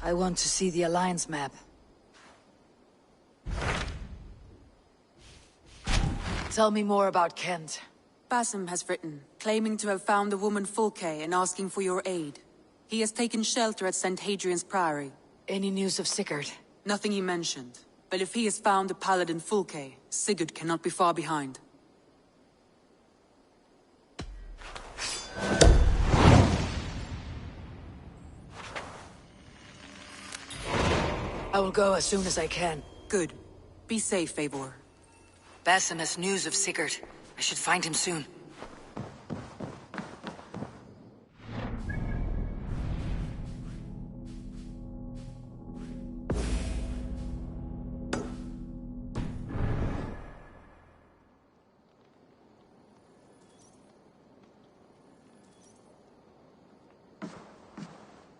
I want to see the Alliance map. Tell me more about Kent. Basim has written, claiming to have found the woman Fulke and asking for your aid. He has taken shelter at St. Hadrian's Priory. Any news of Sigurd? Nothing he mentioned. But if he has found the paladin Fulke, Sigurd cannot be far behind. I will go as soon as I can. Good. Be safe, Eivor. Basim has news of Sigurd. I should find him soon.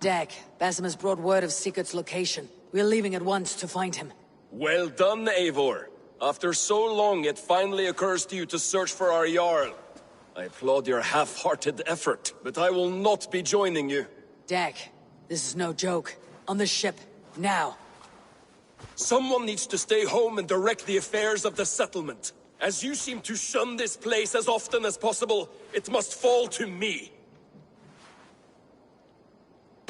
Dag, Basim has brought word of Sigurd's location. We're leaving at once to find him. Well done, Eivor. After so long, it finally occurs to you to search for our Jarl. I applaud your half-hearted effort, but I will not be joining you. Dag, this is no joke. On the ship, now. Someone needs to stay home and direct the affairs of the settlement. As you seem to shun this place as often as possible, it must fall to me.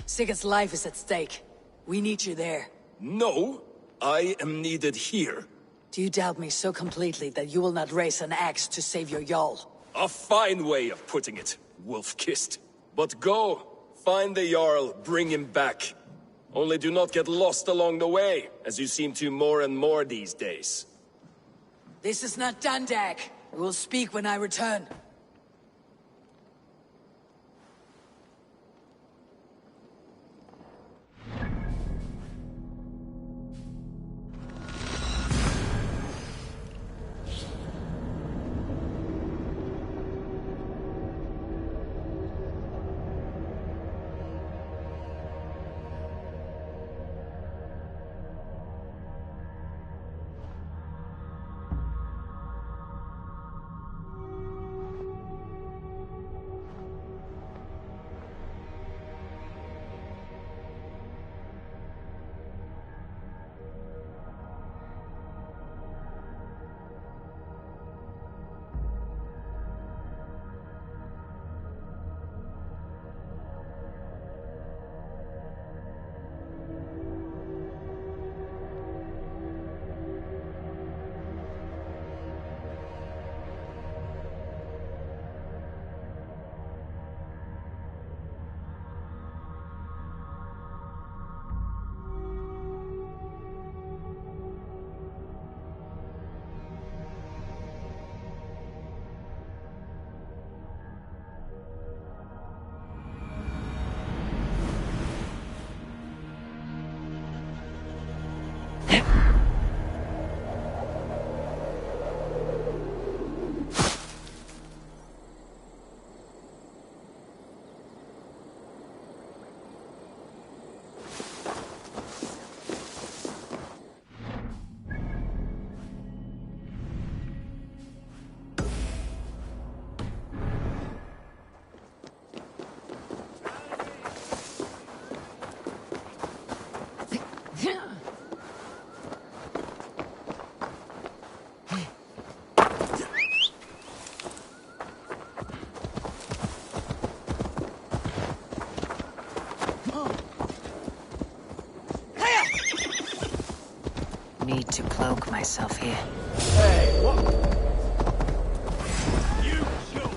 Sigurd's life is at stake. We need you there. No, I am needed here. Do you doubt me so completely that you will not raise an axe to save your Jarl? A fine way of putting it, wolf-kissed. But go, find the Jarl, bring him back. Only do not get lost along the way, as you seem to more and more these days. This is not done, Dag. We will speak when I return. Need to cloak myself here. Hey, what? You shoot!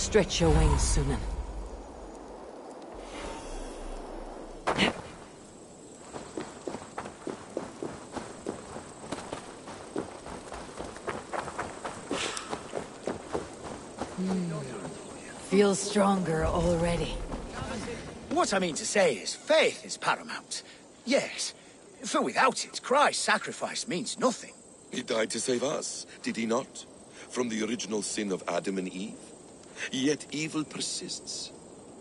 Stretch your wings, Sunan. Feels stronger already. What I mean to say is, faith is paramount. Yes, for without it, Christ's sacrifice means nothing. He died to save us, did he not? From the original sin of Adam and Eve? Yet evil persists.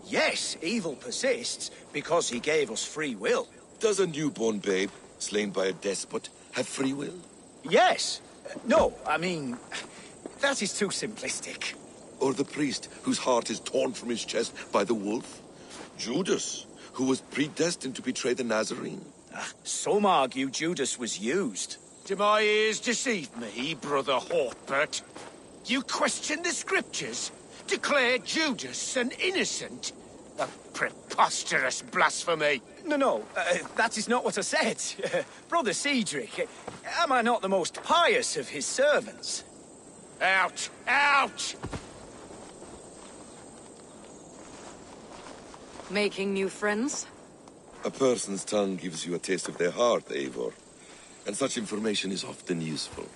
Yes, evil persists, because he gave us free will. Does a newborn babe, slain by a despot, have free will? Yes. No, I mean, that is too simplistic. Or the priest, whose heart is torn from his chest by the wolf? Judas, who was predestined to betray the Nazarene? Some argue Judas was used. Do my ears deceive me, Brother Hortbert? You question the scriptures? Declare Judas an innocent? A preposterous blasphemy! No, that is not what I said. Brother Cedric, am I not the most pious of his servants? Out! Out! Making new friends? A person's tongue gives you a taste of their heart, Eivor. And such information is often useful.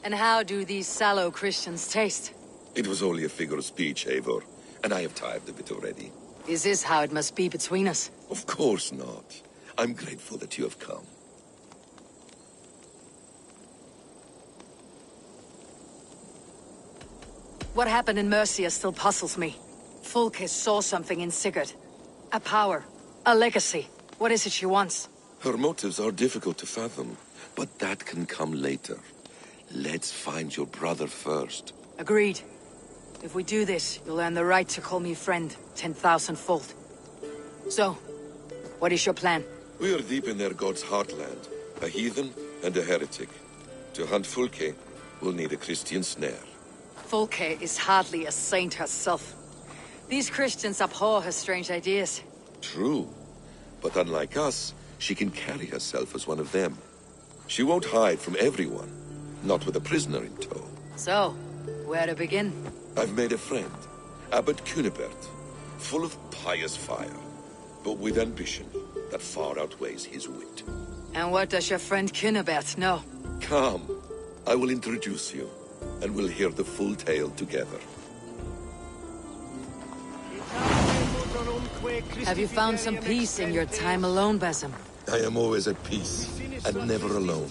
And how do these sallow Christians taste? It was only a figure of speech, Eivor, and I have tired of it already. Is this how it must be between us? Of course not. I'm grateful that you have come. What happened in Mercia still puzzles me. Fulke saw something in Sigurd. A power. A legacy. What is it she wants? Her motives are difficult to fathom, but that can come later. Let's find your brother first. Agreed. If we do this, you'll earn the right to call me friend, 10,000-fold. So, what is your plan? We are deep in their god's heartland, a heathen and a heretic. To hunt Fulke, we'll need a Christian snare. Fulke is hardly a saint herself. These Christians abhor her strange ideas. True, but unlike us, she can carry herself as one of them. She won't hide from everyone, not with a prisoner in tow. So, where to begin? I've made a friend, Abbot Cunibert, full of pious fire, but with ambition that far outweighs his wit. And what does your friend Cunibert know? Come, I will introduce you, and we'll hear the full tale together. Have you found some peace in your time alone, Basim? I am always at peace, and never alone.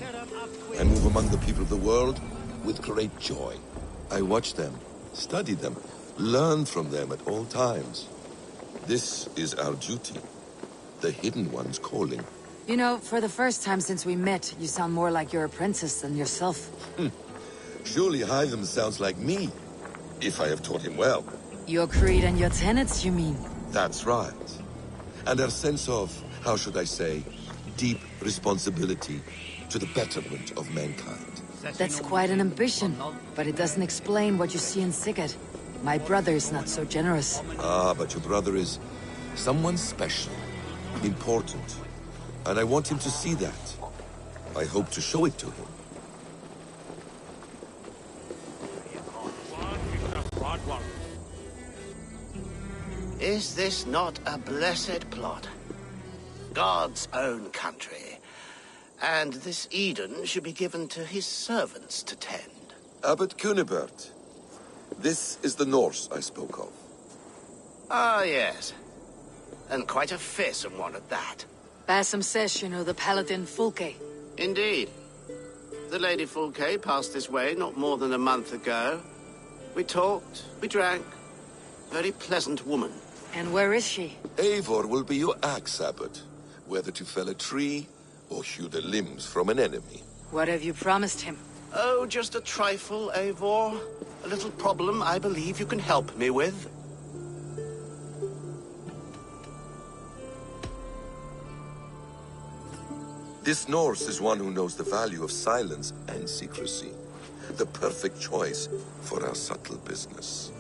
I move among the people of the world with great joy. I watch them, study them, learn from them at all times. This is our duty, the Hidden One's calling. You know, for the first time since we met, you sound more like your apprentice than yourself. Surely Hytham sounds like me, if I have taught him well. Your creed and your tenets, you mean? That's right. And our sense of, how should I say, deep responsibility to the betterment of mankind. That's quite an ambition, but it doesn't explain what you see in Sigurd. My brother is not so generous. Ah, but your brother is someone special, important, and I want him to see that. I hope to show it to him. Is this not a blessed plot? God's own country. And this Eden should be given to his servants to tend. Abbot Cunibert, this is the Norse I spoke of. Ah, yes. And quite a fearsome one at that. Basim says you know the paladin Fulke. Indeed. The Lady Fulke passed this way not more than a month ago. We talked, we drank. Very pleasant woman. And where is she? Eivor will be your axe, Abbot, whether to fell a tree or hew the limbs from an enemy. What have you promised him? Oh, just a trifle, Eivor. A little problem I believe you can help me with. This Norse is one who knows the value of silence and secrecy. The perfect choice for our subtle business.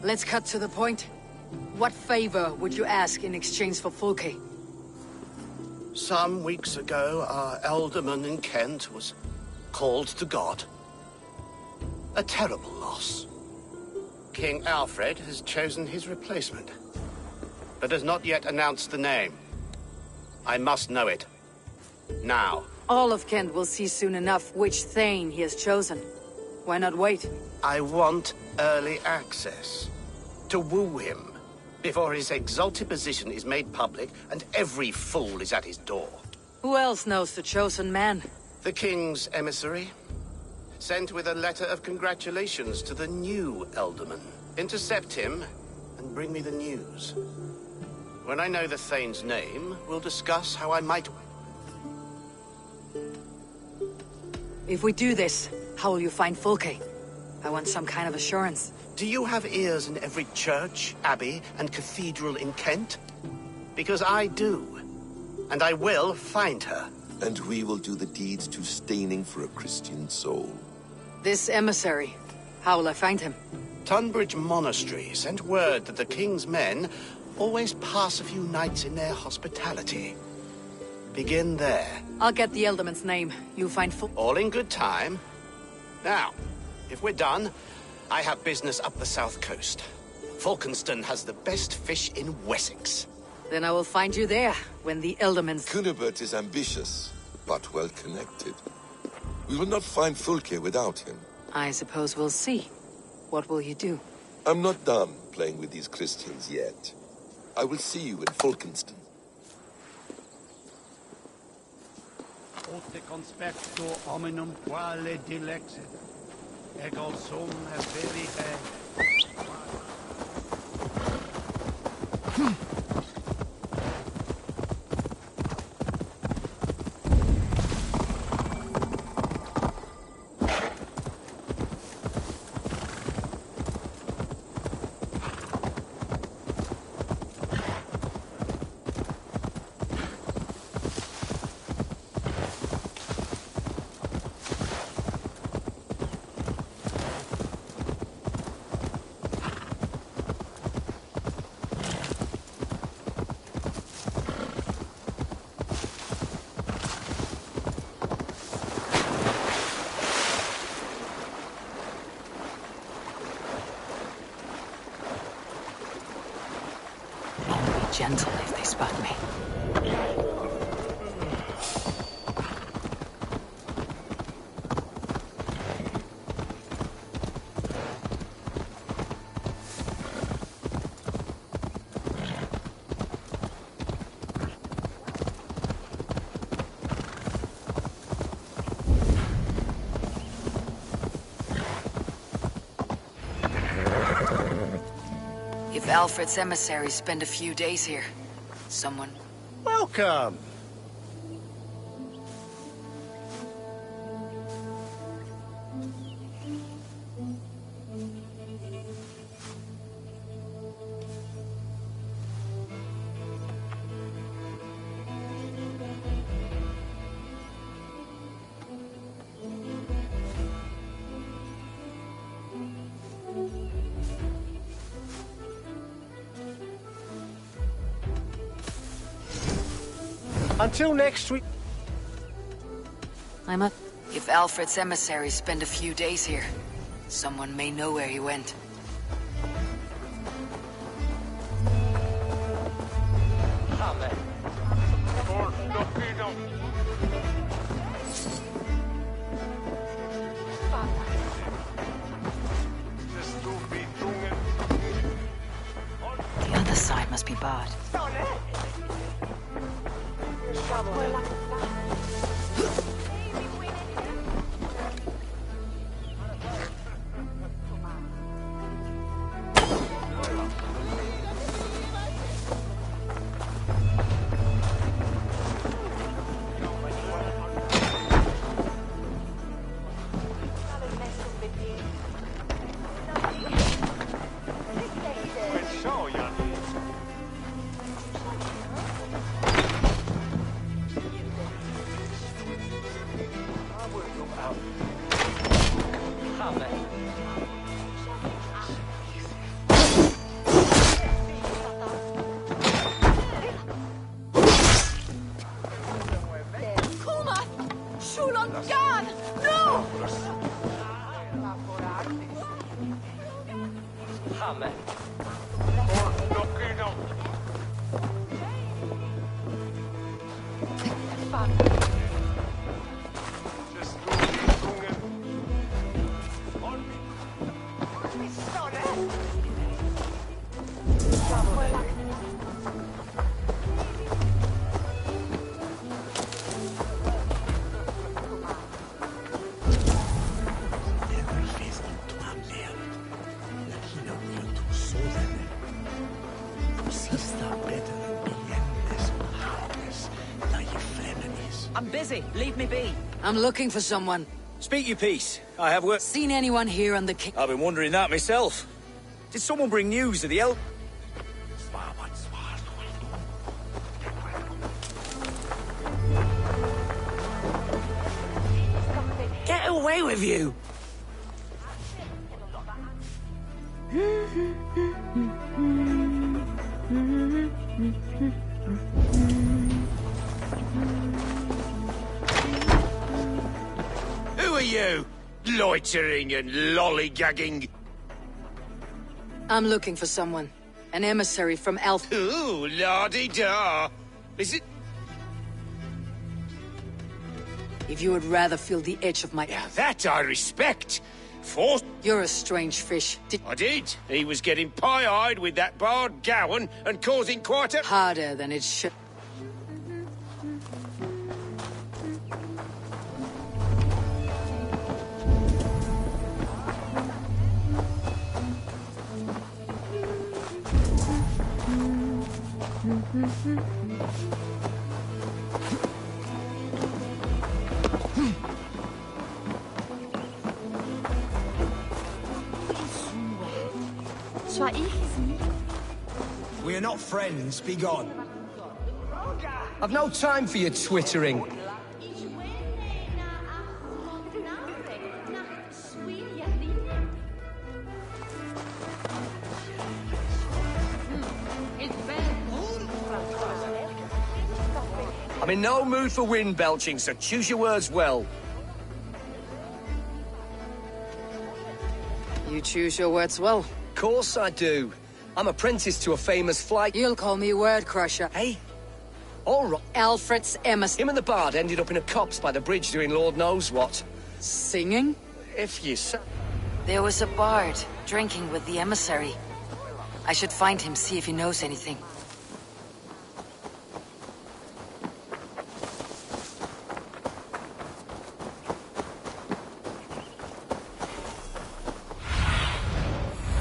Let's cut to the point. What favor would you ask in exchange for Fulke? Some weeks ago, our alderman in Kent was called to God. A terrible loss. King Alfred has chosen his replacement, but has not yet announced the name. I must know it. Now. All of Kent will see soon enough which Thane he has chosen. Why not wait? I want early access. To woo him, before his exalted position is made public and every fool is at his door. Who else knows the chosen man? The king's emissary, sent with a letter of congratulations to the new Elderman. Intercept him and bring me the news. When I know the Thane's name, we'll discuss how I might... If we do this, how will you find Fulke? I want some kind of assurance. Do you have ears in every church, abbey, and cathedral in Kent? Because I do. And I will find her. And we will do the deeds too staining for a Christian soul. This emissary, how will I find him? Tunbridge Monastery sent word that the king's men always pass a few nights in their hospitality. Begin there. I'll get the Elderman's name. You find All in good time. Now, if we're done, I have business up the south coast. Falkenston has the best fish in Wessex. Then I will find you there, when the Elderman's... Cunibert is ambitious, but well connected. We will not find Fulke without him. I suppose we'll see. What will you do? I'm not done playing with these Christians yet. I will see you in Falkenston. Ote conspecto hominum quale dilexit. Ego sum verite. Gentle if they spot me. If Alfred's emissaries spend a few days here, someone... Welcome! Until next week. If Alfred's emissaries spend a few days here, someone may know where he went. The other side must be barred. I'm busy. Leave me be. I'm looking for someone. Speak your piece. I have work. Seen anyone here on the king? I've been wondering that myself. Did someone bring news of the elf? Get away with you! Who are you? Loitering and lollygagging. I'm looking for someone. An emissary from Elf. Ooh, la-di-da. Is it? If you would rather feel the edge of my... Yeah, that I respect. For You're a strange fish. I did. He was getting pie-eyed with that Bard Gowan and causing quite a... Harder than it should. We are not friends, be gone. I've no time for your twittering. I'm in no mood for wind belching, so choose your words well. You choose your words well. Of course I do. I'm apprentice to a famous flight... You'll call me Word Crusher. Hey? All right. Alfred's emissary. Him and the bard ended up in a copse by the bridge doing Lord knows what. Singing? If you say... There was a bard drinking with the emissary. I should find him, see if he knows anything.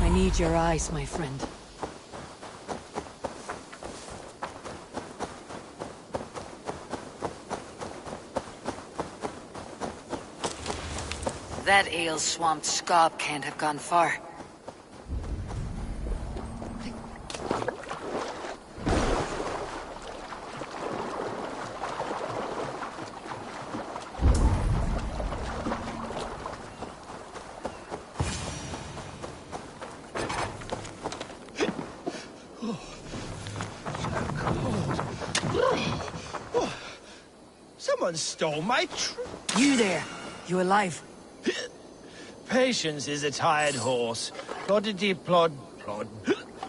I need your eyes, my friend. That ale-swamped scob can't have gone far. Someone stole my You there! You alive? Patience is a tired horse. Ploddity plod plod.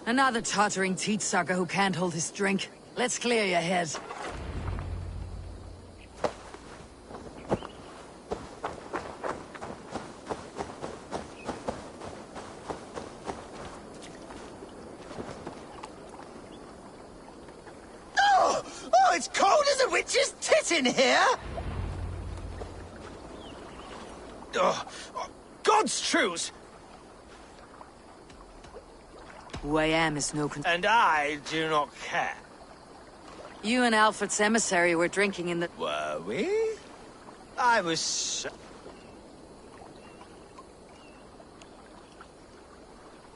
Another tottering teat sucker who can't hold his drink. Let's clear your head. Oh, it's cold as a witch's tit in here! Oh, God's truth! Who I am is no And I do not care. You and Alfred's emissary were drinking in the... Were we? I was...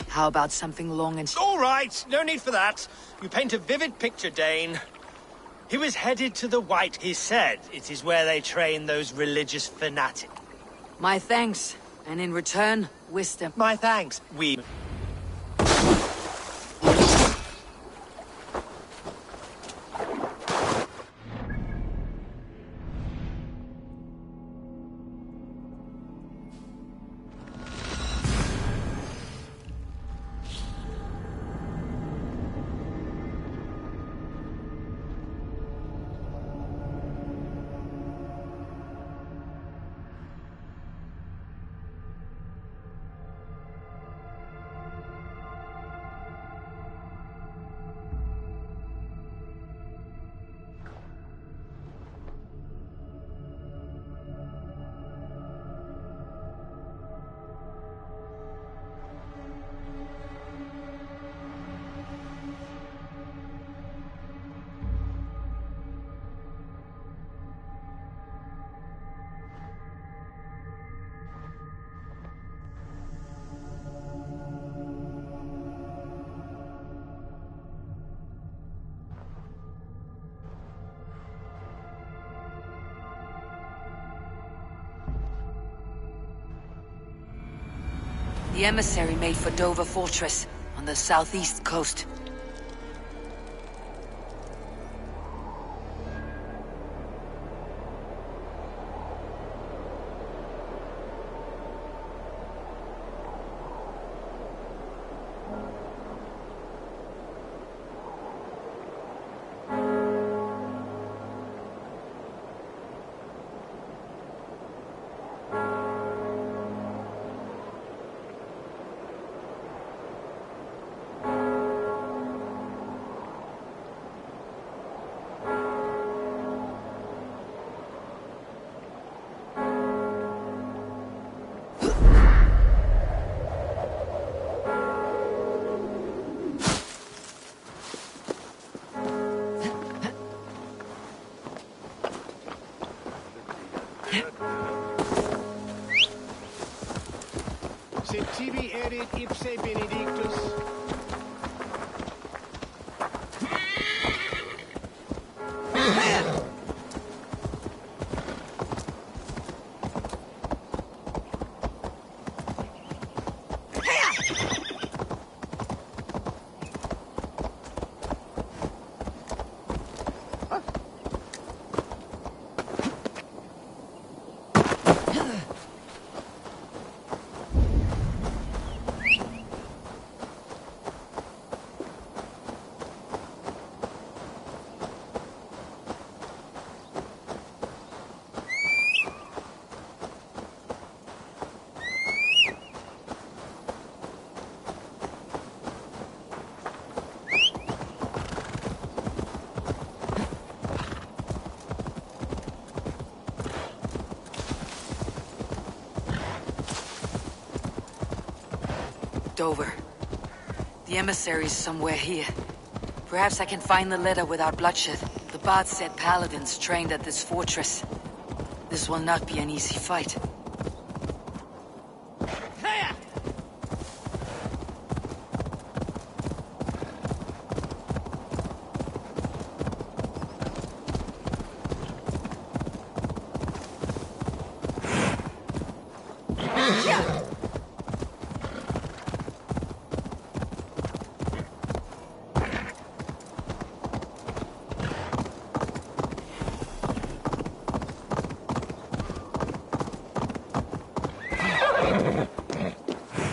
How about something long and... All right, no need for that. You paint a vivid picture, Dane. He was headed to the White. He said it is where they train those religious fanatics. My thanks. And in return, wisdom. My thanks. We... The emissary made for Dover Fortress, on the southeast coast. Se tibi erit ipse benedictus. Dover. The emissary's somewhere here. Perhaps I can find the letter without bloodshed. The bard said paladins trained at this fortress. This will not be an easy fight.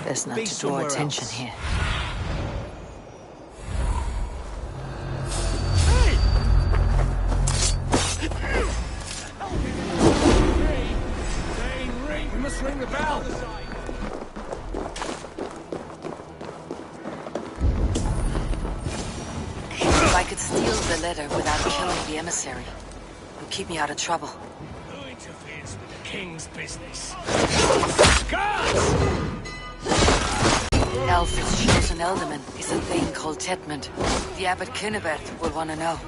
Best not to draw attention here. We must ring the bell. If I could steal the letter without killing the emissary, it would keep me out of trouble. Who interferes with the king's business? Guards! Elf's chosen ealdorman is a thing called Tetmund. The abbot Cynibert will want to know.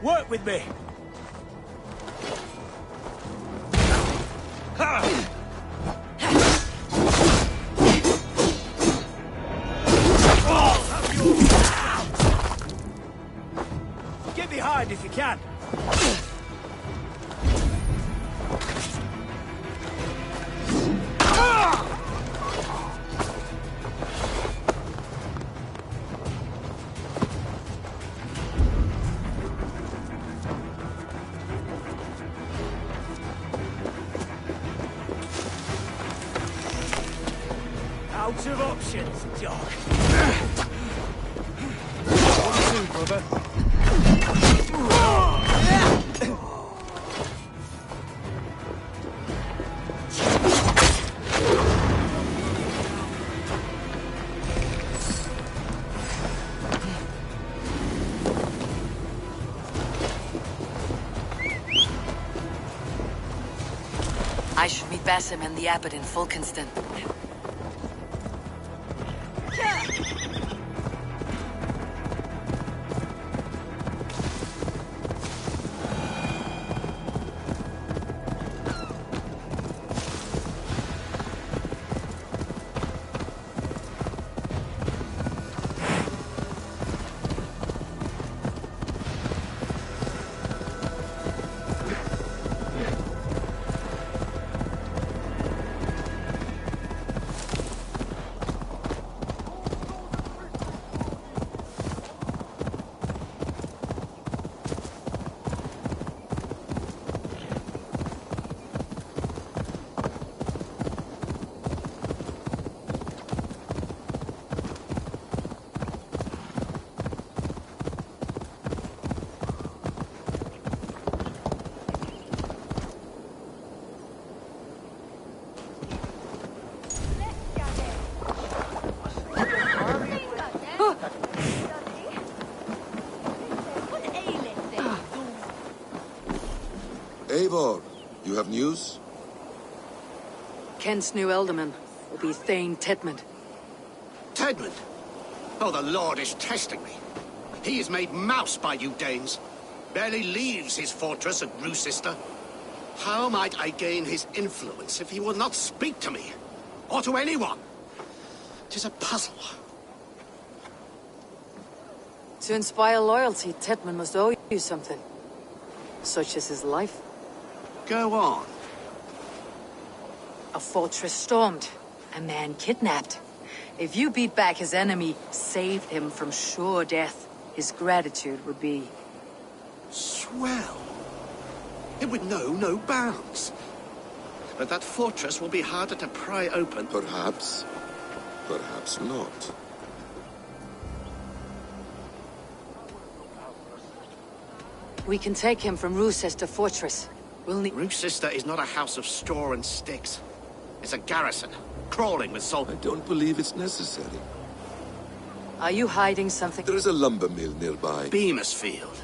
Work with me. Get behind if you can. Out of options, dog. What do, brother? meet Basim and the abbot in Fulkenston. Eivor, you have news? Kent's new ealdorman will be Thane Tedmund. Tedmund? Oh, the Lord is testing me. He is made mouse by you Danes. Barely leaves his fortress at Roosester. How might I gain his influence if he will not speak to me? Or to anyone? 'Tis a puzzle. To inspire loyalty, Tedmund must owe you something. Such as his life. Go on. A fortress stormed. A man kidnapped. If you beat back his enemy, saved him from sure death, his gratitude would be... Swell. It would know no bounds. But that fortress will be harder to pry open. Perhaps. Perhaps not. We can take him from Roosester Fortress. We'll need... Roosester is not a house of straw and sticks. It's a garrison, crawling with salt. I don't believe it's necessary. Are you hiding something? There is a lumber mill nearby. Beamersfield.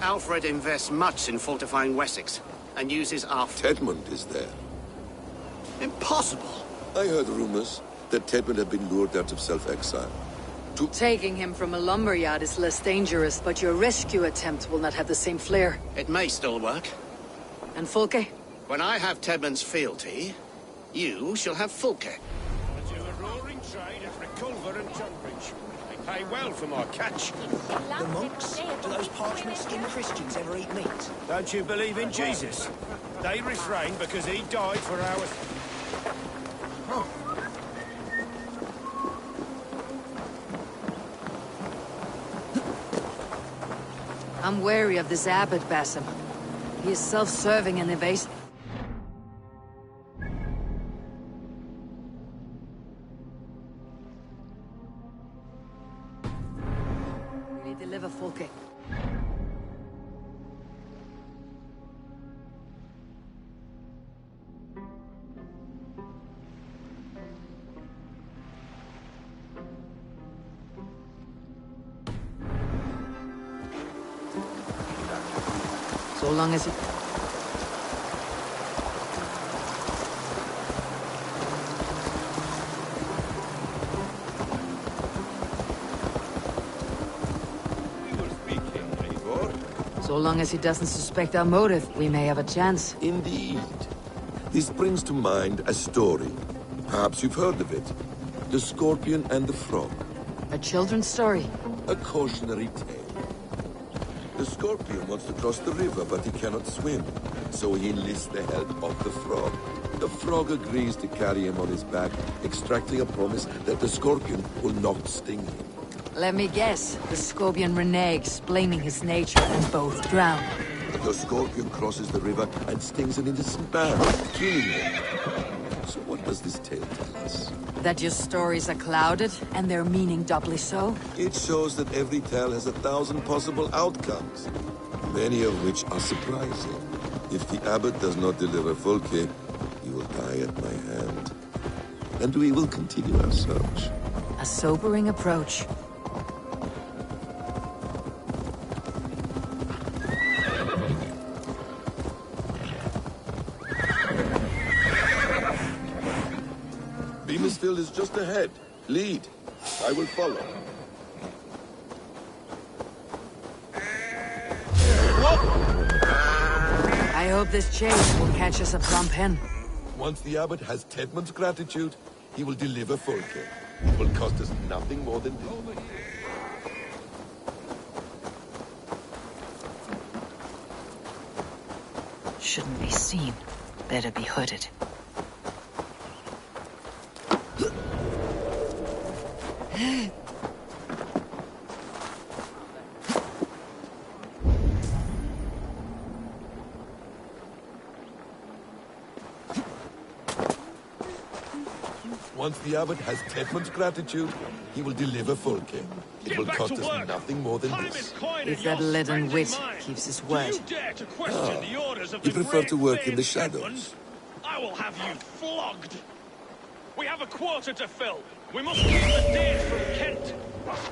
Alfred invests much in fortifying Wessex, and uses our... Tedmund is there. Impossible! I heard rumors that Tedmund had been lured out of self-exile. Taking him from a lumberyard is less dangerous, but your rescue attempt will not have the same flair. It may still work. And Fulke? When I have Tedmund's fealty, you shall have Fulke. I do a roaring trade at Reculver and Tunbridge. They pay well for my catch. The monks? Do those parchment-skinned Christians ever eat meat? Don't you believe in Jesus? They refrain because he died for our... I'm wary of this abbot, Basim. He is self-serving and evasive. We deliver Fulke. So long as he... So long as he doesn't suspect our motive, we may have a chance. Indeed. This brings to mind a story. Perhaps you've heard of it. The Scorpion and the Frog. A children's story? A cautionary tale. The Scorpion wants to cross the river, but he cannot swim. So he enlists the help of the Frog. The Frog agrees to carry him on his back, extracting a promise that the Scorpion will not sting him. Let me guess. The Scorpion reneges, blaming his nature, and both drown. The Scorpion crosses the river and stings an innocent man, killing him. So what does this tale tell us? That your stories are clouded, and their meaning doubly so? It shows that every tale has 1,000 possible outcomes, many of which are surprising. If the abbot does not deliver Fulke, he will die at my hand. And we will continue our search. A sobering approach. Mansfield is just ahead. Lead. I will follow. I hope this chase will catch us a plump hen. Once the abbot has Tedmund's gratitude, he will deliver full care. It will cost us nothing more than this. Shouldn't be seen. Better be hooded. Once the abbot has Tedmund's gratitude, he will deliver full care. It will cost us nothing more than this. If that leaden wit keeps his word. You prefer to work in the shadows. I will have you flogged. We have a quota to fill. We must keep the date from Kent.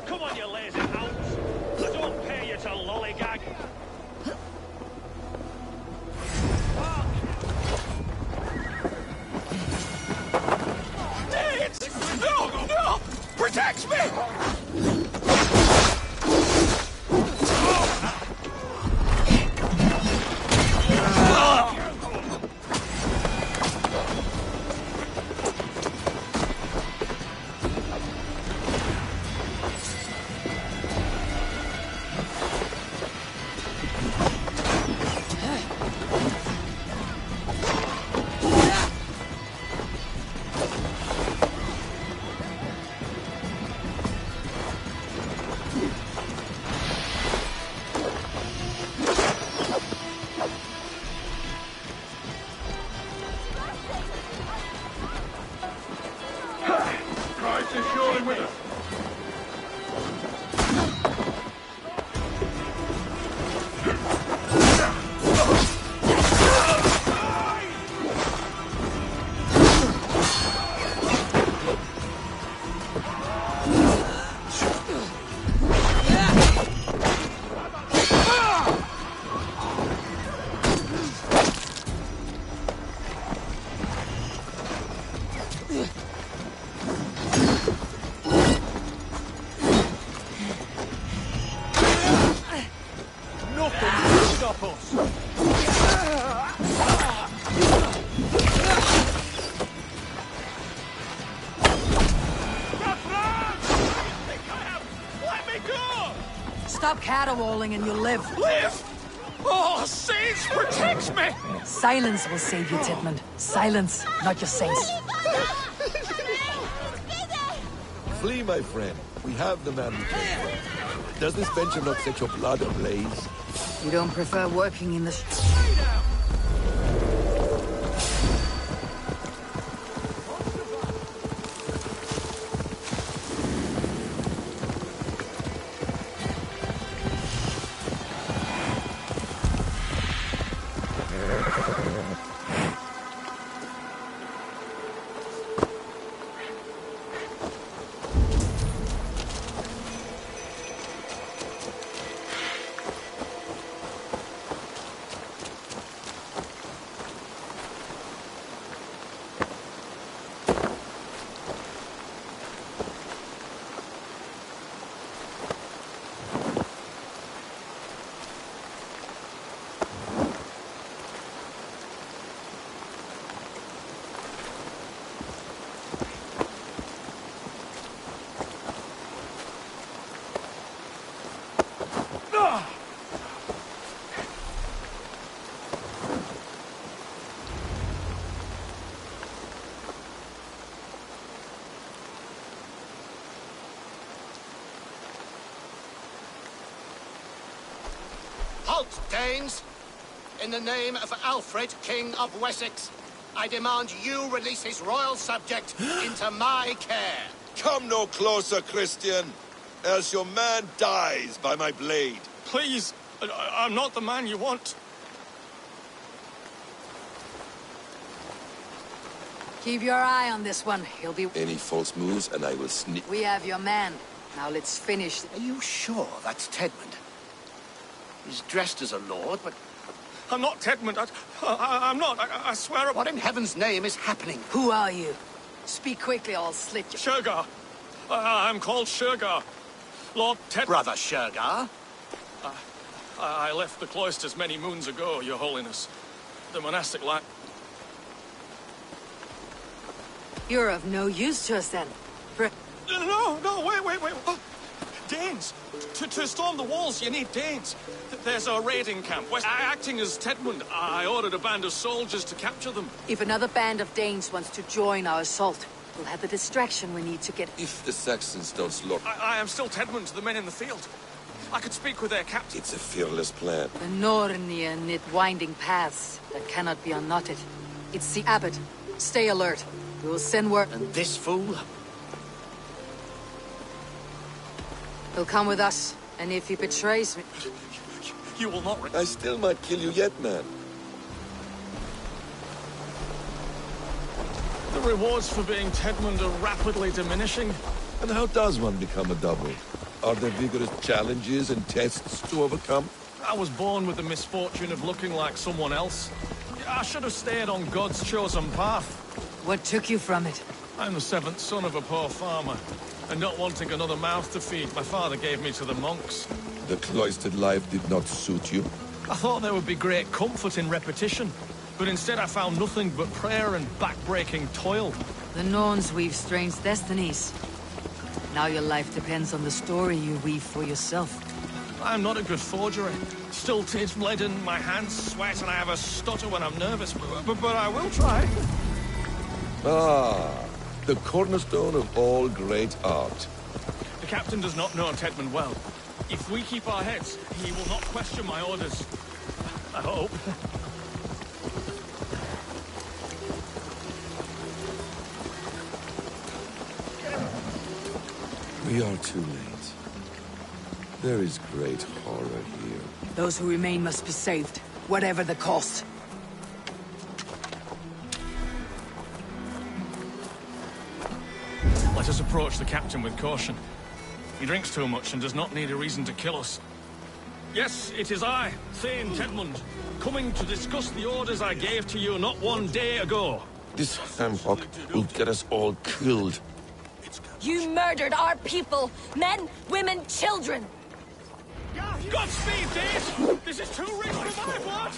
Come on, you lazy hounds. I don't pay you to lollygag. No! No! Protect me! Stop caterwauling and you'll live. Live! Oh, Sage protects me! Silence will save you, Tedmund. Silence, not your sense. Flee, my friend. We have the man we came for. Does this venture not set your blood ablaze? You don't prefer working in the... Halt, Danes! In the name of Alfred, King of Wessex, I demand you release his royal subject into my care. Come no closer, Christian, else your man dies by my blade. Please, I'm not the man you want. Keep your eye on this one. He'll be... Any false moves and I will snip. We have your man. Now let's finish. Are you sure that's Tedmund? He's dressed as a lord, but... I'm not Tedmund. I'm not. I swear... What in heaven's name is happening? Who are you? Speak quickly, I'll slit you. Shergar! I'm called Shergar. Lord Ted... Brother Shergar? I left the cloisters many moons ago, Your Holiness. The monastic life... You're of no use to us then. No, wait. Oh, Danes! To storm the walls, you need Danes. There's a raiding camp. Acting as Tedmund, I ordered a band of soldiers to capture them. If another band of Danes wants to join our assault, we'll have the distraction we need to get... If the Saxons don't slaughter... I am still Tedmund to the men in the field. I could speak with their captain. It's a fearless plan. The Nornir knit winding paths that cannot be unknotted. It's the abbot. Stay alert. We will send word... And this fool? He'll come with us, and if he betrays me... You will not... I still might kill you yet, man. The rewards for being Tedmund are rapidly diminishing. And how does one become a double? Are there vigorous challenges and tests to overcome? I was born with the misfortune of looking like someone else. I should have stayed on God's chosen path. What took you from it? I'm the seventh son of a poor farmer. And not wanting another mouth to feed, my father gave me to the monks. The cloistered life did not suit you? I thought there would be great comfort in repetition. But instead I found nothing but prayer and back-breaking toil. The Norns weave strange destinies. Now your life depends on the story you weave for yourself. I'm not a good forger. Still takes blood in my hands, sweat, and I have a stutter when I'm nervous. But I will try. Ah, the cornerstone of all great art. The captain does not know Tedmund well. If we keep our heads, he will not question my orders. I hope. We are too late. There is great horror here. Those who remain must be saved, whatever the cost. Let us approach the captain with caution. He drinks too much and does not need a reason to kill us. Yes, it is I, Thane Tedmund, coming to discuss the orders I gave to you not one day ago. This hamhock will get us all killed. You murdered our people! Men, women, children! Godspeed, Dave! This is too rich for my blood!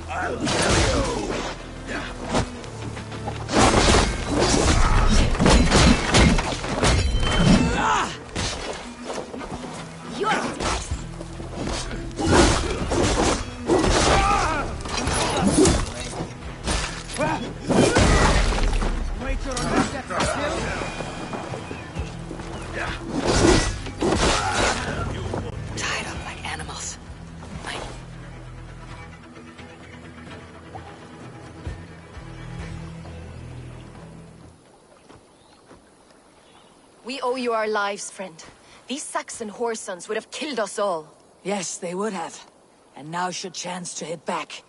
I'll tell you. Tied up like animals. We owe you our lives, friend. These Saxon whoresons would have killed us all. Yes, they would have. And now's your chance to hit back.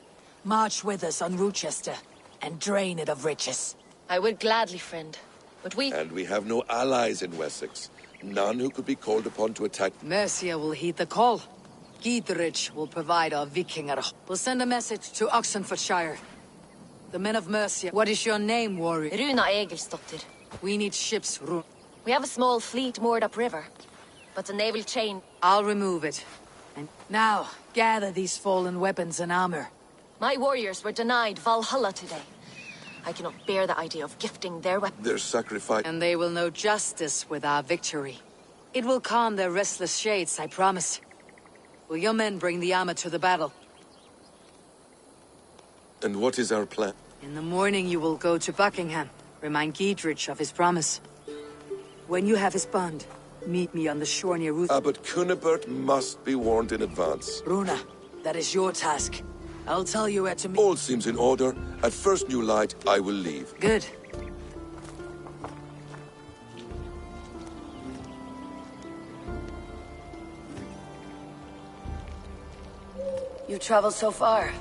March with us on Rochester, and drain it of riches. I would gladly, friend. But we... And we have no allies in Wessex. None who could be called upon to attack. Mercia will heed the call. Gidrich will provide our Vikinger. We'll send a message to Oxenfordshire. The men of Mercia. What is your name, warrior? Runa Egilsdotter. We need ships, Rune. We have a small fleet moored upriver. But the naval chain... I'll remove it. And now, gather these fallen weapons and armor. My warriors were denied Valhalla today. I cannot bear the idea of gifting their weapons. Their sacrifice. And they will know justice with our victory. It will calm their restless shades, I promise. Will your men bring the armor to the battle? And what is our plan? In the morning you will go to Buckingham. Remind Gidrich of his promise. When you have his bond, meet me on the shore near Ruth. But Cunibert must be warned in advance. Runa, that is your task. I'll tell you where to meet. All seems in order. At first new light, I will leave. Good. You traveled so far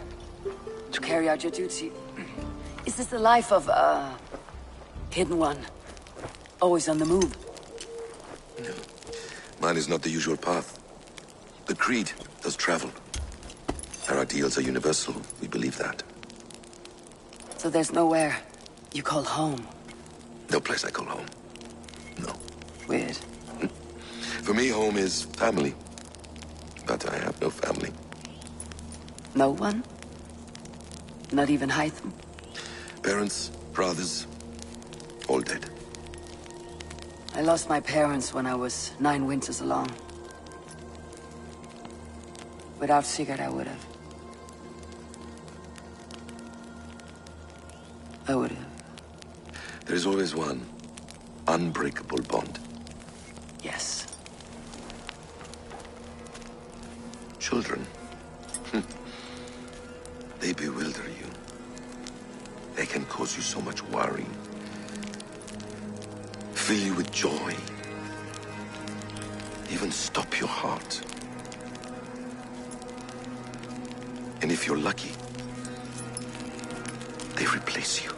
to carry out your duty. Is this the life of hidden one? Always on the move? No. Mine is not the usual path. The Creed does travel. Our ideals are universal. We believe that. So there's nowhere you call home? No place I call home. No. Weird. For me, home is family. But I have no family. No one? Not even Hytham? Parents, brothers, all dead. I lost my parents when I was 9 winters along. Without Sigurd, I would have. I would have. There is always one unbreakable bond. Yes. Children. They bewilder you. They can cause you so much worry. Fill you with joy. Even stop your heart. And if you're lucky, they replace you.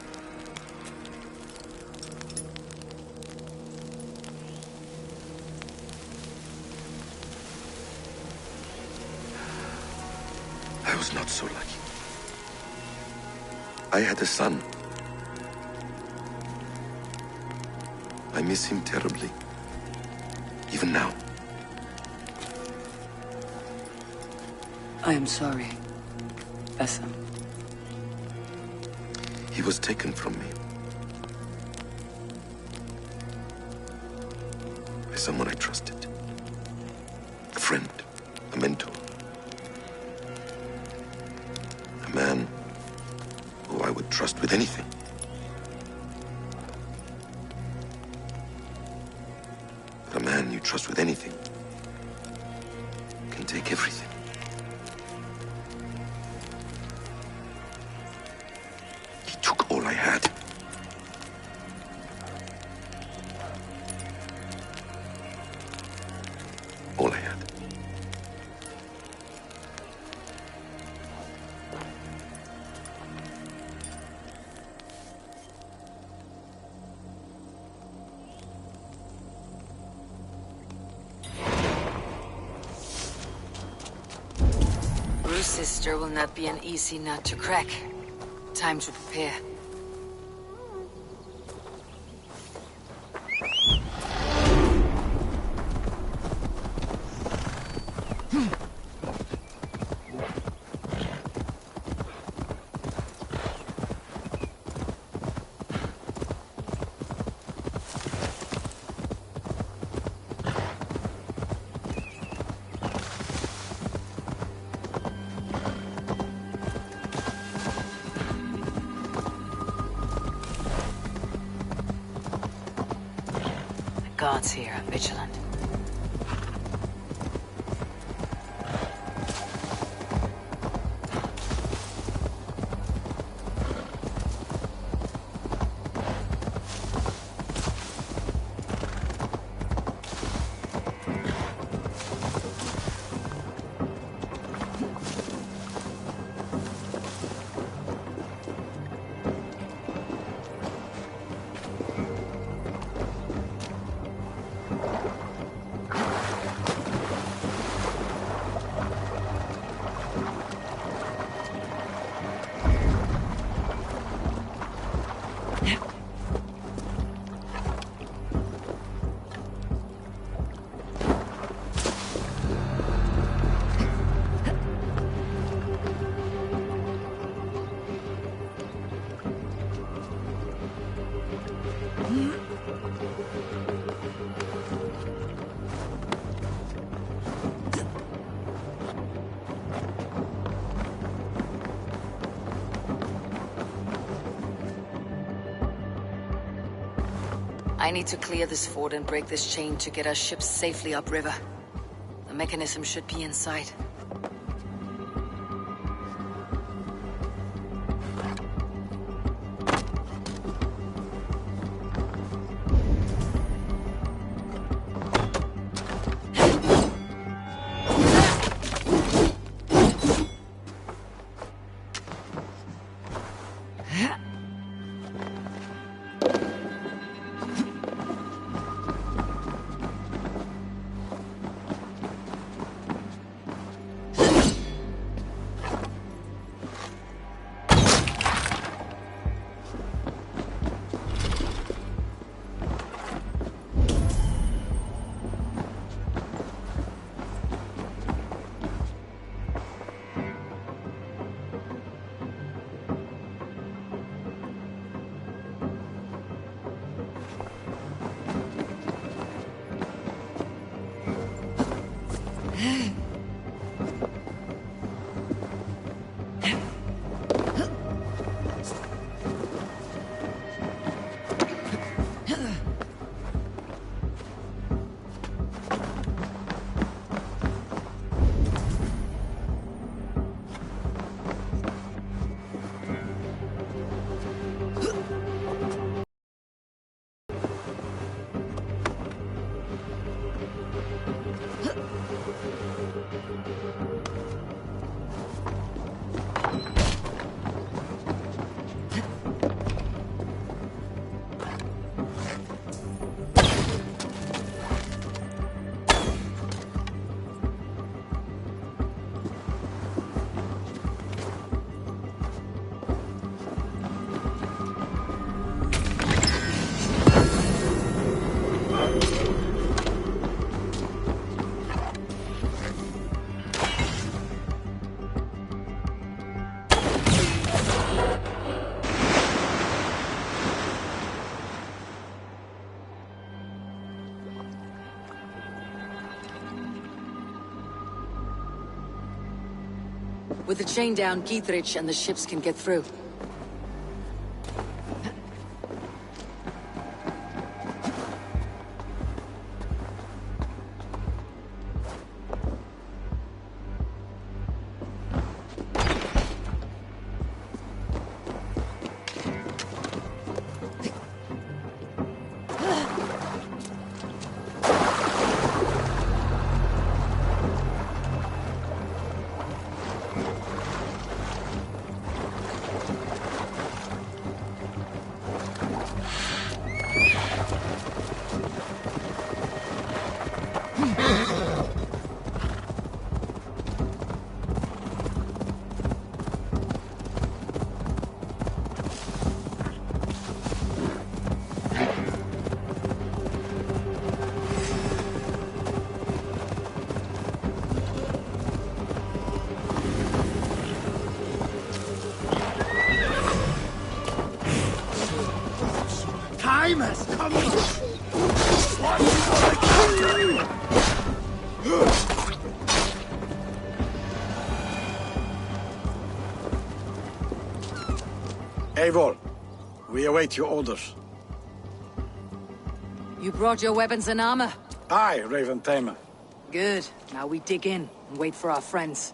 I was not so lucky. I had a son. I miss him terribly. Even now. I am sorry, Essam. He was taken from me. By someone I trusted. A friend, a mentor. A man who I would trust with anything. But a man you trust with anything can take everything. He took all I had. All I had. Bruce's sister will not be an easy nut to crack. Time to prepare. Guards here are vigilant. I need to clear this fort and break this chain to get our ships safely upriver. The mechanism should be inside. With the chain down, Gietrich and the ships can get through. Time has come! Eivor, we await your orders. You brought your weapons and armor? Aye, Raven Tamer. Good. Now we dig in and wait for our friends.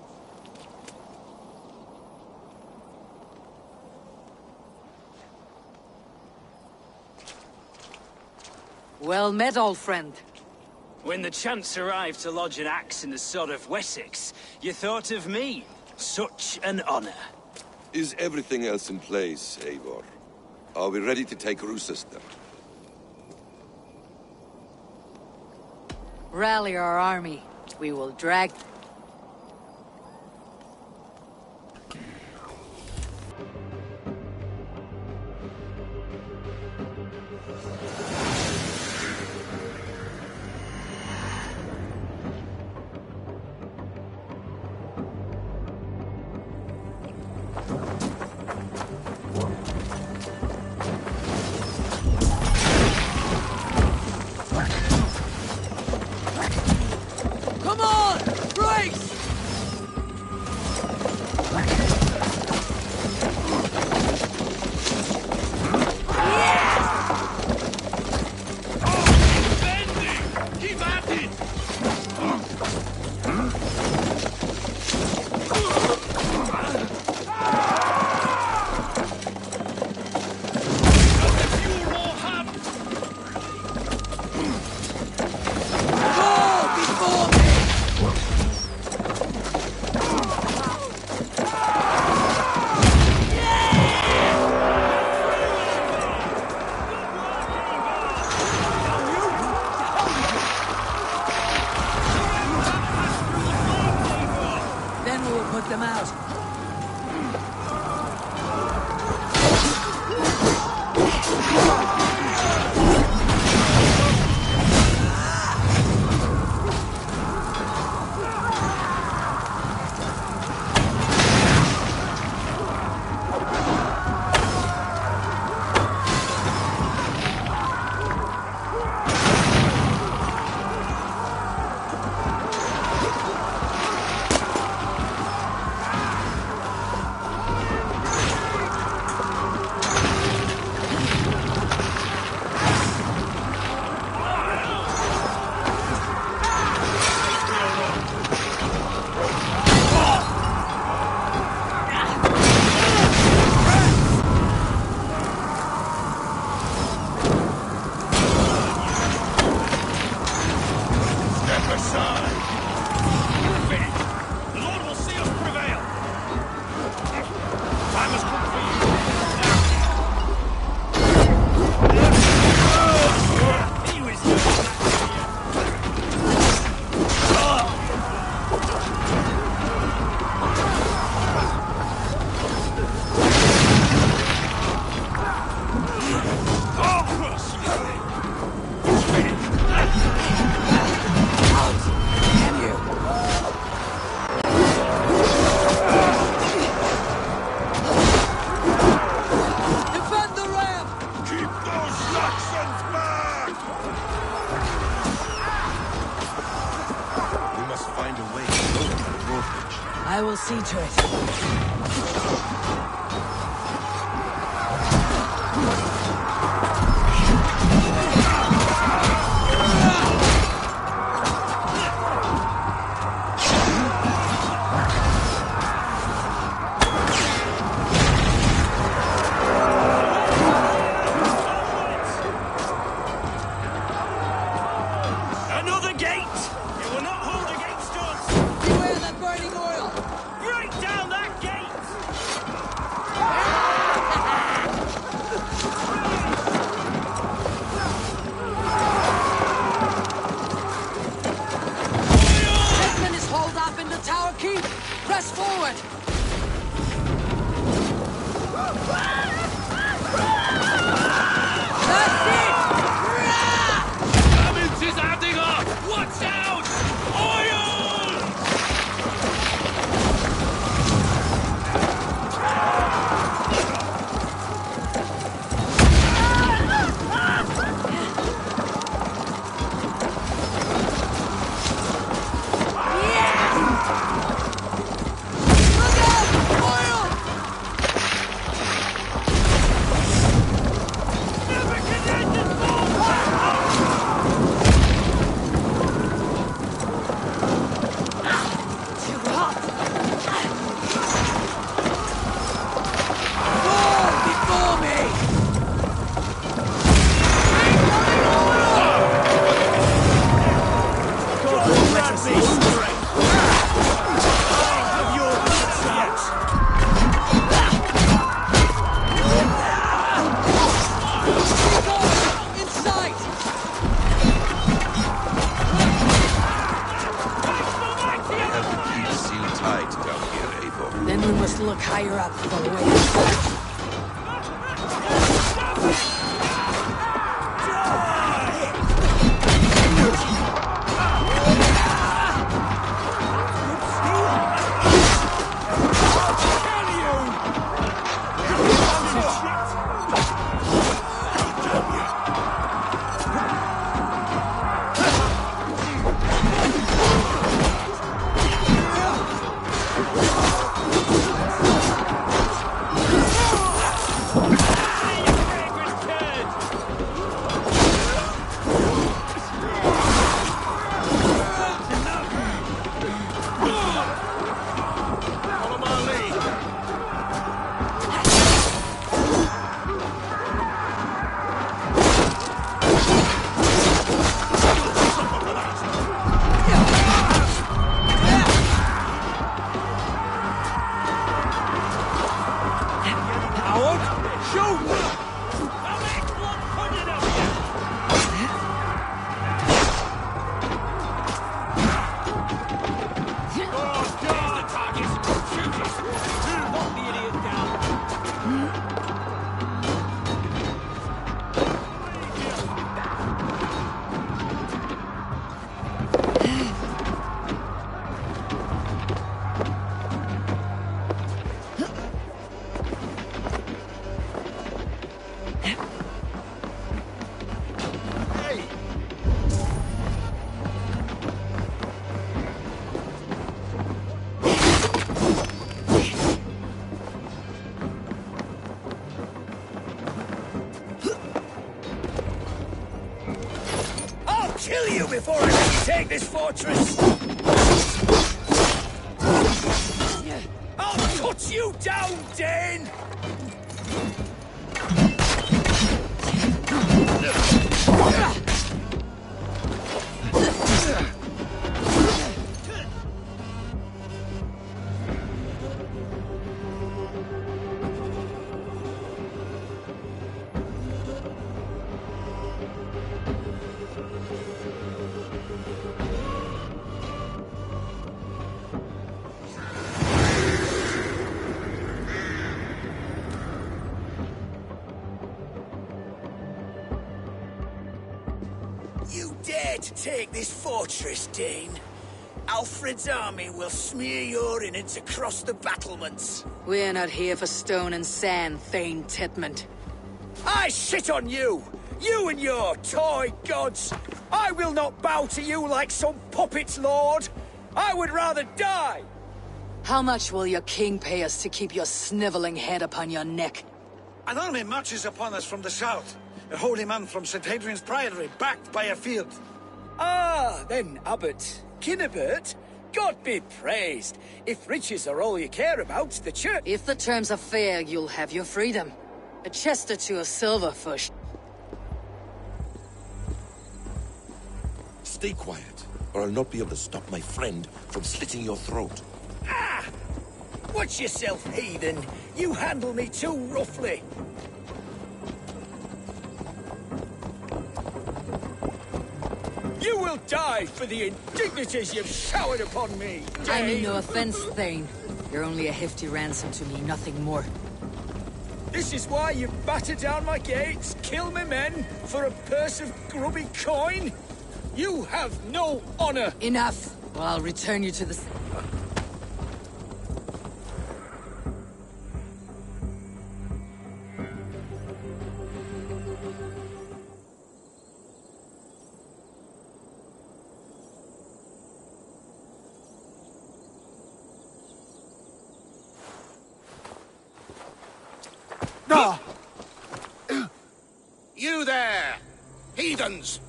Well met, old friend. When the chance arrived to lodge an axe in the sod of Wessex, you thought of me. Such an honor. Is everything else in place, Eivor? Are we ready to take Roosester? Rally our army. We will drag... Come on! Brace! Then we will put them out. find a way to open the drawbridge. I will see to it. Another gate! It will not hold against us! Beware that burning oil! Break down that gate! Headman is hauled up in the tower keep! Press forward! That's it! Damage is adding up! Watch out! Oil! Look out! Oil! Too hot! Roar before me! Let me straight! I have your guts yet! In sight! We have to keep sealed tight down here, Eivor. Then we must look higher up for a way out. Follow my lead! Howard! Shoot! I'll make blood-pudding of you! Oh, God! The target! Shoot it! Knock the idiot down! I'll kill you before I let you take this fortress! I'll cut you down, Dane! You dare to take this fortress, Dane? Alfred's army will smear your innards across the battlements. We're not here for stone and sand, Thane Tedmund. I shit on you! You and your toy gods! I will not bow to you like some puppet's lord! I would rather die! How much will your king pay us to keep your sniveling head upon your neck? An army marches upon us from the south. A holy man from St. Hadrian's Priory, backed by a field. Ah, then, Abbot Kinnebert, God be praised. If riches are all you care about, the church... If the terms are fair, you'll have your freedom. A chest or two of silver for... Stay quiet, or I'll not be able to stop my friend from slitting your throat. Ah! Watch yourself, heathen. You handle me too roughly. You will die for the indignities you've showered upon me, Dane. I mean no offense, Thane. You're only a hefty ransom to me, nothing more. This is why you batter down my gates, kill my men, for a purse of grubby coin? You have no honor! Enough! Well, I'll return you to the... You there, heathens!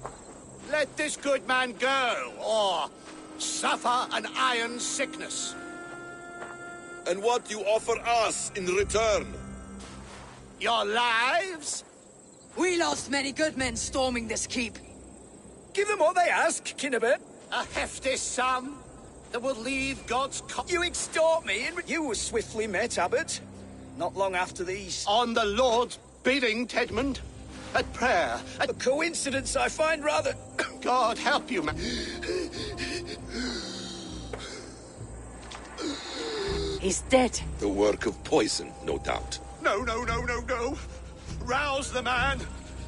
Let this good man go, or suffer an iron sickness. And what do you offer us in return? Your lives? We lost many good men storming this keep. Give them what they ask, Kinnebert. A hefty sum that will leave God's You extort me, and you were swiftly met, Abbot. Not long after these... On the Lord's bidding, Tedmund. At prayer. A coincidence I find rather... God help you, man. He's dead. The work of poison, no doubt. No. Rouse the man.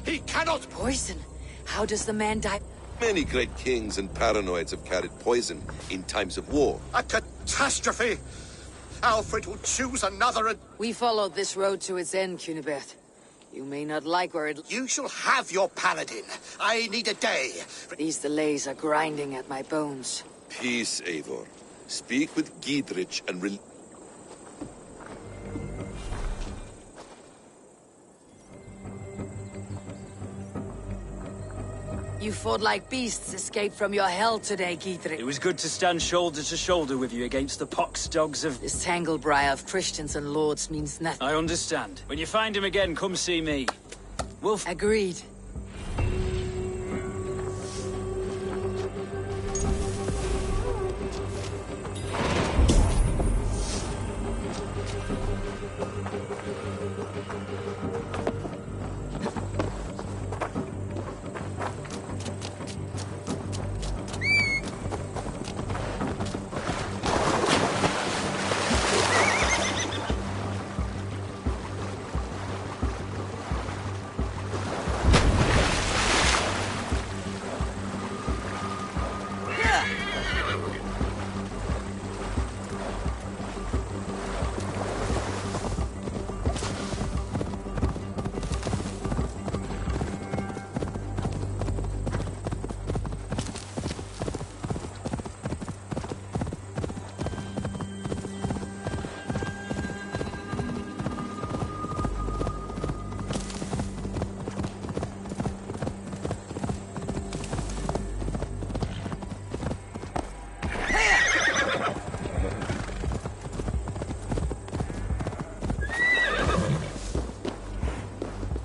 He cannot... Poison? How does the man die? Many great kings and paranoids have carried poison in times of war. A catastrophe. Alfred will choose another... We followed this road to its end, Cunibert. You may not like where it... You shall have your paladin. I need a day. These delays are grinding at my bones. Peace, Eivor. Speak with Giedrich and You fought like beasts escaped from your hell today, Giedrich. It was good to stand shoulder to shoulder with you against the pox dogs of... This tanglebriar of Christians and lords means nothing. I understand. When you find him again, come see me. Wolf... Agreed.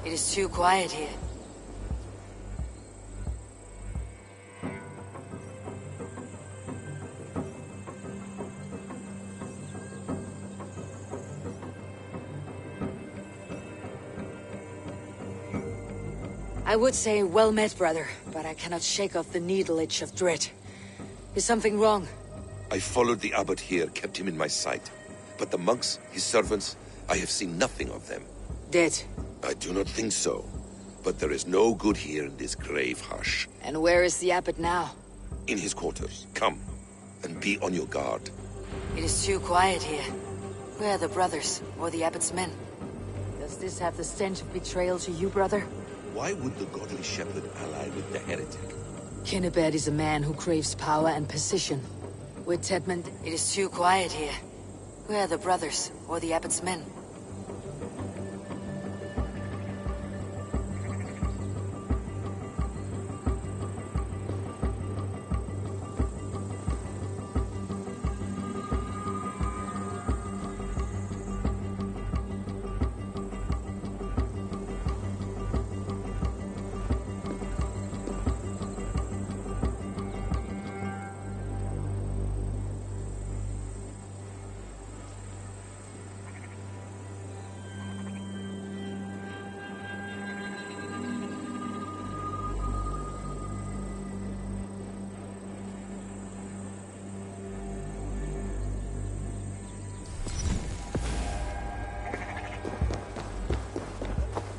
It is too quiet here. I would say well met, brother, but I cannot shake off the needle itch of dread. Is something wrong? I followed the abbot here, kept him in my sight. But the monks, his servants, I have seen nothing of them. Dead? I do not think so. But there is no good here in this grave hush. And where is the abbot now? In his quarters. Come, and be on your guard. It is too quiet here. Where are the brothers, or the abbot's men? Does this have the stench of betrayal to you, brother? Why would the godly shepherd ally with the heretic? Kinnebert is a man who craves power and position. With Tedmund, it is too quiet here. Where are the brothers, or the abbot's men?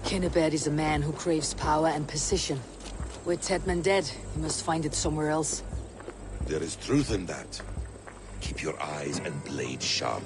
Kinnebed is a man who craves power and position. With Tedmund dead, he must find it somewhere else. There is truth in that. Keep your eyes and blade sharp.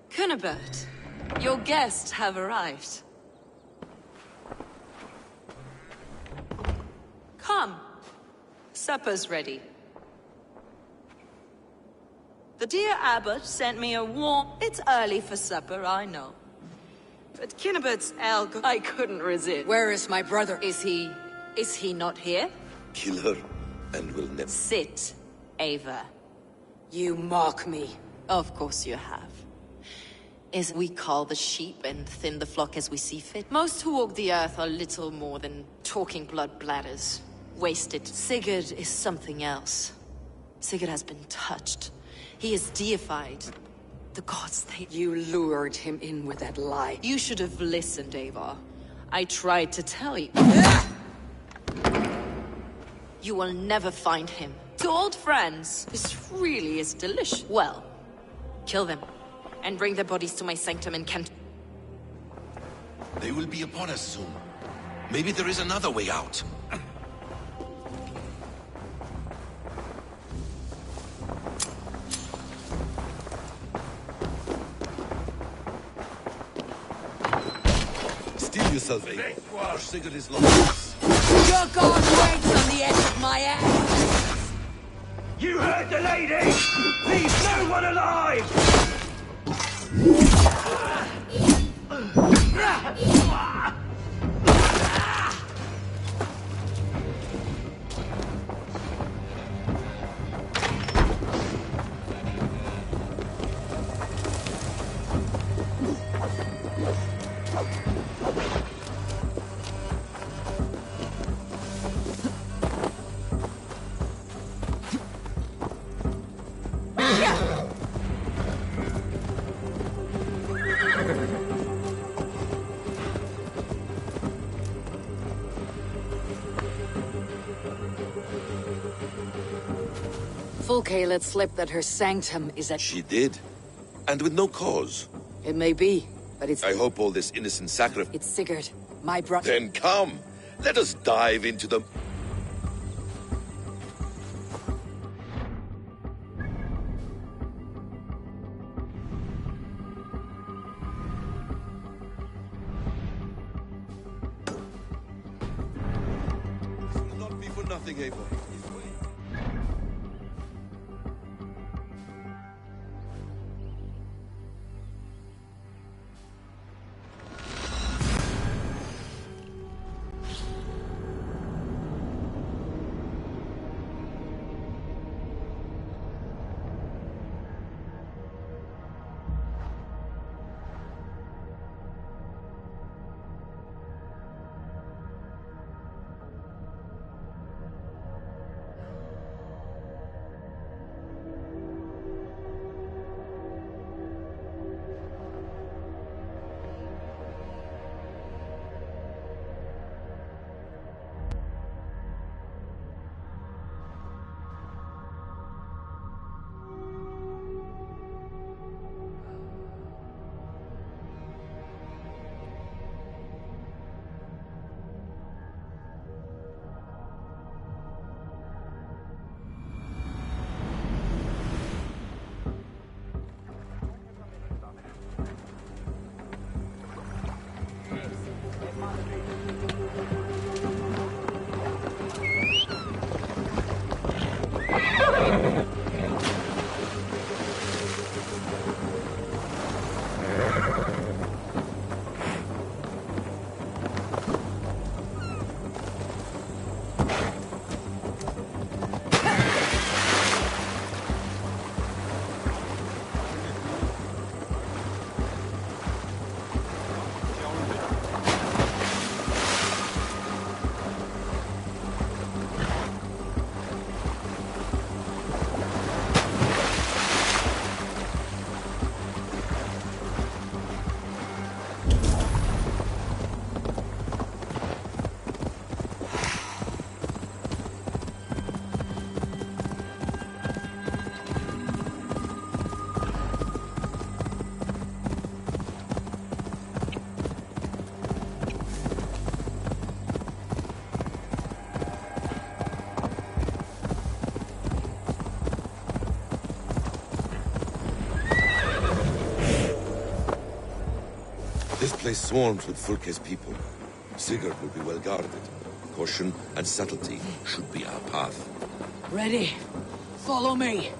Cunibert, your guests have arrived. Come. Supper's ready. The dear abbot sent me a warm... It's early for supper, I know. But Kinnibert's elk, I couldn't resist. Where is my brother? Is he not here? Kill her, and we'll never... Sit, Ava. You mock me. Of course you have. As we call the sheep and thin the flock as we see fit. Most who walk the earth are little more than talking blood bladders. Wasted. Sigurd is something else. Sigurd has been touched. He is deified. The gods, they... You lured him in with that lie. You should have listened, Ava. I tried to tell you. You will never find him. To old friends, this really is delicious. Well, kill them. And bring their bodies to my sanctum in Kent. They will be upon us soon. Maybe there is another way out. Steel yourself, Ava, or Sigurd is lost. Your god waits on the edge of my ass! You heard the lady! Leave no one alive! Fulke let slip that her sanctum is at... She did. And with no cause. It may be, but it's... I hope all this innocent sacrifice... It's Sigurd, my brother... Then come! Let us dive into the... This will not be for nothing, Ava. Lies swarms with Fulke's people. Sigurd will be well guarded. Caution and subtlety should be our path. Ready. Follow me.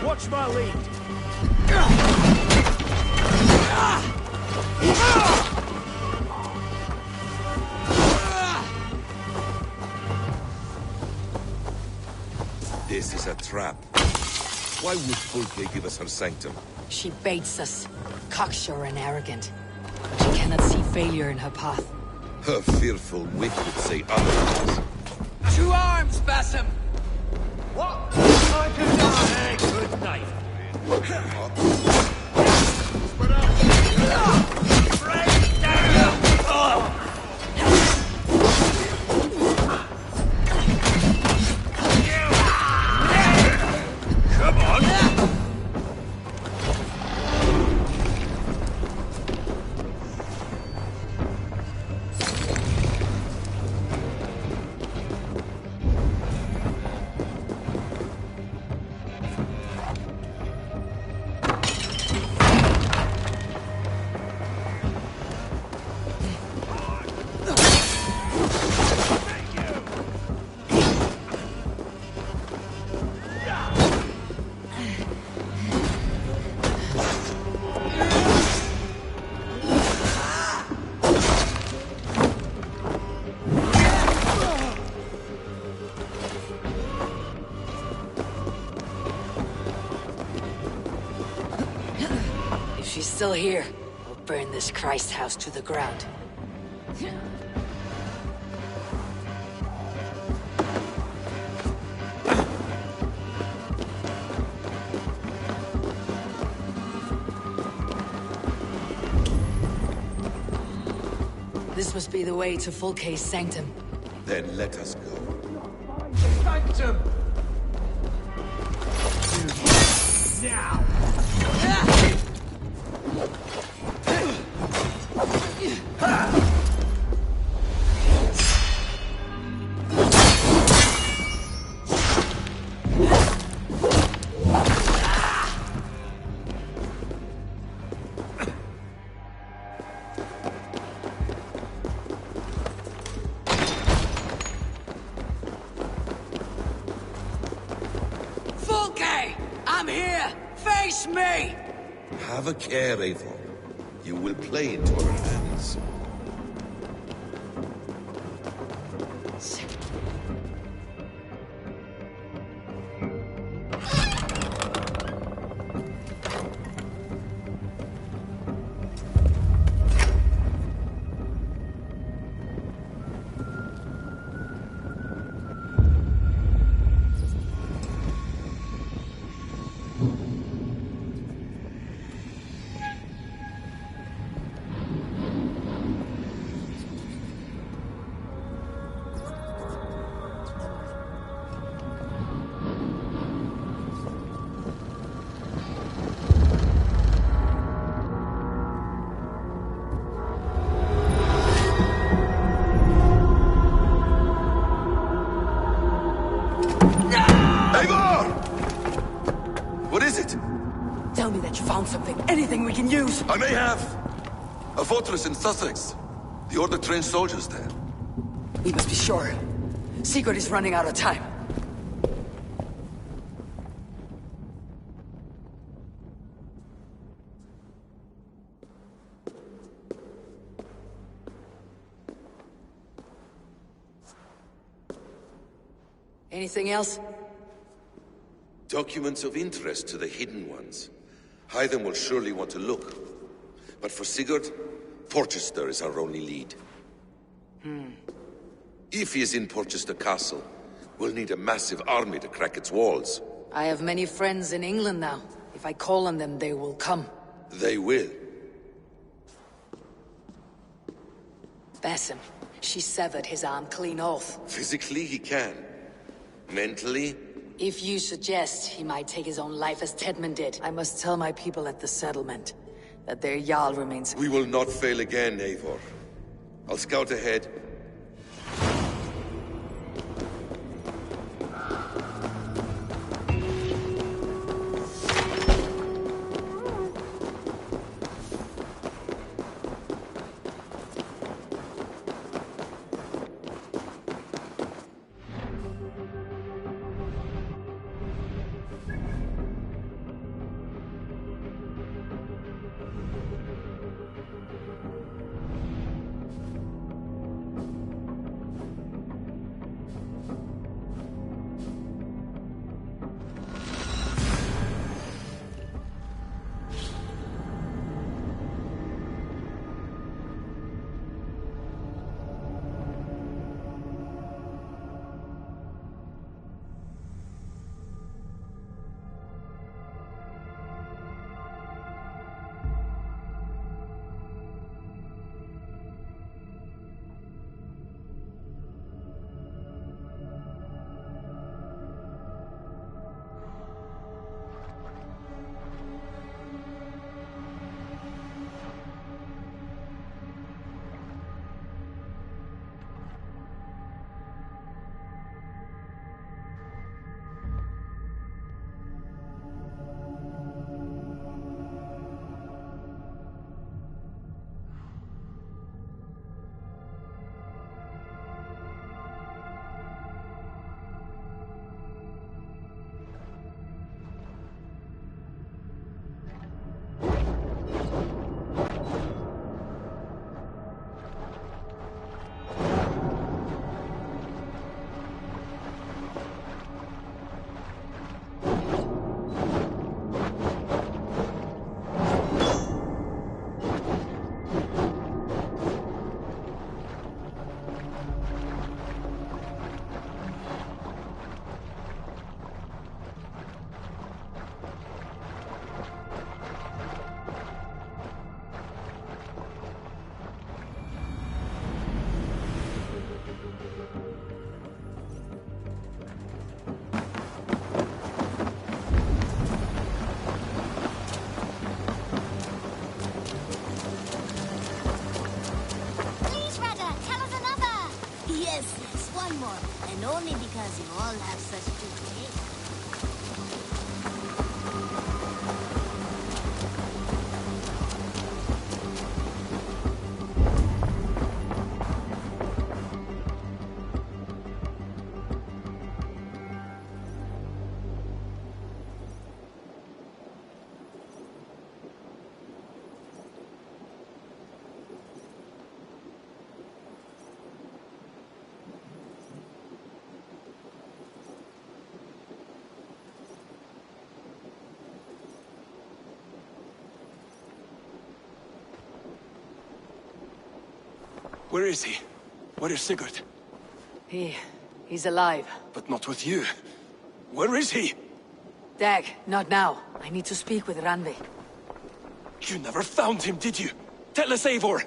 Watch my lead. This is a trap. Why would Fulke give us her sanctum? She baits us. Cocksure and arrogant. She cannot see failure in her path. Her fearful wit would say otherwise. To arms, Basim! What? Time to die! Good night. Break down! Come on! If she's still here, we'll burn this Christ house to the ground. This must be the way to Fulke's sanctum. Then let us go. Sanctum! Now! Fulke! I'm here! Face me! Have a care, Eivor. You will play into our hands. What is it? Tell me that you found something. Anything we can use. I may have. A fortress in Sussex. The Order trained soldiers there. We must be sure. Sigurd is running out of time. Anything else? Documents of interest to the Hidden Ones. Hythen will surely want to look. But for Sigurd, Porchester is our only lead. If he is in Porchester Castle, we'll need a massive army to crack its walls. I have many friends in England now. If I call on them, they will come. They will. Basim. She severed his arm clean off. Physically, he can. Mentally? If you suggest he might take his own life as Tedman did, I must tell my people at the settlement that their Jarl remains... We will not fail again, Eivor. I'll scout ahead. And only because you all have such good taste. Where is he? Where is Sigurd? He's alive. But not with you. Where is he? Dag, not now. I need to speak with Randvi. You never found him, did you? Tell us, Eivor.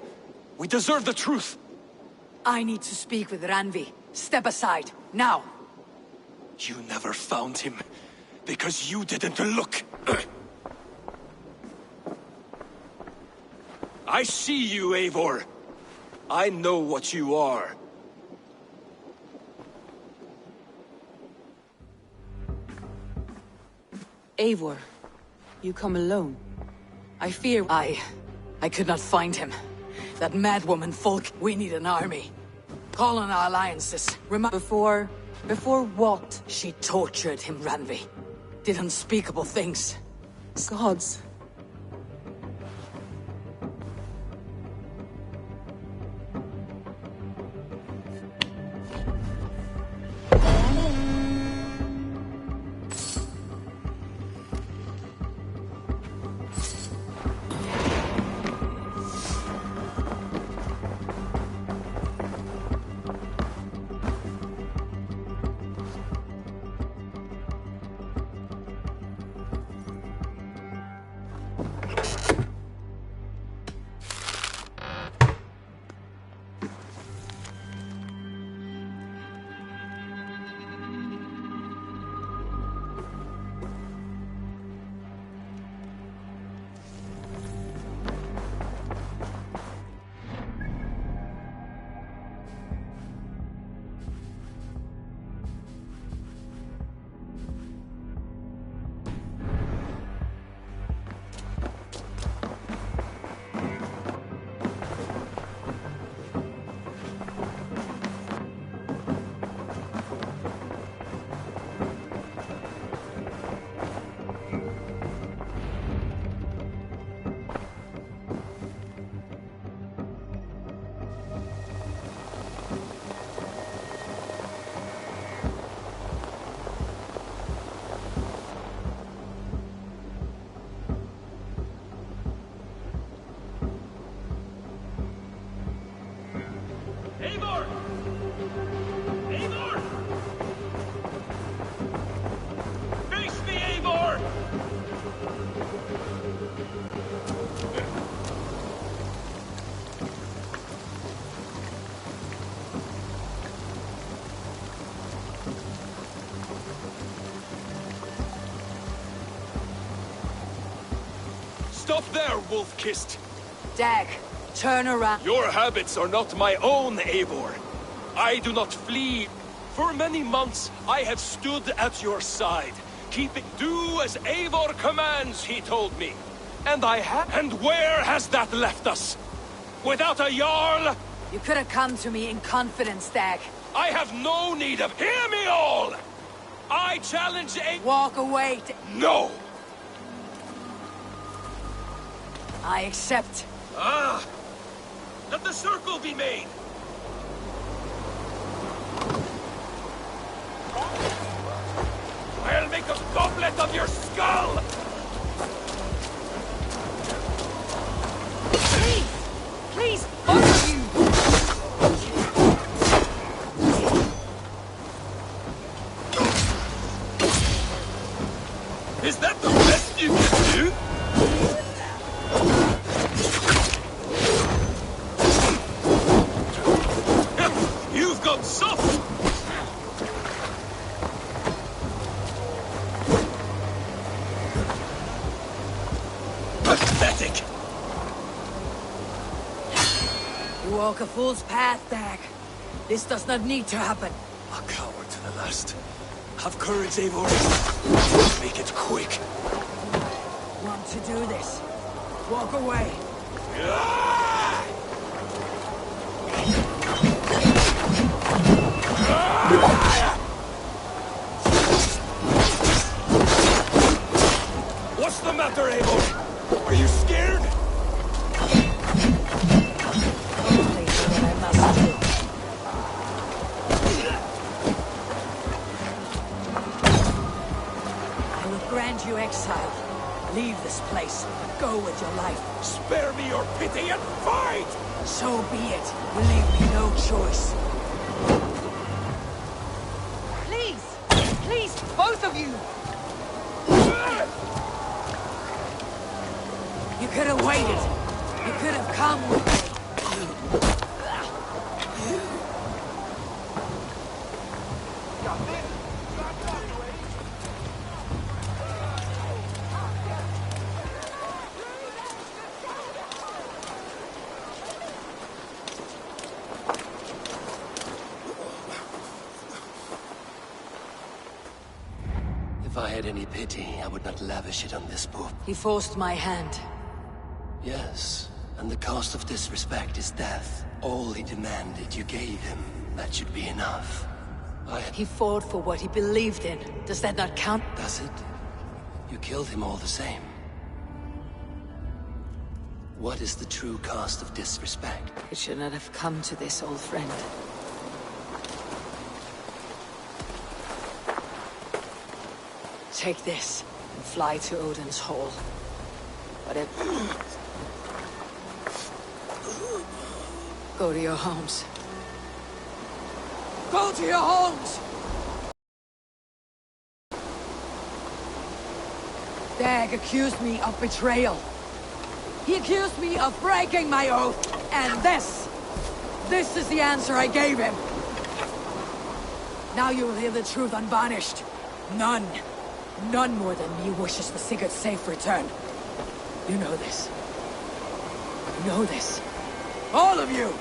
We deserve the truth. I need to speak with Randvi. Step aside, now. You never found him, because you didn't look. I see you, Eivor. I know what you are. Eivor, you come alone. I fear I could not find him. That madwoman Folk, we need an army. Call on our alliances. Before what? She tortured him, Randvi. Did unspeakable things. Gods. Stop there, wolf-kissed! Dag, turn around. Your habits are not my own, Eivor. I do not flee. For many months, I have stood at your side. Do as Eivor commands, he told me. And I have. And where has that left us? Without a Jarl? You could have come to me in confidence, Dag. I have no need of. Hear me all! I challenge Walk away. No! I accept. Ah! Let the circle be made! I'll make a goblet of your skull! Please! Please, both of you! Is that the best you can do? You've got soft! Pathetic! You walk a fool's path, Dag. This does not need to happen. A coward to the last. Have courage, Eivor. Make it quick. Want to do this? Walk away. What's the matter, Eivor? Are you scared? Only for what I must do. I will grant you exile. Leave this place. Go with your life. Spare me your pity and fight! So be it. You leave me no choice. Please! Please, both of you! You could have waited. You could have come with me. If I had any pity, I would not lavish it on this poor... He forced my hand. Yes, and the cost of disrespect is death. All he demanded, you gave him. That should be enough. He fought for what he believed in. Does that not count? Does it? You killed him all the same. What is the true cost of disrespect? It should not have come to this, old friend. Take this, and fly to Odin's Hall. Go to your homes. Go to your homes! Dag accused me of betrayal. He accused me of breaking my oath, and this is the answer I gave him. Now you will hear the truth unvarnished. None more than me wishes for Sigurd's safe return. You know this. You know this. All of you!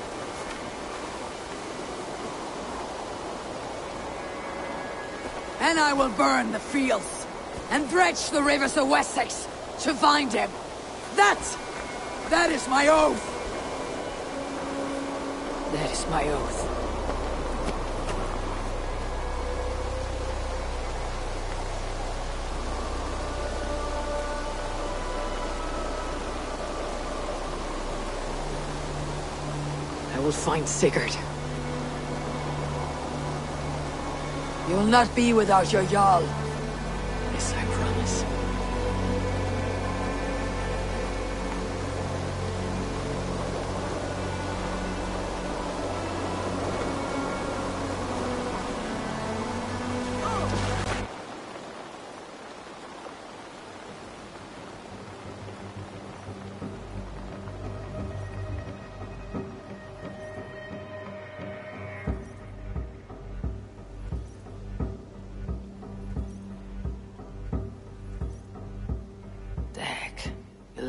And I will burn the fields, and dredge the rivers of Wessex, to find him. That is my oath! That is my oath. I will find Sigurd. You will not be without your Jarl. This I promise.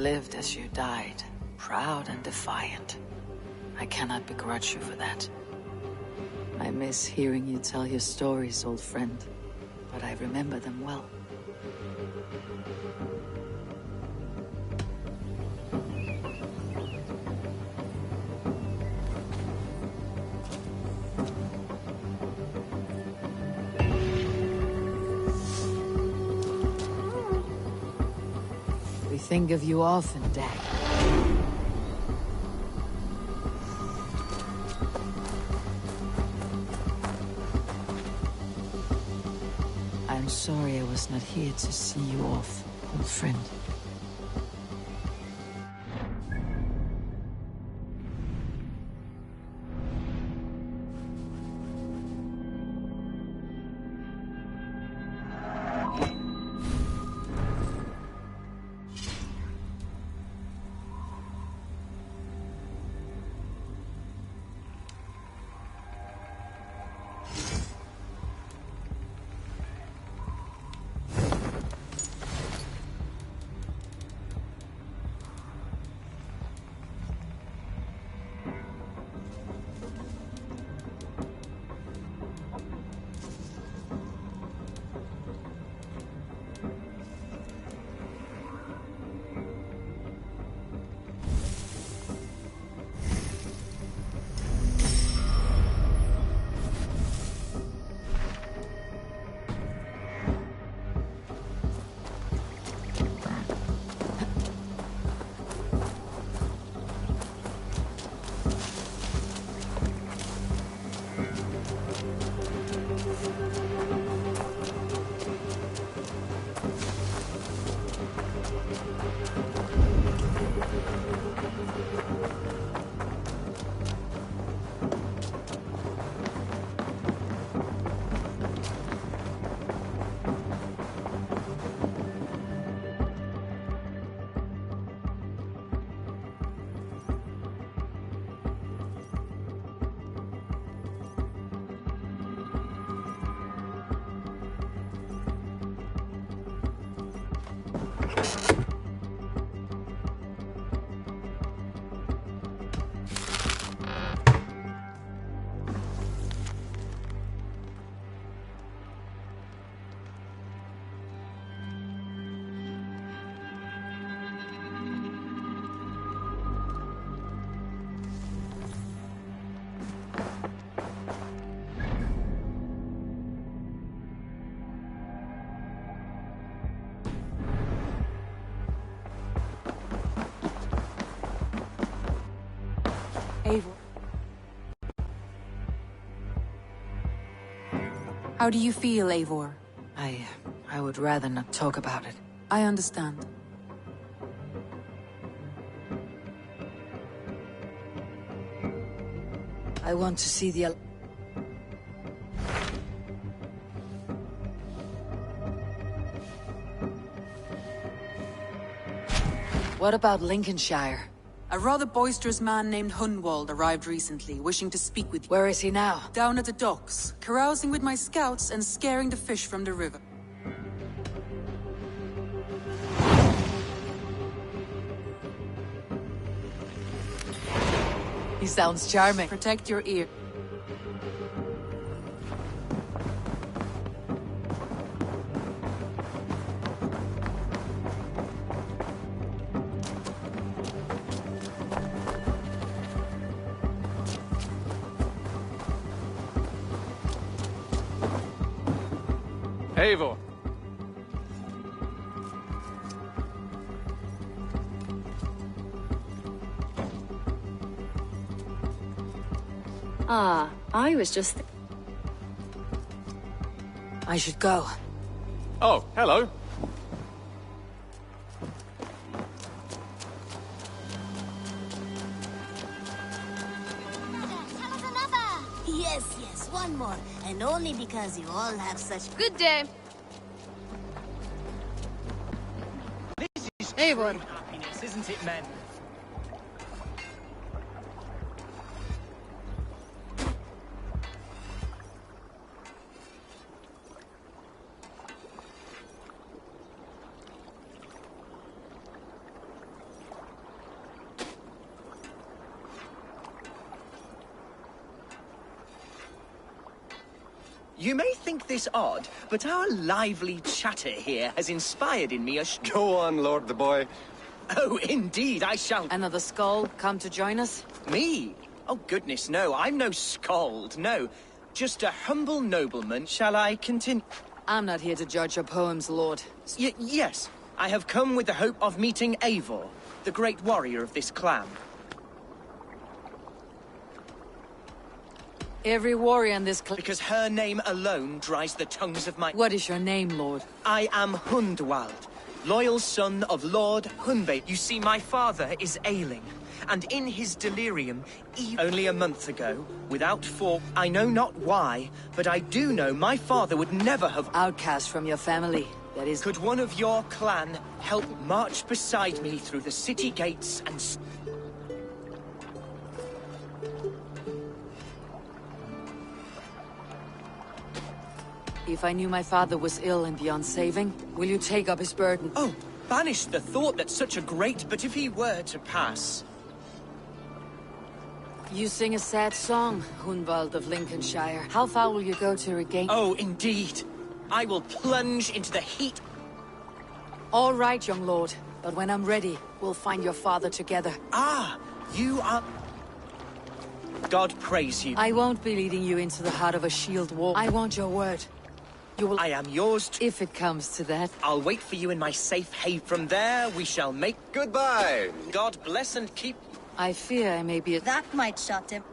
lived as you died, proud and defiant. I cannot begrudge you for that. I miss hearing you tell your stories, old friend, but I remember them well. We think of you often, Dad. I'm sorry I was not here to see you off, old friend. Eivor. How do you feel, Eivor? I would rather not talk about it. I understand. I want to see the... What about Lincolnshire? A rather boisterous man named Hunwald arrived recently, wishing to speak with you. Where is he now? Down at the docks, carousing with my scouts and scaring the fish from the river. He sounds charming. Protect your ear. Eivor. Ah, I was just... I should go. Oh, hello. Yes, one more. And only because you all have such... Good day. This is Eivor. happiness, isn't it, men? You may think this odd, but our lively chatter here has inspired in me a Go on, Lord the Boy. Oh, indeed, I shall. Another skull come to join us? Me? Oh, goodness, no. I'm no skald, no. Just a humble nobleman. Shall I continue? I'm not here to judge your poems, Lord. Yes. I have come with the hope of meeting Eivor, the great warrior of this clan. Every warrior in this clan... Because her name alone dries the tongues of my... What is your name, Lord? I am Hundwald, loyal son of Lord Hunve. You see, my father is ailing, and in his delirium, only a month ago, without fault, I know not why, but I do know my father would never have... Outcast from your family, that is... Could one of your clan help march beside me through the city gates and... If I knew my father was ill and beyond saving, will you take up his burden? Oh, banish the thought that such a great... But if he were to pass... You sing a sad song, Hunwald of Lincolnshire. How far will you go to regain... Oh, indeed. I will plunge into the heat. All right, young lord. But when I'm ready, we'll find your father together. Ah, you are... God praise you. I won't be leading you into the heart of a shield wall. I want your word. You will... I am yours if it comes to that. I'll wait for you in my safe haven. From there, we shall make... Goodbye. God bless and keep... I fear I may be... That might shut him.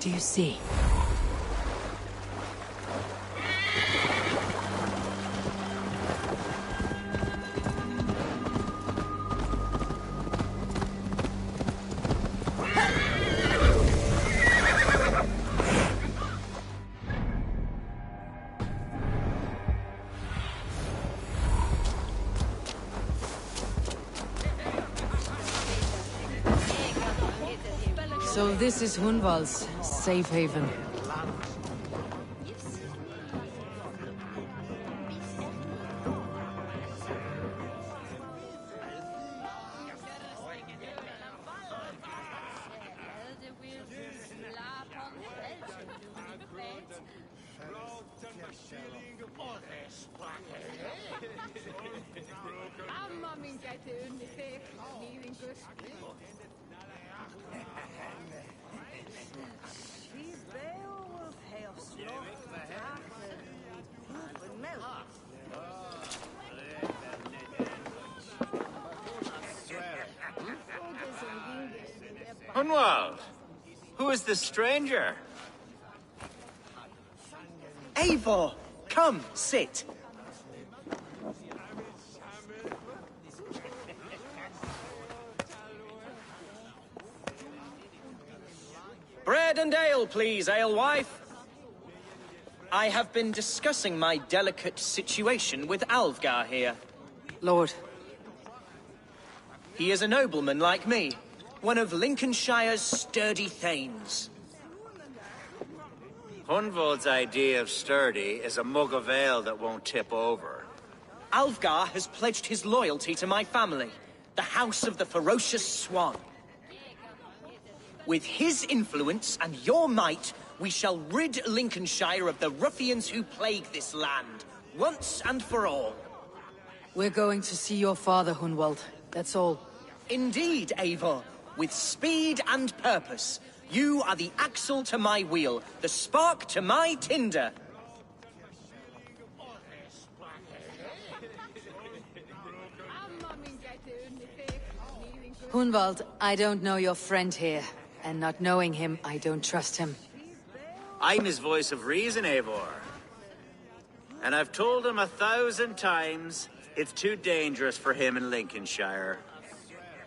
do you see? So this is Hunwald's safe haven. Hunwald, who is this stranger? Eivor, come, sit. Bread and ale, please, alewife. I have been discussing my delicate situation with Alvgar here. Lord. He is a nobleman like me, one of Lincolnshire's sturdy thanes. Hunwald's idea of sturdy is a mug of ale that won't tip over. Alvgar has pledged his loyalty to my family, the House of the Ferocious Swan. With his influence and your might, we shall rid Lincolnshire of the ruffians who plague this land, once and for all. We're going to see your father, Hunwald. That's all. Indeed, Eivor. With speed and purpose. You are the axle to my wheel, the spark to my tinder. Hunwald, I don't know your friend here. And not knowing him, I don't trust him. I'm his voice of reason, Eivor. And I've told him 1,000 times it's too dangerous for him in Lincolnshire.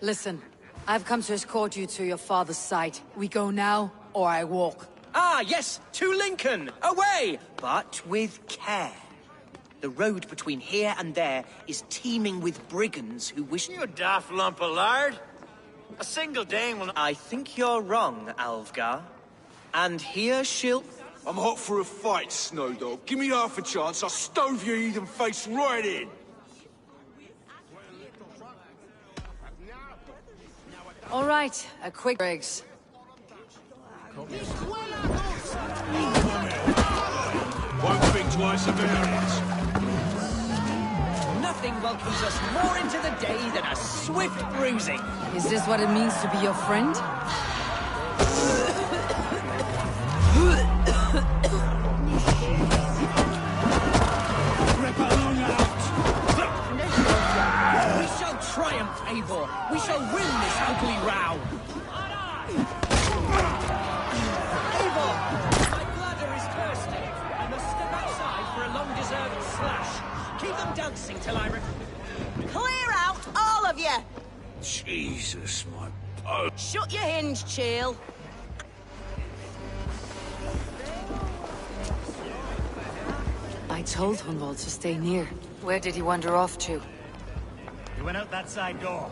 Listen, I've come to escort you to your father's side. We go now, or I walk. Ah, yes, to Lincoln! Away! But with care. The road between here and there is teeming with brigands who wish— You daft lump of lard! A single Dane will— I think you're wrong, Alvgar. And here she'll— I'm hot for a fight, Snowdog. Give me half a chance, I'll stove your heathen face right in! All right, a quick breaks. Won't think twice about it. Nothing welcomes us more into the day than a swift bruising. Is this what it means to be your friend? We shall triumph, Eivor. We shall win this ugly row. Eivor, my bladder is thirsty. I must step outside for a long-deserved slash. Keep them dancing till I— Clear out, all of you! Jesus, my po— Shut your hinge, chill. I told Hunwald to stay near. Where did he wander off to? He went out that side door.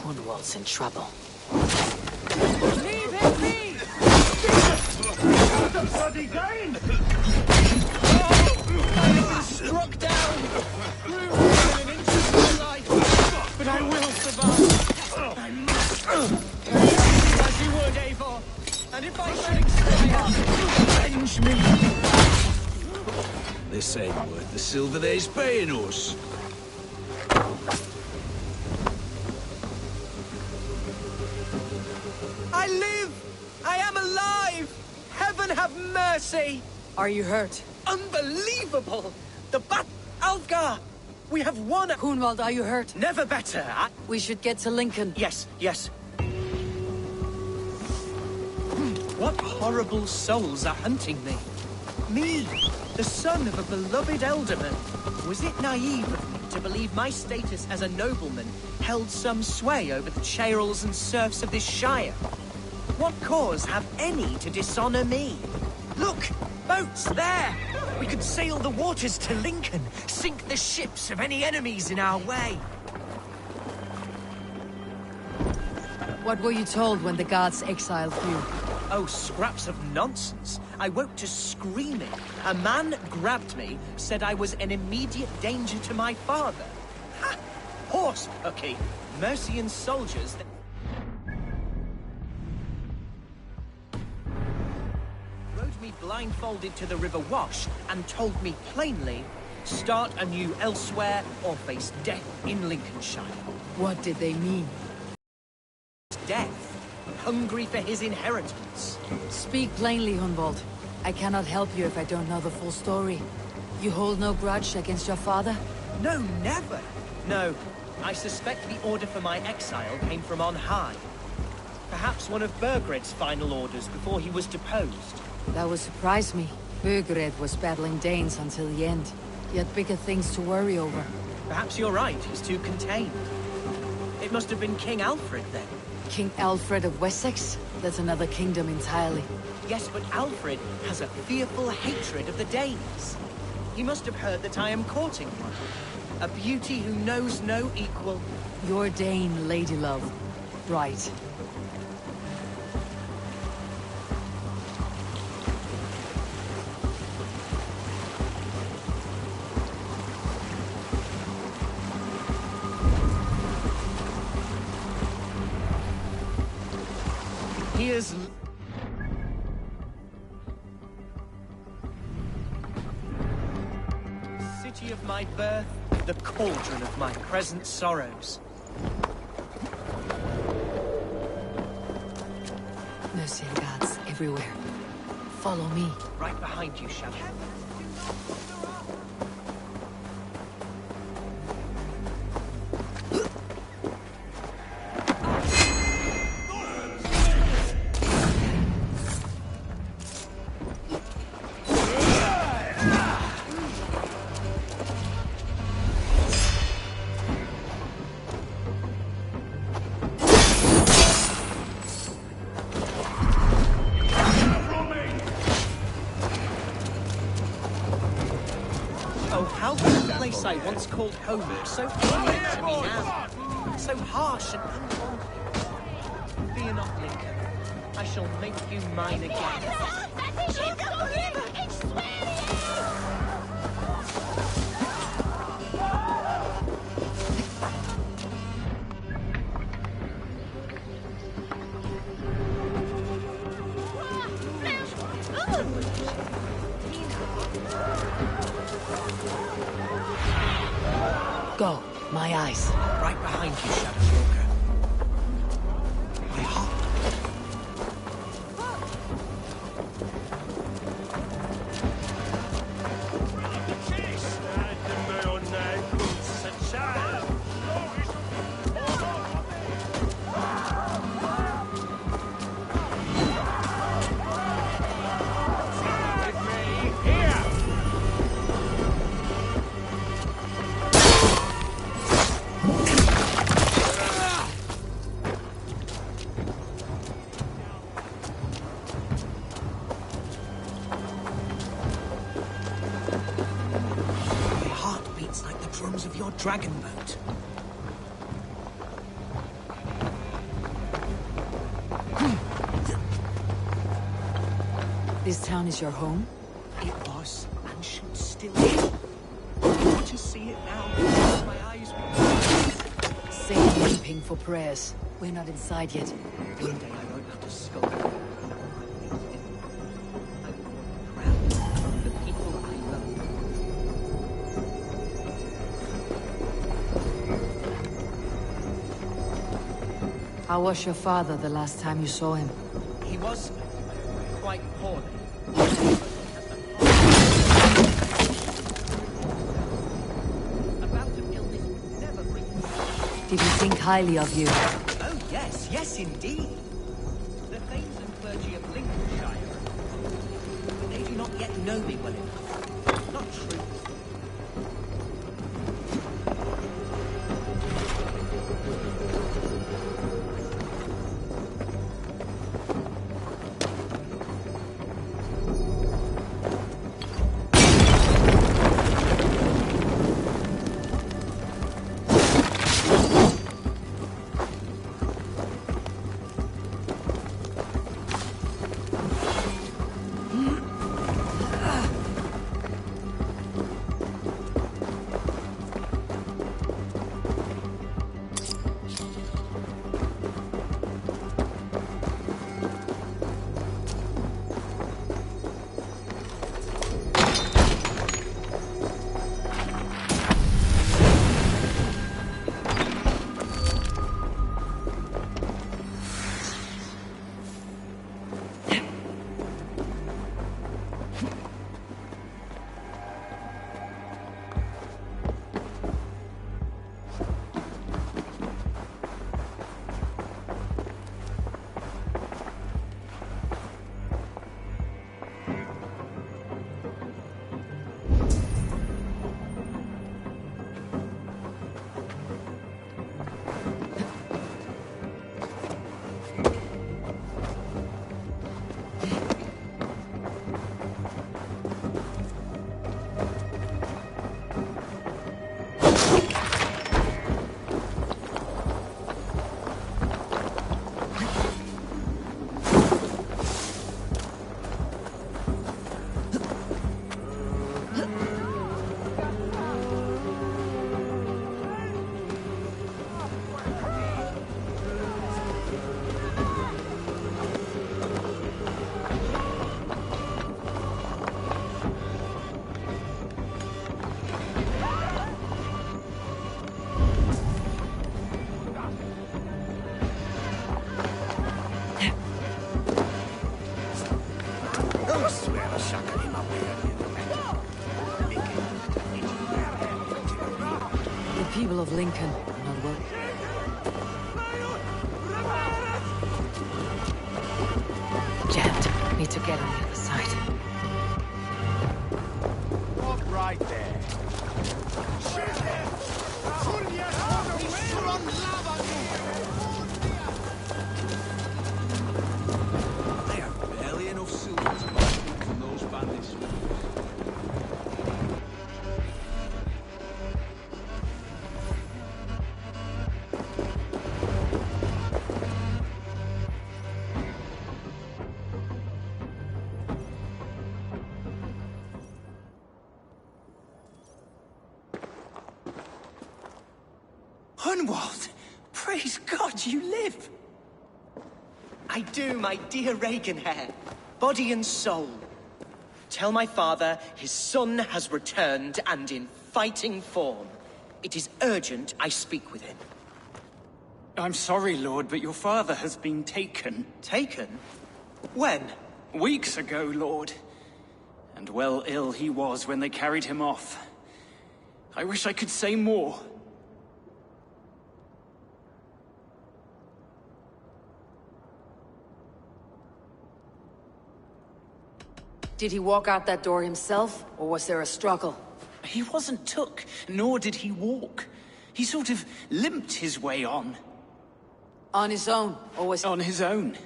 Hunwald's in trouble. Leave him be! The bloody Dane! Struck down! Within an inch of my life! But I will survive! I must! As you would, Eivor! And if I should expire, avenge me! This ain't worth the silver they's paying us. I live! I am alive! Heaven have mercy! Are you hurt? Unbelievable! The Alvgar! We have won! Hunwald, are you hurt? Never better! We should get to Lincoln. Yes, yes. What horrible souls are hunting me? Me, the son of a beloved elderman. Was it naive of me to believe my status as a nobleman held some sway over the churls and serfs of this shire? What cause have any to dishonor me? Look! Boats there! We could sail the waters to Lincoln, sink the ships of any enemies in our way. What were you told when the guards exiled you? Oh, scraps of nonsense. I woke to screaming. A man grabbed me, said I was an immediate danger to my father. Ha! Horse pucky. Mercian soldiers... rode me blindfolded to the River Wash and told me plainly, start anew elsewhere or face death in Lincolnshire. What did they mean? Death. Hungry for his inheritance. Speak plainly, Hunwald. I cannot help you if I don't know the full story. You hold no grudge against your father? No, never. No, I suspect the order for my exile came from on high. Perhaps one of Burgred's final orders before he was deposed. That would surprise me. Burgred was battling Danes until the end. He had bigger things to worry over. Perhaps you're right, he's too contained. It must have been King Alfred then. King Alfred of Wessex? That's another kingdom entirely. Yes, but Alfred has a fearful hatred of the Danes. He must have heard that I am courting one. A beauty who knows no equal. Your Dane, ladylove. Right. Here's... city of my birth, the cauldron of my present sorrows. Mercian guards everywhere. Follow me. Right behind you, Shadow. I once called home so alien to me now, so harsh and unwanted. Fear not, Lincoln. I shall make you mine again. Go. My eyes. Right behind you, Shadowstalker. My heart. Dragon boat. This town is your home? It was, and should still be. I want to see it now. My eyes will... Save weeping for prayers. We're not inside yet. One day I won't have to skulk. How was your father the last time you saw him? He was quite poorly. About to highly of you. Oh, yes, yes, indeed. The thanes and clergy of Lincolnshire, but they do not yet know me well enough. Not true. The people of Lincoln are not well. Jammed. Need to get on the other side. Walk right there. They have barely enough silver to buy food from those bandits. Hunwald! Praise God you live! I do, my dear Reaganhair. Body and soul. Tell my father his son has returned and in fighting form. It is urgent I speak with him. I'm sorry, Lord, but your father has been taken. Taken? When? Weeks ago, Lord. And well ill he was when they carried him off. I wish I could say more. Did he walk out that door himself, or was there a struggle? He wasn't took, nor did he walk. He sort of limped his way on. On his own, or was... On his own.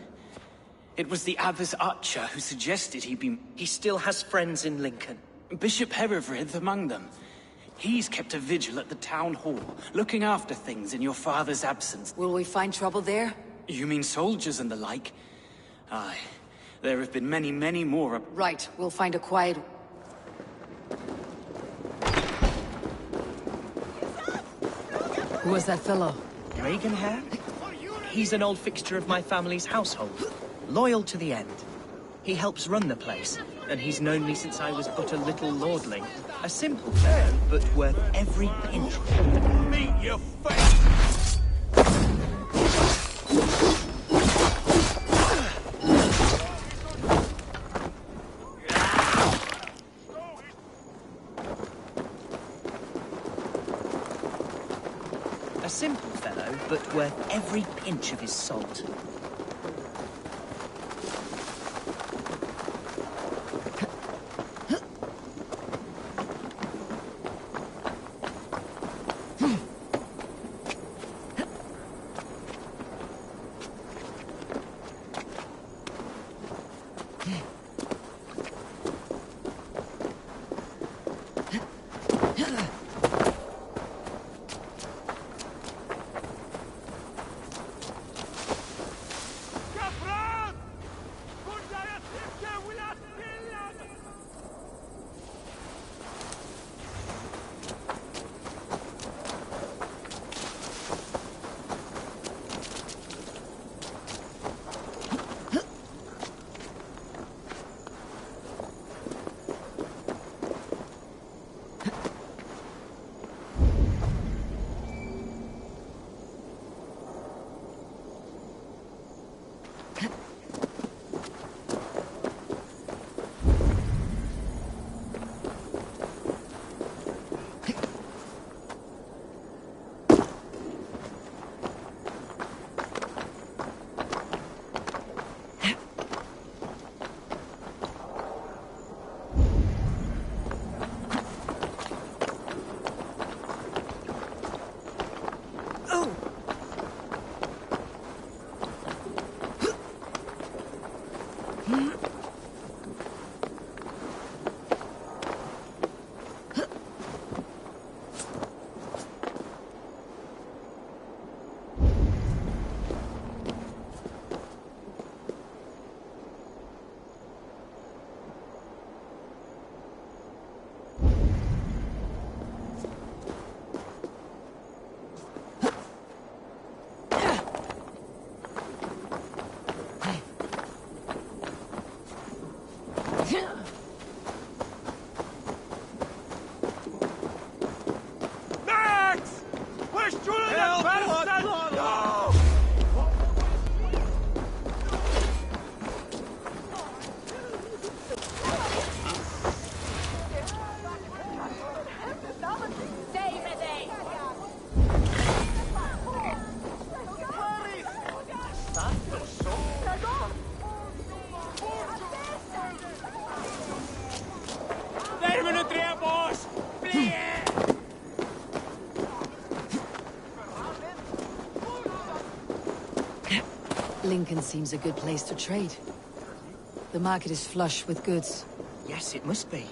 It was the Abbess Archer who suggested he be... He still has friends in Lincoln. Bishop Herefrith among them. He's kept a vigil at the town hall, looking after things in your father's absence. Will we find trouble there? You mean soldiers and the like? Aye. There have been many, many more. Right, we'll find a quiet... Who was that fellow? Reaganhair? He's an old fixture of my family's household. Loyal to the end. He helps run the place, and he's known me since I was but a little lordling. A simple man, but worth every pinch. Meet your face! simple fellow, but worth every pinch of his salt. Lincoln seems a good place to trade. The market is flush with goods. Yes, it must be.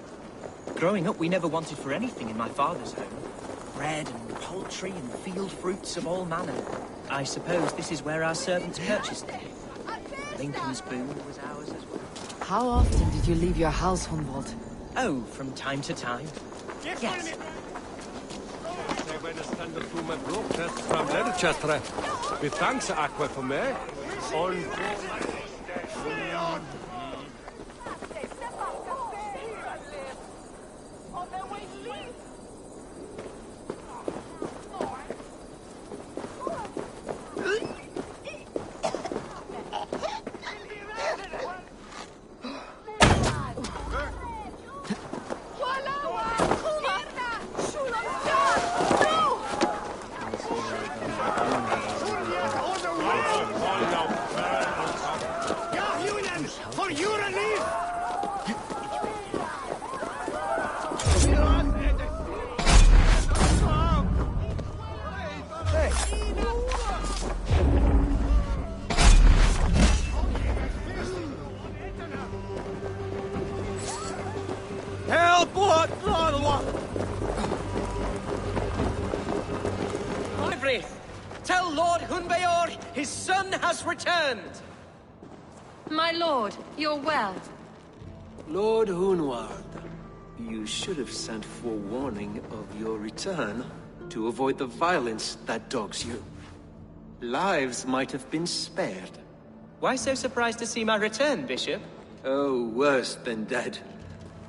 Growing up, we never wanted for anything in my father's home. Bread and poultry and field fruits of all manner. I suppose this is where our servants purchased them. Lincoln's boon was ours as well. How often did you leave your house, Hunwald? Oh, from time to time. Yes. With thanks, Aqua, for me. On. Tell Lord Hunbeor his son has returned! My lord, you're well. Lord Hunward, you should have sent forewarning of your return to avoid the violence that dogs you. Lives might have been spared. Why so surprised to see my return, Bishop? Oh, worse than dead.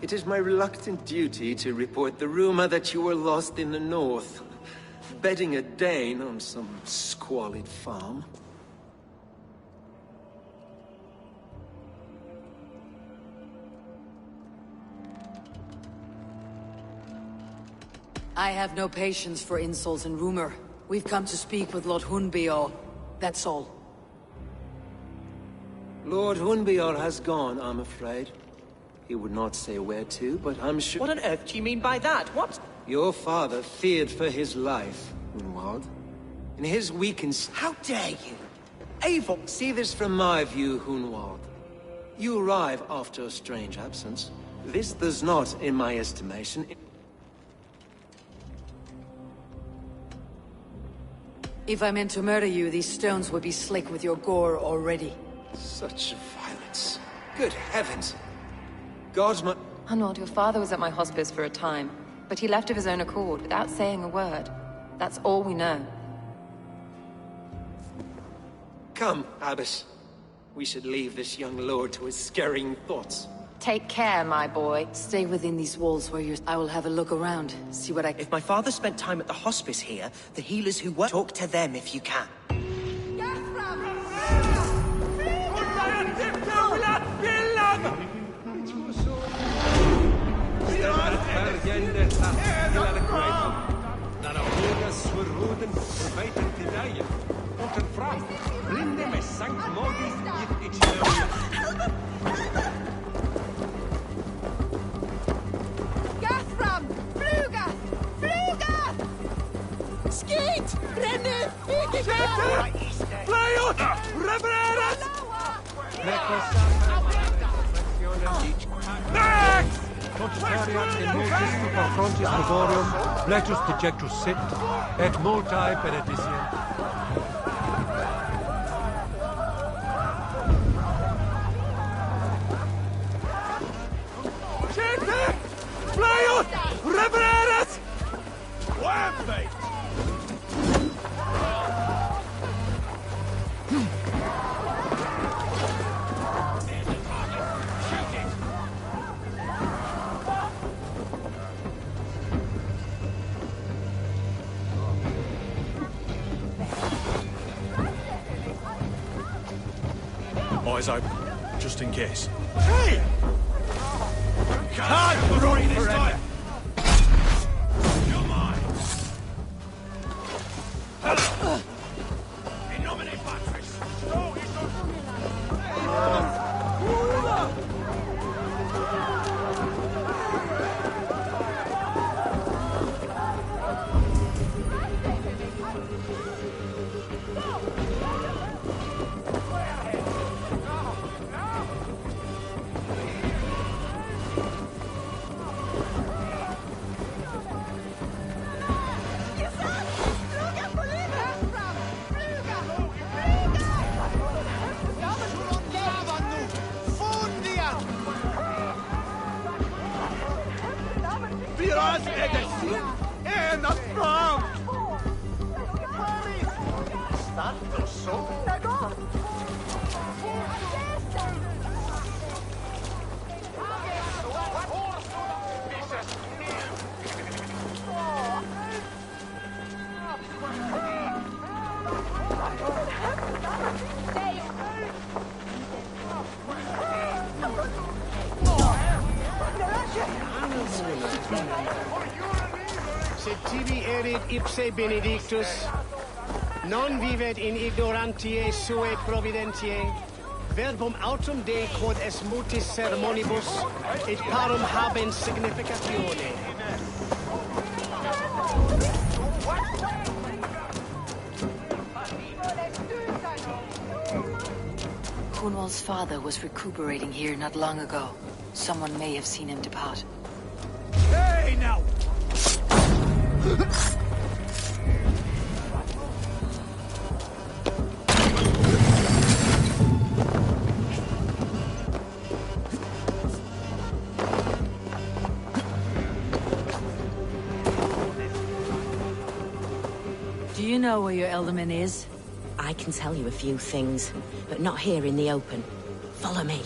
It is my reluctant duty to report the rumor that you were lost in the north, bedding a Dane on some squalid farm. I have no patience for insults and rumor. We've come to speak with Lord Hunbior. That's all. Lord Hunbior has gone, I'm afraid. He would not say where to, but I'm sure— What on earth do you mean by that? What? Your father feared for his life, Hunwald. In his weakened— How dare you? Eivor! See this from my view, Hunwald. You arrive after a strange absence. This does not, in my estimation— If I meant to murder you, these stones would be slick with your gore already. Such violence. Good heavens. God's my— Hunwald, your father was at my hospice for a time, but he left of his own accord without saying a word. That's all we know. Come, Abbess. We should leave this young lord to his scurrying thoughts. Take care, my boy. Stay within these walls where you're— I will have a look around, see what I— If my father spent time at the hospice here, the healers who work— Talk to them if you can. Gathram! Fluga! Fluga! Skeet! Renne! Play ut! Revererat! Next! Contrariat in multis super frontis laborium, fletus dejectus sint, et multae benedicient. Gente! Play ut! Revererat! Wembe! Eyes open, just in case. Hey! Can't run forever! You're mine! In nomine Patris! No, he's Viras edesi en affront! Stato sopra! Sed tibi erit ipse benedictus, non vivet in ignorantiae suae providentiae, verbum autum Dei quod es mutis sermonibus, et parum habens significatione. Hunwald's father was recuperating here not long ago. Someone may have seen him depart. Hey, now! Do you know where your elderman is? I can tell you a few things, but not here in the open. Follow me.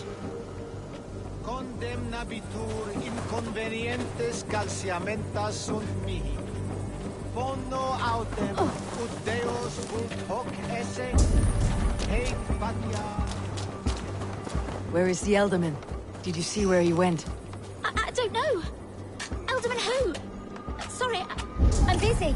Condemnabitur inconvenientes calciamentas sunt mihi. Bono autem ut Deus vult hoc esse, heic patia. Where is the elderman? Did you see where he went? I don't know. Elderman who? Sorry, I'm busy.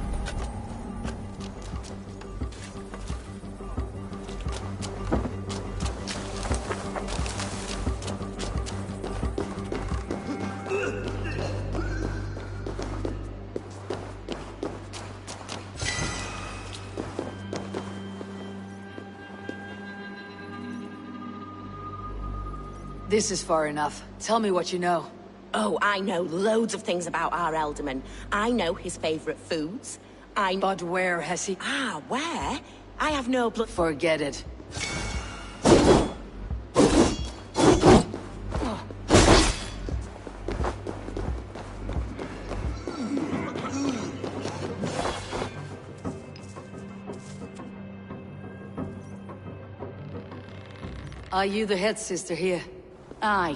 This is far enough. Tell me what you know. Oh, I know loads of things about our Elderman. I know his favorite foods. But where has he... Ah, where? I have no blood... Forget it. Are you the head sister here? Aye.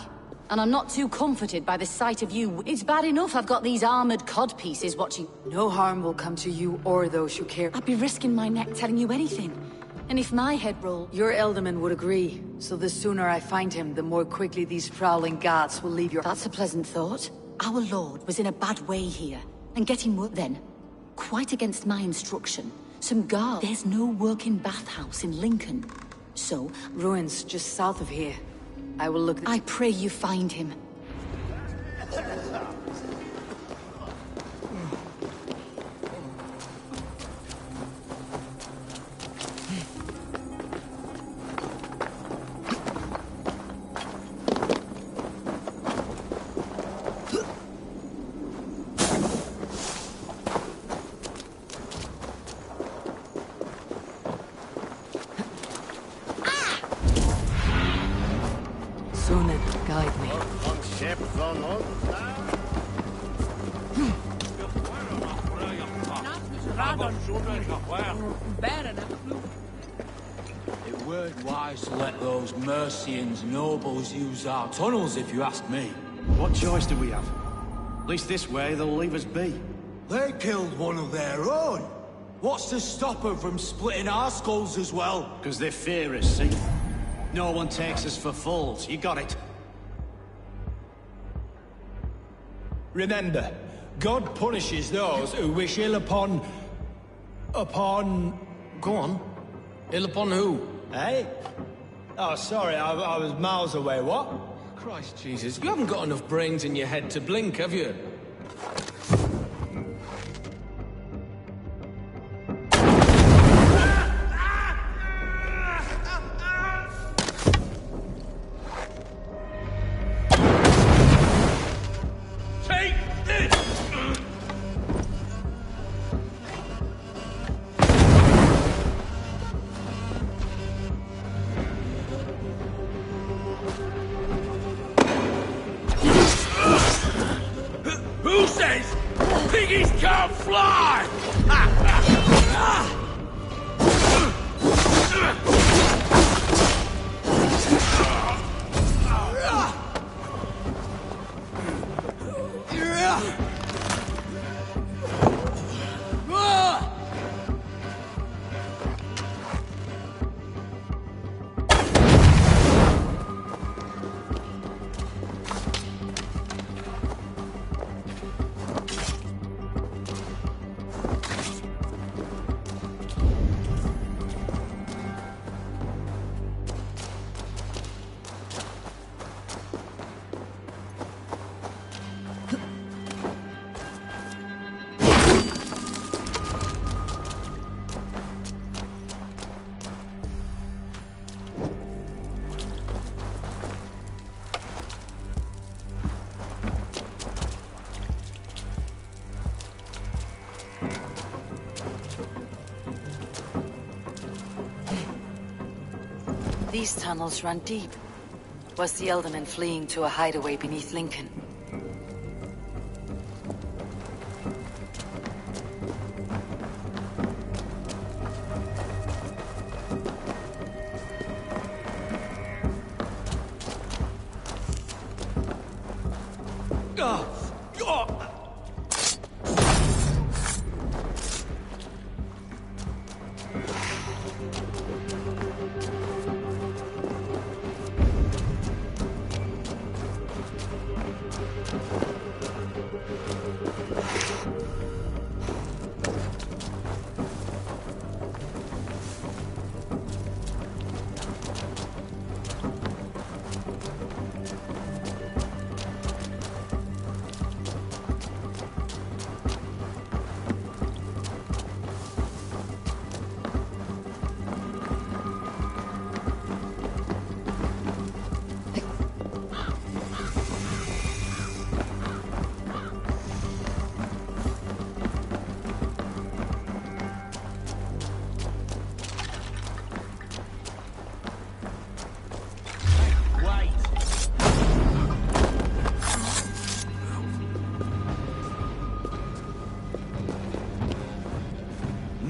And I'm not too comforted by the sight of you. It's bad enough I've got these armored codpieces watching. No harm will come to you or those who care. I'd be risking my neck telling you anything. And if my head rolled... Your Elderman would agree. So the sooner I find him, the more quickly these prowling gods will leave your... That's a pleasant thought. Our lord was in a bad way here. And getting what then? Quite against my instruction. Some guard. There's no working bathhouse in Lincoln. So... Ruins just south of here. I will look... I pray you find him. Guide me. It weren't wise to let those Mercians nobles use our tunnels, if you ask me. What choice do we have? At least this way they'll leave us be. They killed one of their own. What's to stop them from splitting our skulls as well? Because they fear us, see? No one takes us for fools. You got it. Remember, God punishes those who wish ill upon... Go on. Ill upon who? Eh? Oh, sorry, I was miles away, what? Christ Jesus, you haven't got enough brains in your head to blink, have you? Who says piggies can't fly? These tunnels run deep. Was the Elderman fleeing to a hideaway beneath Lincoln?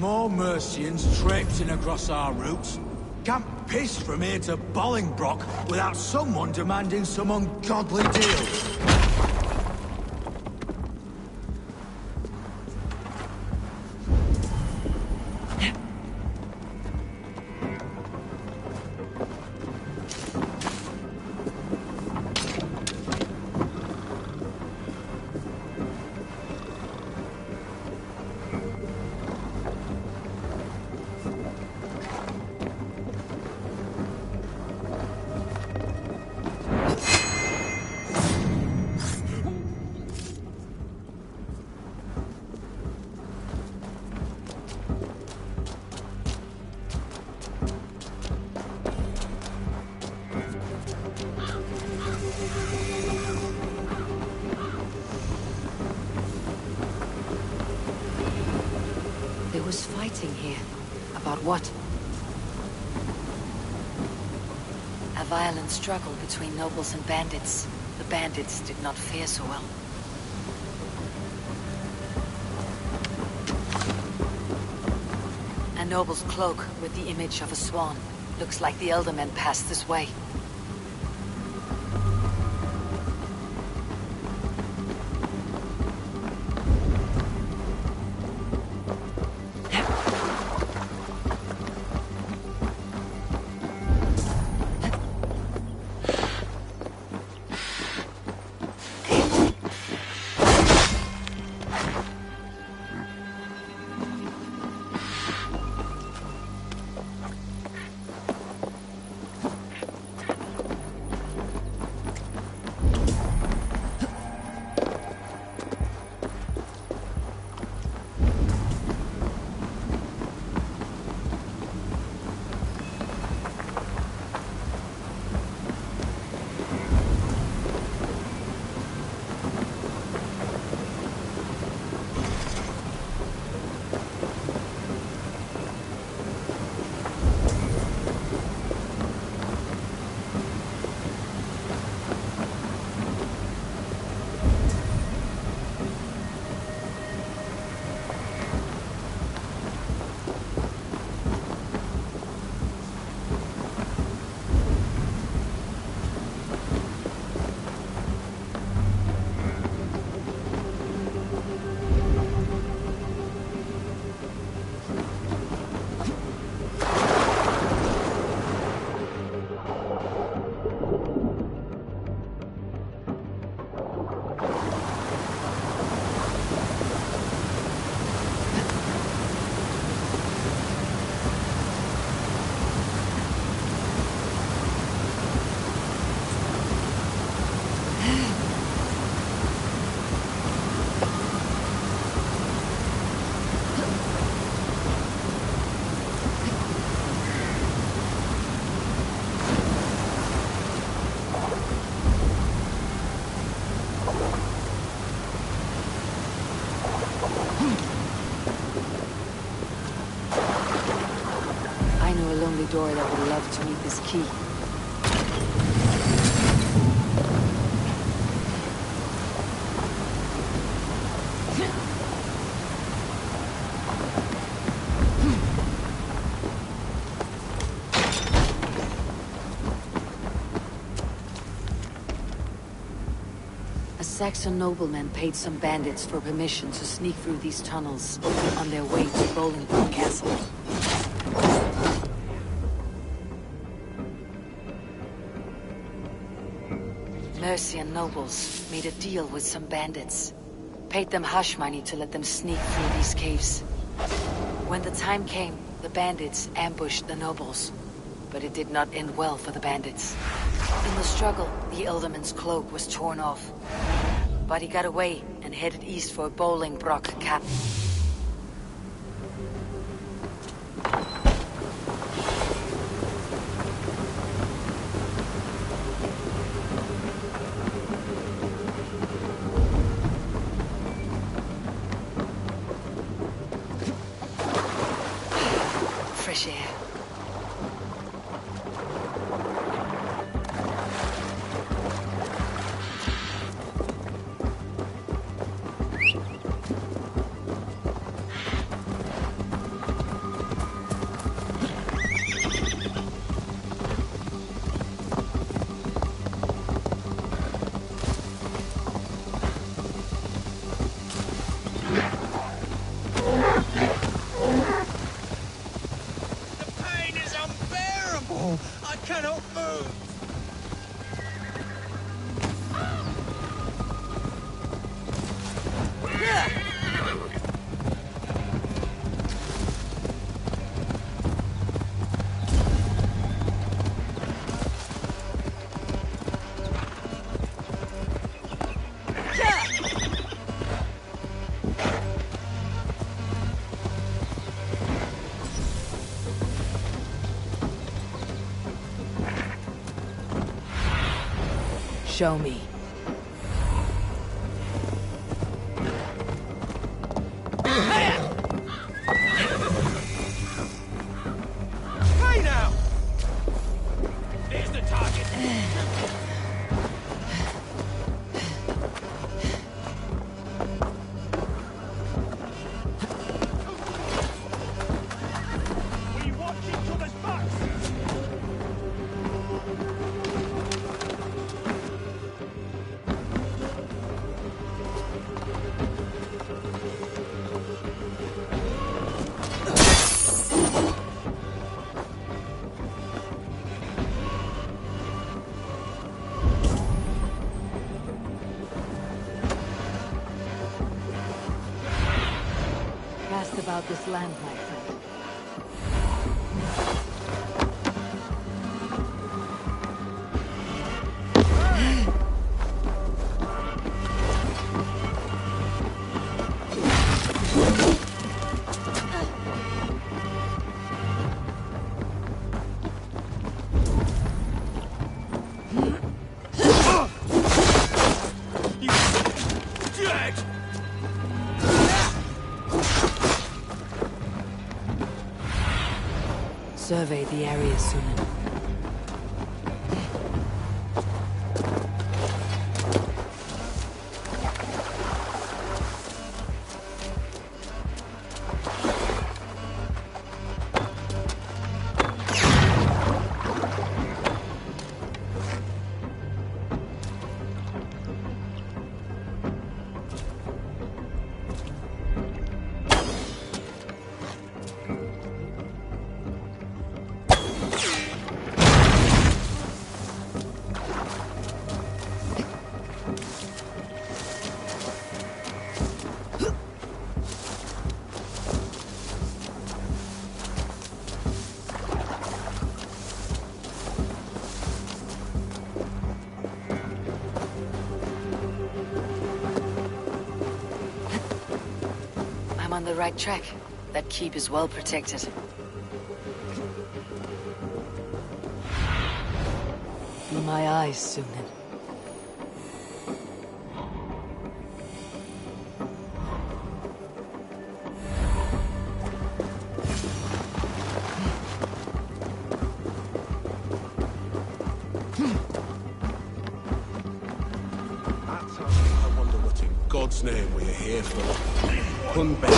more Mercians traipsing across our routes. Can't piss from here to Bolingbroke without someone demanding some ungodly deal. There was fighting here. About what? A violent struggle between nobles and bandits. The bandits did not fare so well. A noble's cloak with the image of a swan. Looks like the Eldermen passed this way. Door that would love to meet this key. A Saxon nobleman paid some bandits for permission to sneak through these tunnels on their way to Bolingbroke Castle. Mercian nobles made a deal with some bandits. Paid them hush money to let them sneak through these caves. When the time came, the bandits ambushed the nobles. But it did not end well for the bandits. In the struggle, the Elderman's cloak was torn off. But he got away and headed east for Bolingbroke Castle. Fresh air. Show me. Hey now! There's the target. We watch each other's backs. Cast about this land, my friend. Survey the area soon. I'm on the right track. That keep is well protected. Be my eyes, Sunan. I wonder what in God's name we're here for. Hunbed.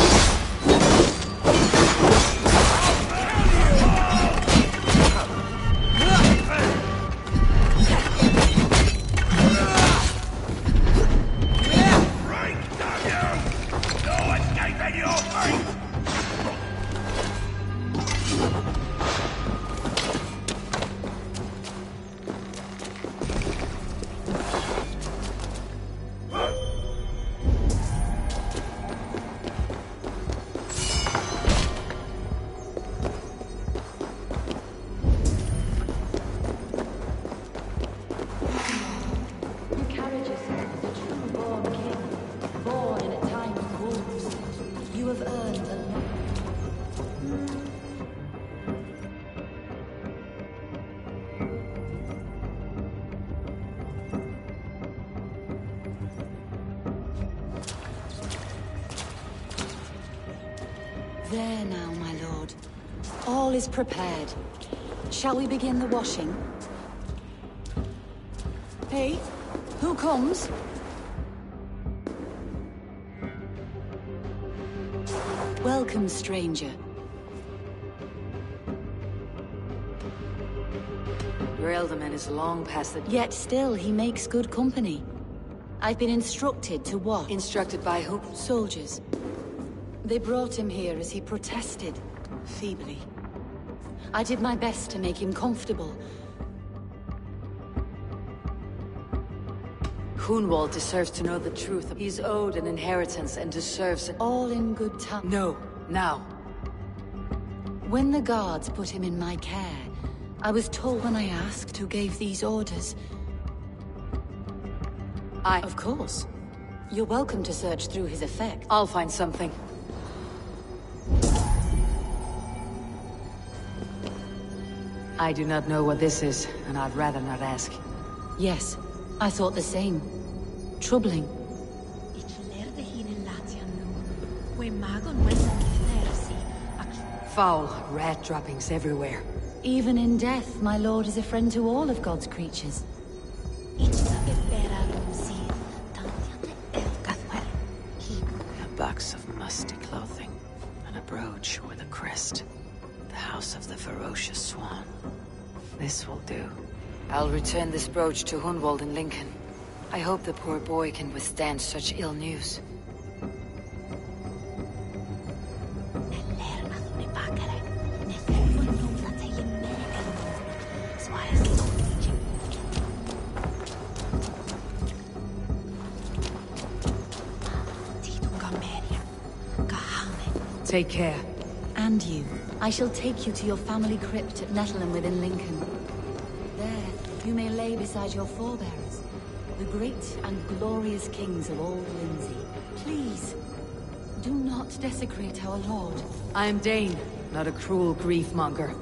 There now, my lord. All is prepared. Shall we begin the washing? Hey, who comes? Welcome, stranger. Your elderman is long past the... Yet still, he makes good company. I've been instructed to watch. Instructed by who? Soldiers. They brought him here as he protested, feebly. I did my best to make him comfortable. Hunwald deserves to know the truth. He's owed an inheritance and deserves it. All in good time. No, now. When the guards put him in my care, I was told when I asked who gave these orders. Of course. You're welcome to search through his effects. I'll find something. I do not know what this is, and I'd rather not ask. Yes. I thought the same. Troubling. Foul rat droppings everywhere. Even in death, my lord is a friend to all of God's creatures. A box of musty clothing, and a brooch with a crest. The house of the ferocious swan. This will do. I'll return this brooch to Hunwald in Lincoln. I hope the poor boy can withstand such ill news. Take care. And you. I shall take you to your family crypt at Nettleton within Lincoln. There, you may lay beside your forebearers, the great and glorious kings of old Lindsey. Please, do not desecrate our lord. I am Dane, not a cruel grief-monger.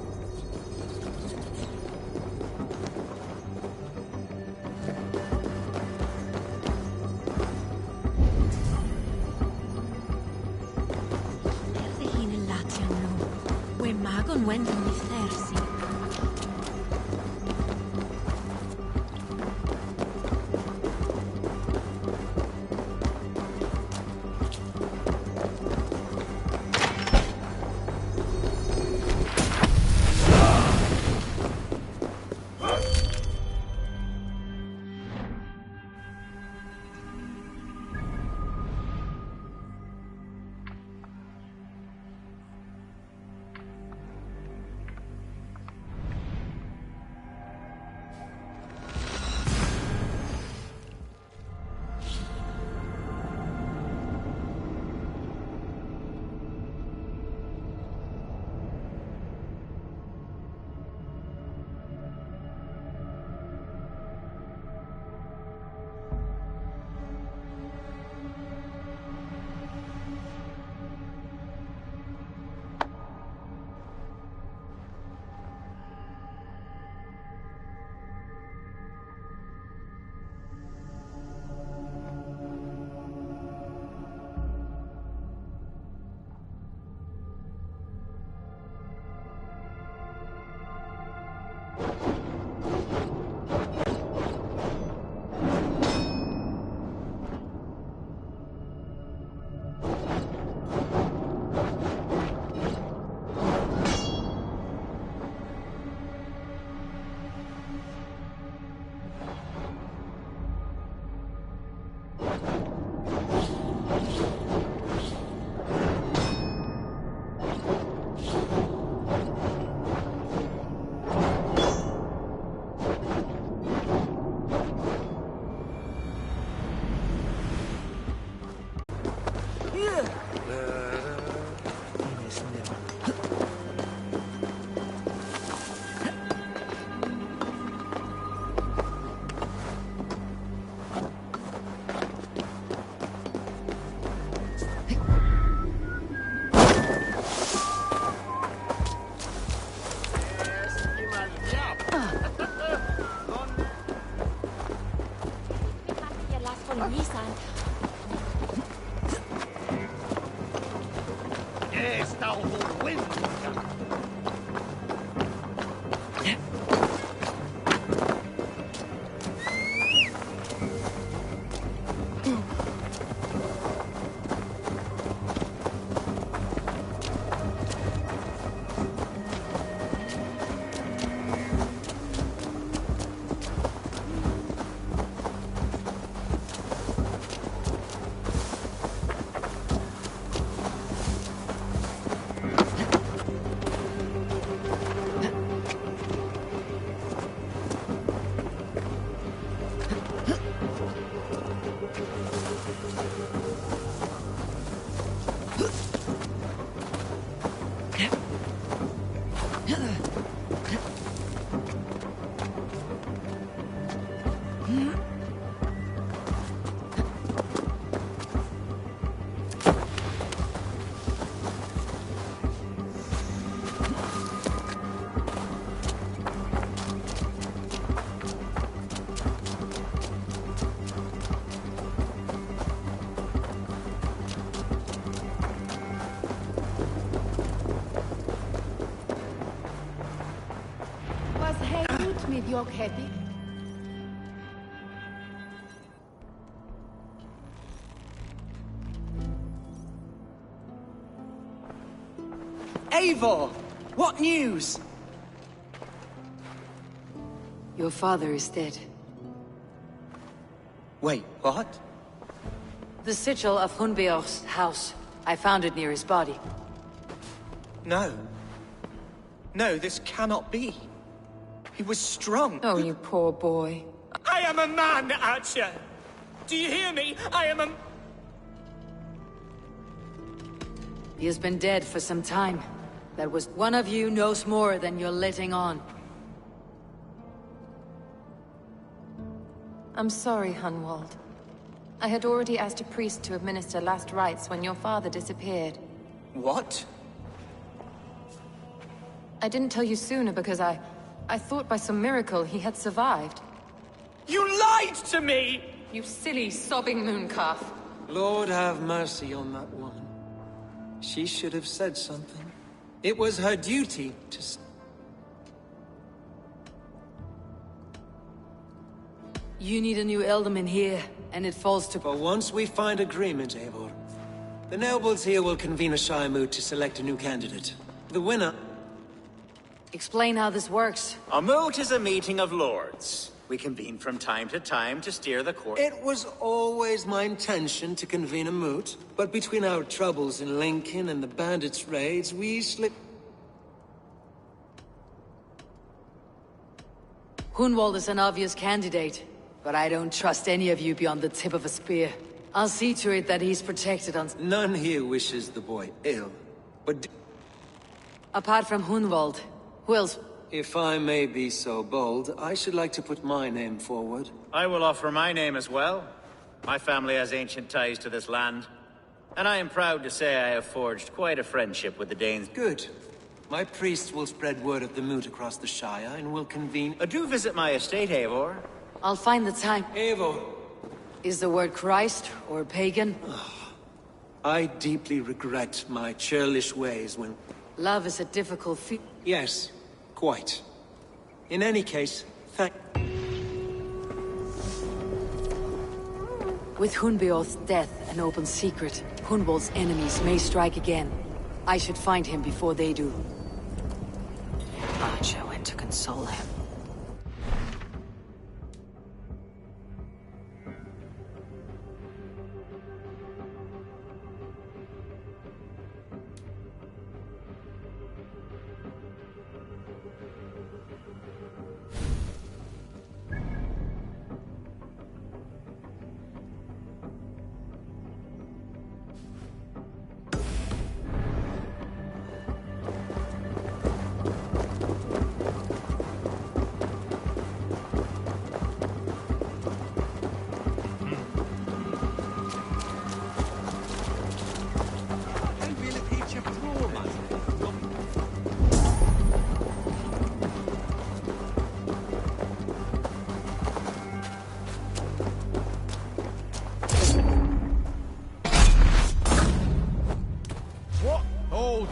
happy. Eivor! What news? Your father is dead. Wait, what? The sigil of Hunbeor's house. I found it near his body. No. No, this cannot be. He was strong. Oh, you poor boy. I am a man, Archer! Do you hear me? I am a... He has been dead for some time. That was one of you knows more than you're letting on. I'm sorry, Hunwald. I had already asked a priest to administer last rites when your father disappeared. What? I didn't tell you sooner because I thought by some miracle he had survived. You lied to me! You silly, sobbing mooncalf. Lord have mercy on that woman. She should have said something. It was her duty to... You need a new Elderman here, and it falls to... For once we find agreement, Eivor. The nobles here will convene a Shire moot to select a new candidate. The winner... Explain how this works. A moot is a meeting of lords. We convene from time to steer the course. It was always my intention to convene a moot, but between our troubles in Lincoln and the bandits' raids, we slipped... Hunwald is an obvious candidate, but I don't trust any of you beyond the tip of a spear. I'll see to it that he's protected on... None here wishes the boy ill, but... Apart from Hunwald, who else? If I may be so bold, I should like to put my name forward. I will offer my name as well. My family has ancient ties to this land, and I am proud to say I have forged quite a friendship with the Danes. Good. My priest will spread word of the moot across the Shire, and will convene... Do visit my estate, Eivor. I'll find the time. Eivor! Is the word Christ or pagan? I deeply regret my churlish ways when... Love is a difficult feat. Yes, quite. In any case, thank... With Hunbeor's death an open secret, Hunwald's enemies may strike again. I should find him before they do. Archer went to console him.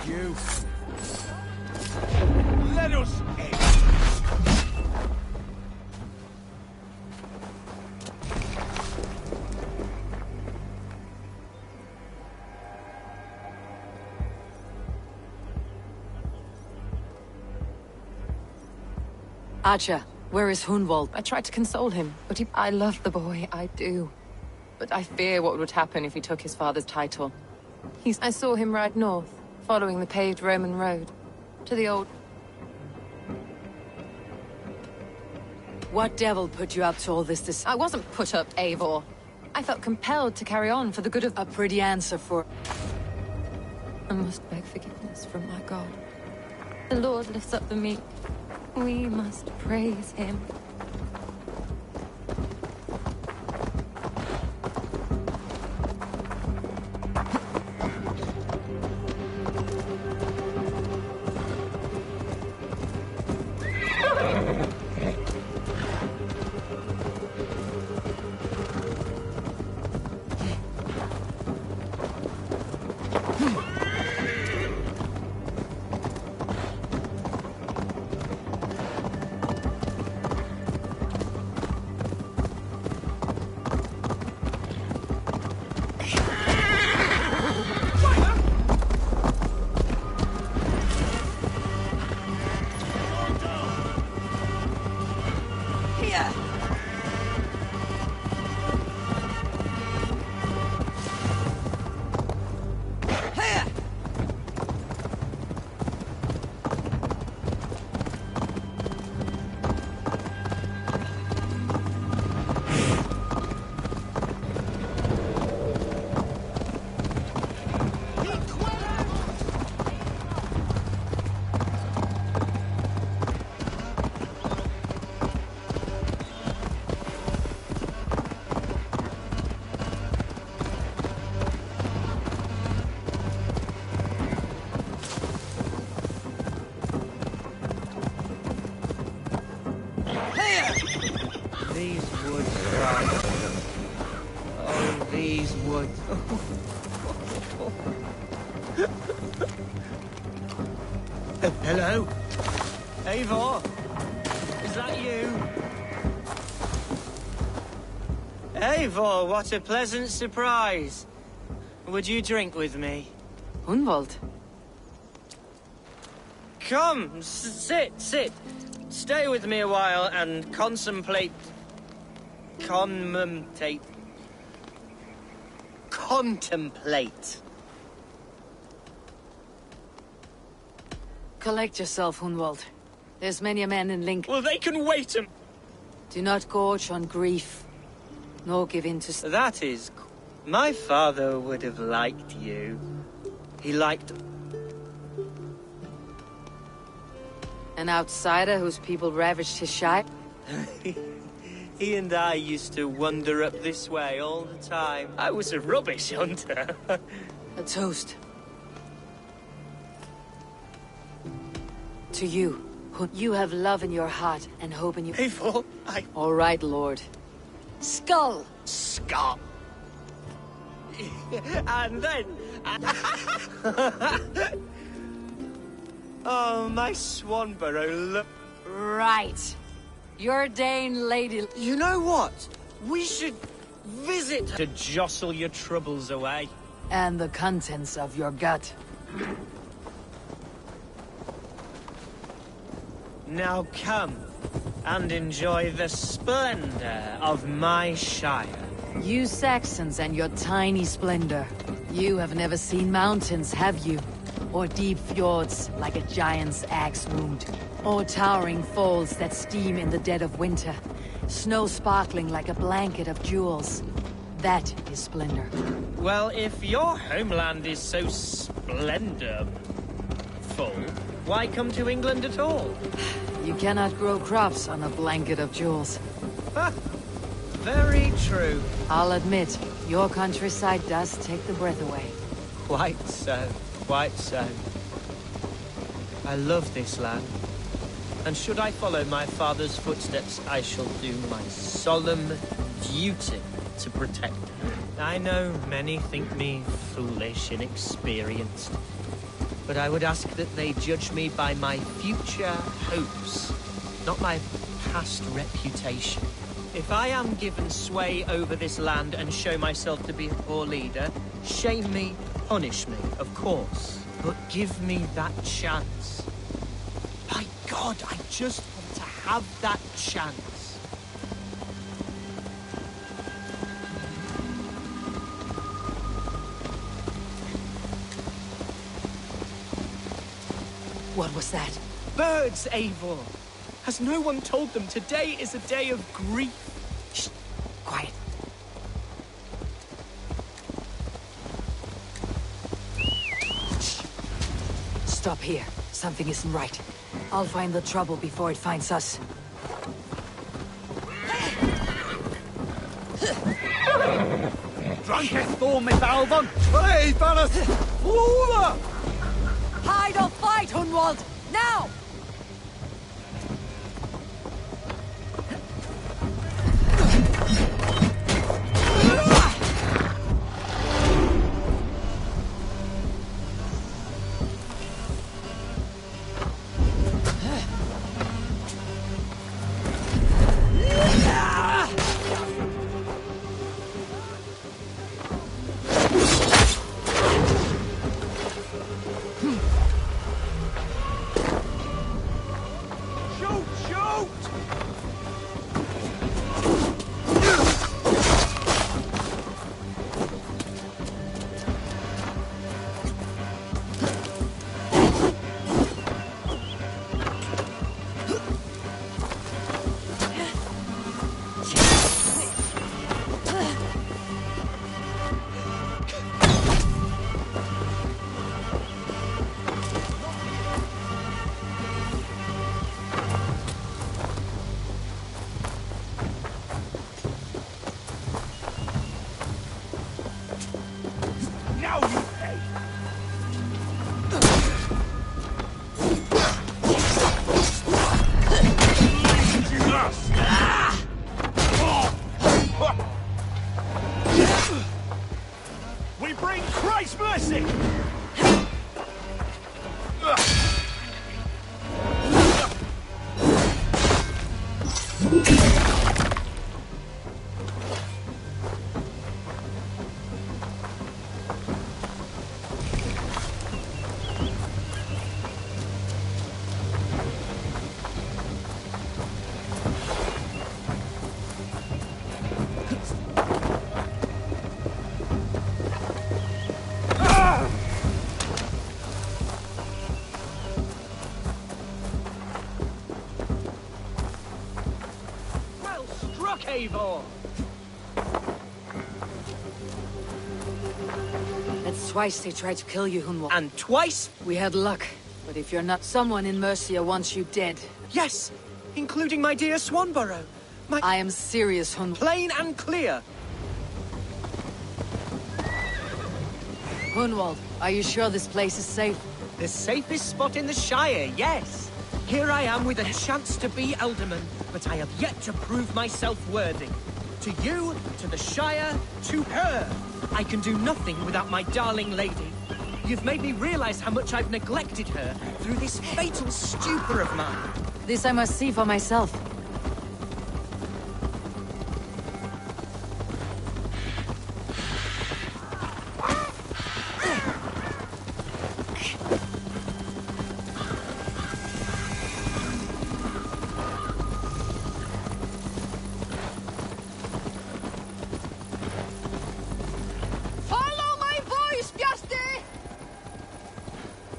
You. Let us in. Archer, where is Hunwald? I tried to console him, but I love the boy, I do. But I fear what would happen if he took his father's title. I saw him ride north, following the paved Roman road, to the old... What devil put you up to all this? I wasn't put up, Eivor. I felt compelled to carry on for the good of... A pretty answer for... I must beg forgiveness from my God. The Lord lifts up the meek. We must praise him. Hello? Eivor? Is that you? Eivor, what a pleasant surprise. Would you drink with me? Hunwald? Come, sit. Stay with me a while and contemplate... Contemplate. Collect yourself, Hunwald. There's many a man in Link. Well, they can wait a... Do not gorge on grief, nor give in to... That is... My father would have liked you. He liked... An outsider whose people ravaged his shire? He and I used to wander up this way all the time. I was a rubbish hunter. A toast. To you. You have love in your heart and hope in your... Eivor, All right, Lord. Skull! Skull! And then... Oh, my Swanborough, look... Right. Your Dane lady... You know what? We should visit her to jostle your troubles away. And the contents of your gut. Now come, and enjoy the splendor of my shire. You Saxons and your tiny splendor. You have never seen mountains, have you? Or deep fjords like a giant's axe wound. Or towering falls that steam in the dead of winter. Snow sparkling like a blanket of jewels. That is splendor. Well, if your homeland is so splendorful, why come to England at all? You cannot grow crops on a blanket of jewels. Very true. I'll admit, your countryside does take the breath away. Quite so, quite so. I love this land. And should I follow my father's footsteps, I shall do my solemn duty to protect it. I know many think me foolish, inexperienced, but I would ask that they judge me by my future hopes, not my past reputation. If I am given sway over this land and show myself to be a poor leader, shame me, punish me, of course, but give me that chance. By God, I just want to have that chance. What was that? Birds, Eivor! Has no one told them today is a day of grief? Shh! Quiet. Shh. Stop here. Something isn't right. I'll find the trouble before it finds us. Drunkest storm, Miss Alban! Hey, fellas! Over! Hide or fight, Hunwald! Now! Eivor! That's twice they tried to kill you, Hunwald. And twice? We had luck. But if you're not, someone in Mercia wants you dead. Yes, including my dear Swanborough. I am serious, Hunwald. Plain and clear. Hunwald, are you sure this place is safe? The safest spot in the Shire, yes. Here I am with a chance to be Alderman, but I have yet to prove myself worthy. To you, to the Shire, to her. I can do nothing without my darling lady. You've made me realize how much I've neglected her through this fatal stupor of mine. This I must see for myself.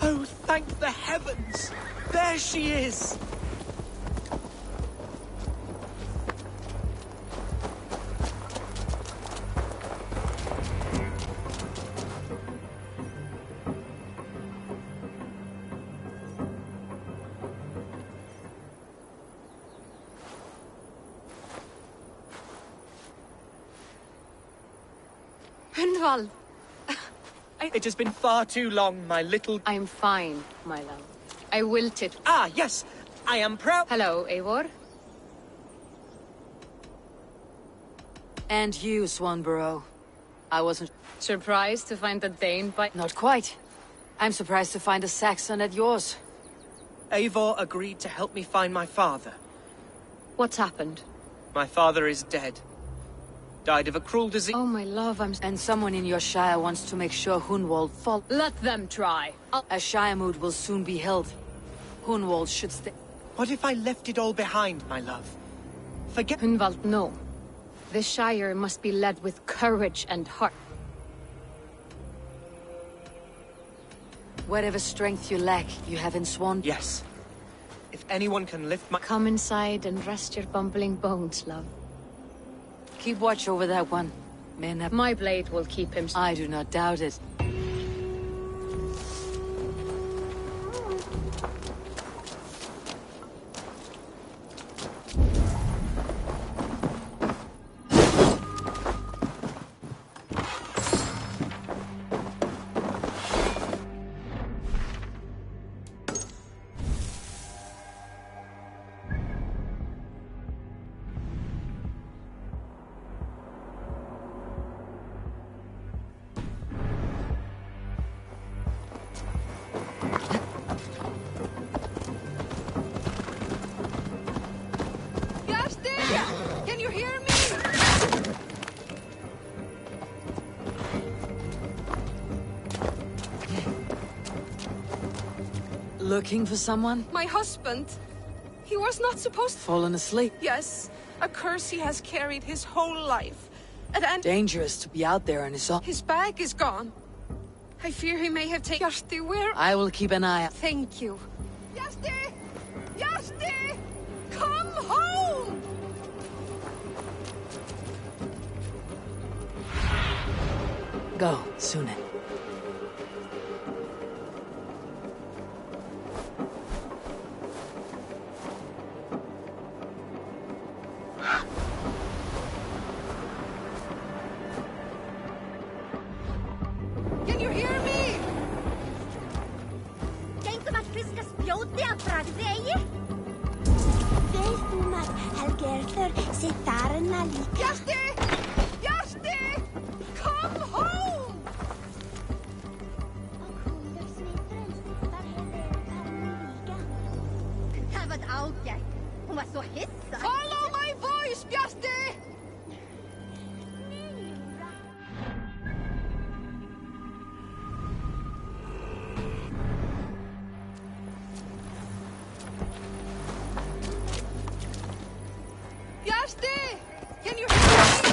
Oh, thank the heavens! There she is! Hunwald! It has been far too long, my little... I'm fine, my love. I wilted. Ah, yes! I am proud... Hello, Eivor. And you, Swanborough. I wasn't... Surprised to find a Dane by... Not quite. I'm surprised to find a Saxon at yours. Eivor agreed to help me find my father. What's happened? My father is dead. Died of a cruel disease. Oh, my love, And someone in your Shire wants to make sure Hunwald fall. Let them try. A Shire mood will soon be held. Hunwald should stay. What if I left it all behind, my love? Forget... Hunwald, no. The Shire must be led with courage and heart. Whatever strength you lack, you have in Swan. Yes. If anyone can lift my... Come inside and rest your bumbling bones, love. Keep watch over that one. Men have... My blade will keep him... I do not doubt it. Can you hear me? Looking for someone? My husband. He was not supposed to... Fallen asleep? Yes. A curse he has carried his whole life. And dangerous to be out there on his own. His bag is gone. I fear he may have taken... Yarsti, where... I will keep an eye out. Thank you. Yarsti! Yarsti! Come home! Go, Sunan. Can you hear me? Tänk om att fiska spjådde av bragdreje? Det stod att Helgerthur sitarna lika. Yarsti! Yarsti! Come home! Här var ett auke. Hon var så hissad. Follow my voice, Yarsti! Yarsti! Can you hear me?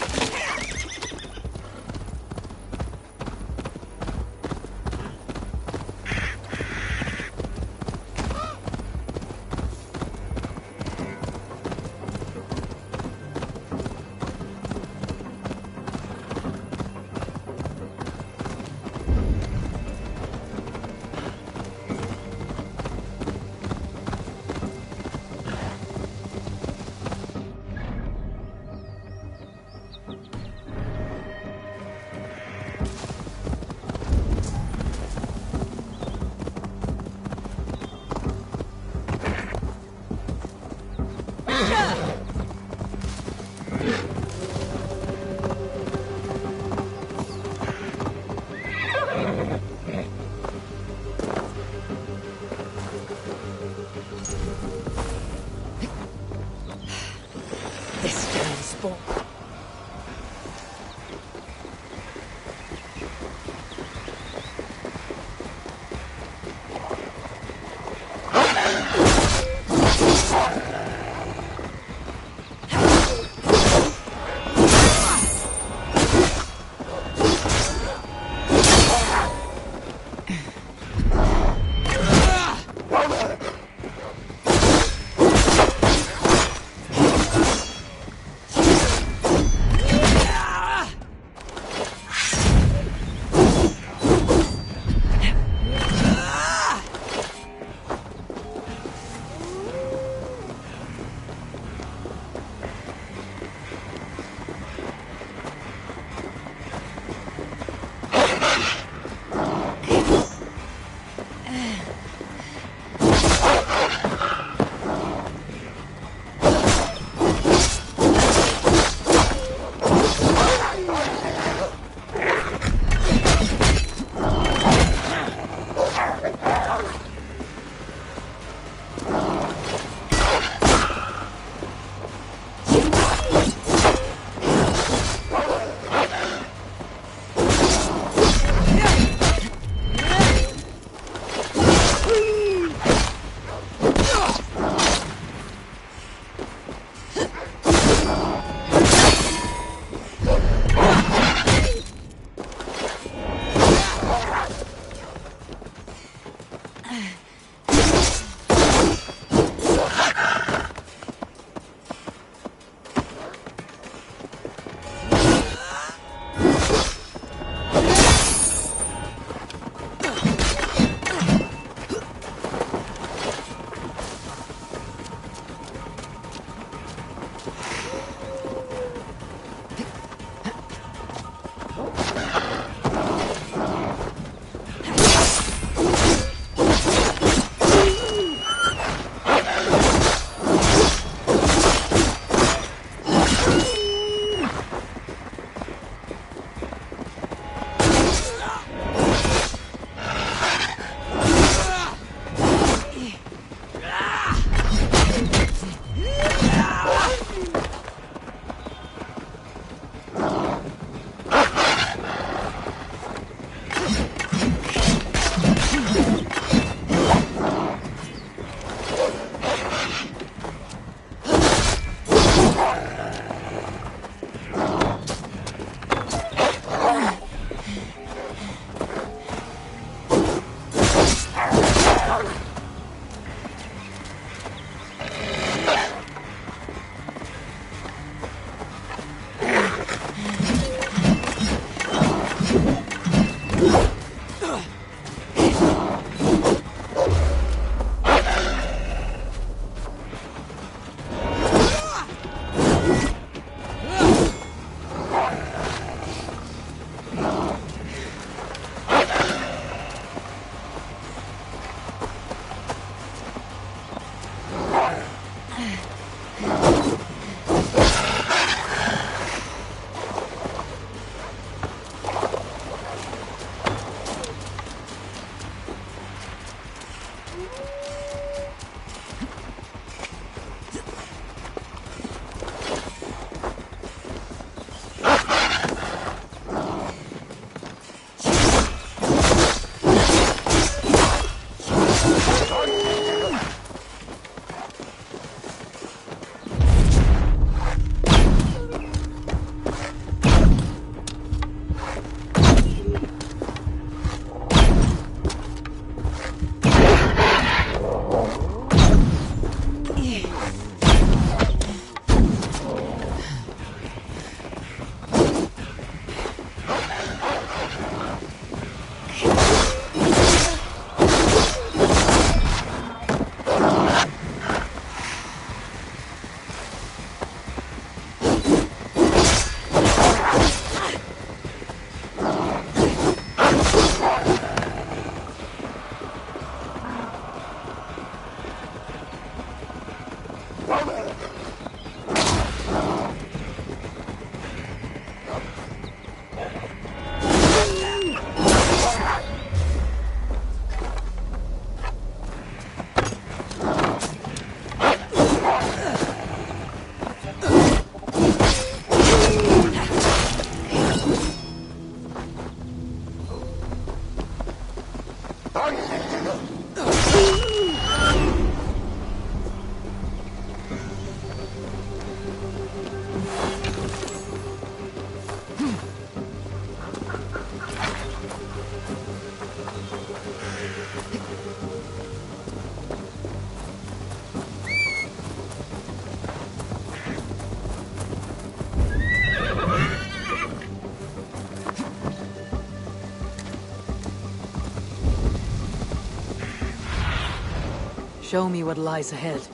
Show me what lies ahead.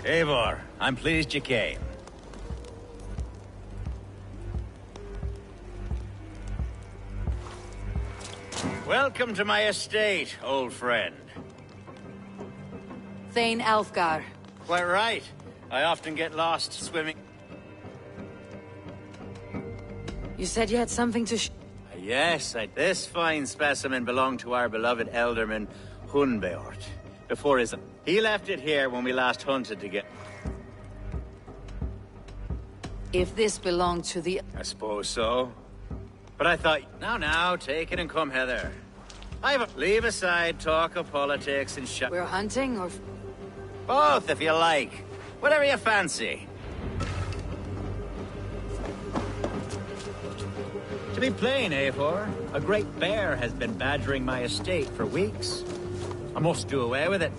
Eivor, I'm pleased you came. Welcome to my estate, old friend. Thane Alfgar. Quite right. I often get lost swimming. You said you had something to Yes, this fine specimen belonged to our beloved elderman, Hunbeort. Before his... He left it here when we last hunted together. If this belonged to the... I suppose so. But I thought, now, take it and come hither. Leave aside talk of politics and shut... We're hunting, or... Both, if you like. Whatever you fancy. To be plain, Eivor, a great bear has been badgering my estate for weeks. I must do away with it,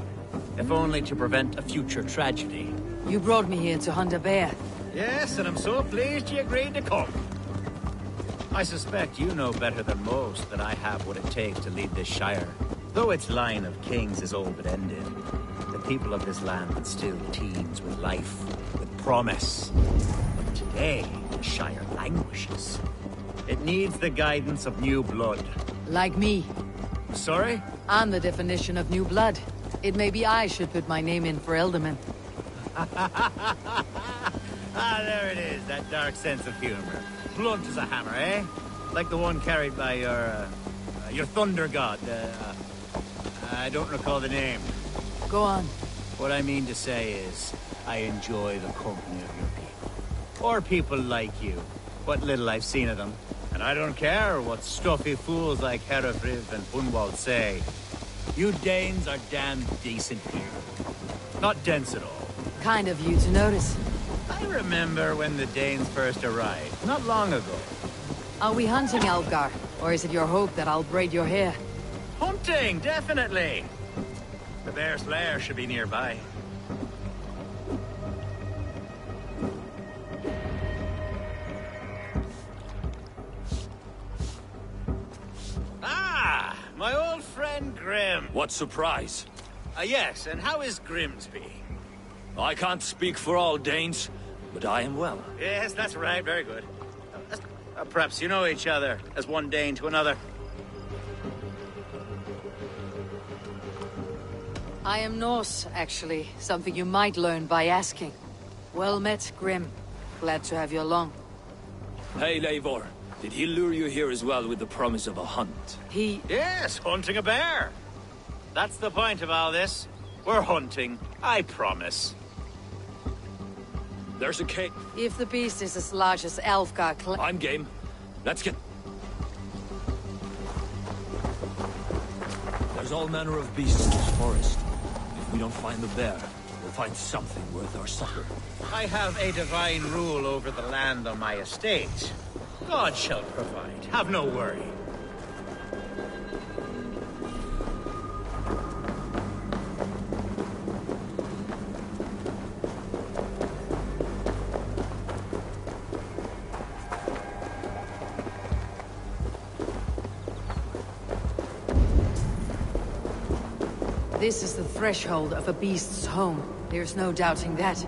if only to prevent a future tragedy. You brought me here to hunt a bear. Yes, and I'm so pleased you agreed to come. I suspect you know better than most that I have what it takes to lead this shire. Though its line of kings is all but ended, the people of this land still teems with life, with promise. But today, the shire languishes. It needs the guidance of new blood. Like me. Sorry? I'm the definition of new blood. It may be I should put my name in for Elderman. There it is, that dark sense of humor. Blunt as a hammer, eh? Like the one carried by your thunder god. I don't recall the name. Go on. What I mean to say is, I enjoy the company of your people. Or people like you. What little I've seen of them. And I don't care what stuffy fools like Herefriv and Hunwald say. You Danes are damn decent people. Not dense at all. Kind of you to notice. I remember when the Danes first arrived, not long ago. Are we hunting, Alfgar? Or is it your hope that I'll braid your hair? Hunting, definitely! The bear's lair should be nearby. Ah! My old friend Grim. What surprise? Yes, and how is Grimsby? I can't speak for all Danes, but I am well. Yes, that's right, very good. Perhaps you know each other, as one Dane to another. I am Norse, actually. Something you might learn by asking. Well met, Grim. Glad to have you along. Hey, Eivor. Did he lure you here as well with the promise of a hunt? Yes, hunting a bear. That's the point of all this. We're hunting, I promise. There's a cave. If the beast is as large as Alfgar I'm game. Let's get... There's all manner of beasts in this forest. If we don't find the bear, we'll find something worth our supper. I have a divine rule over the land on my estate. God shall provide. Have no worry. This is the threshold of a beast's home. There's no doubting that.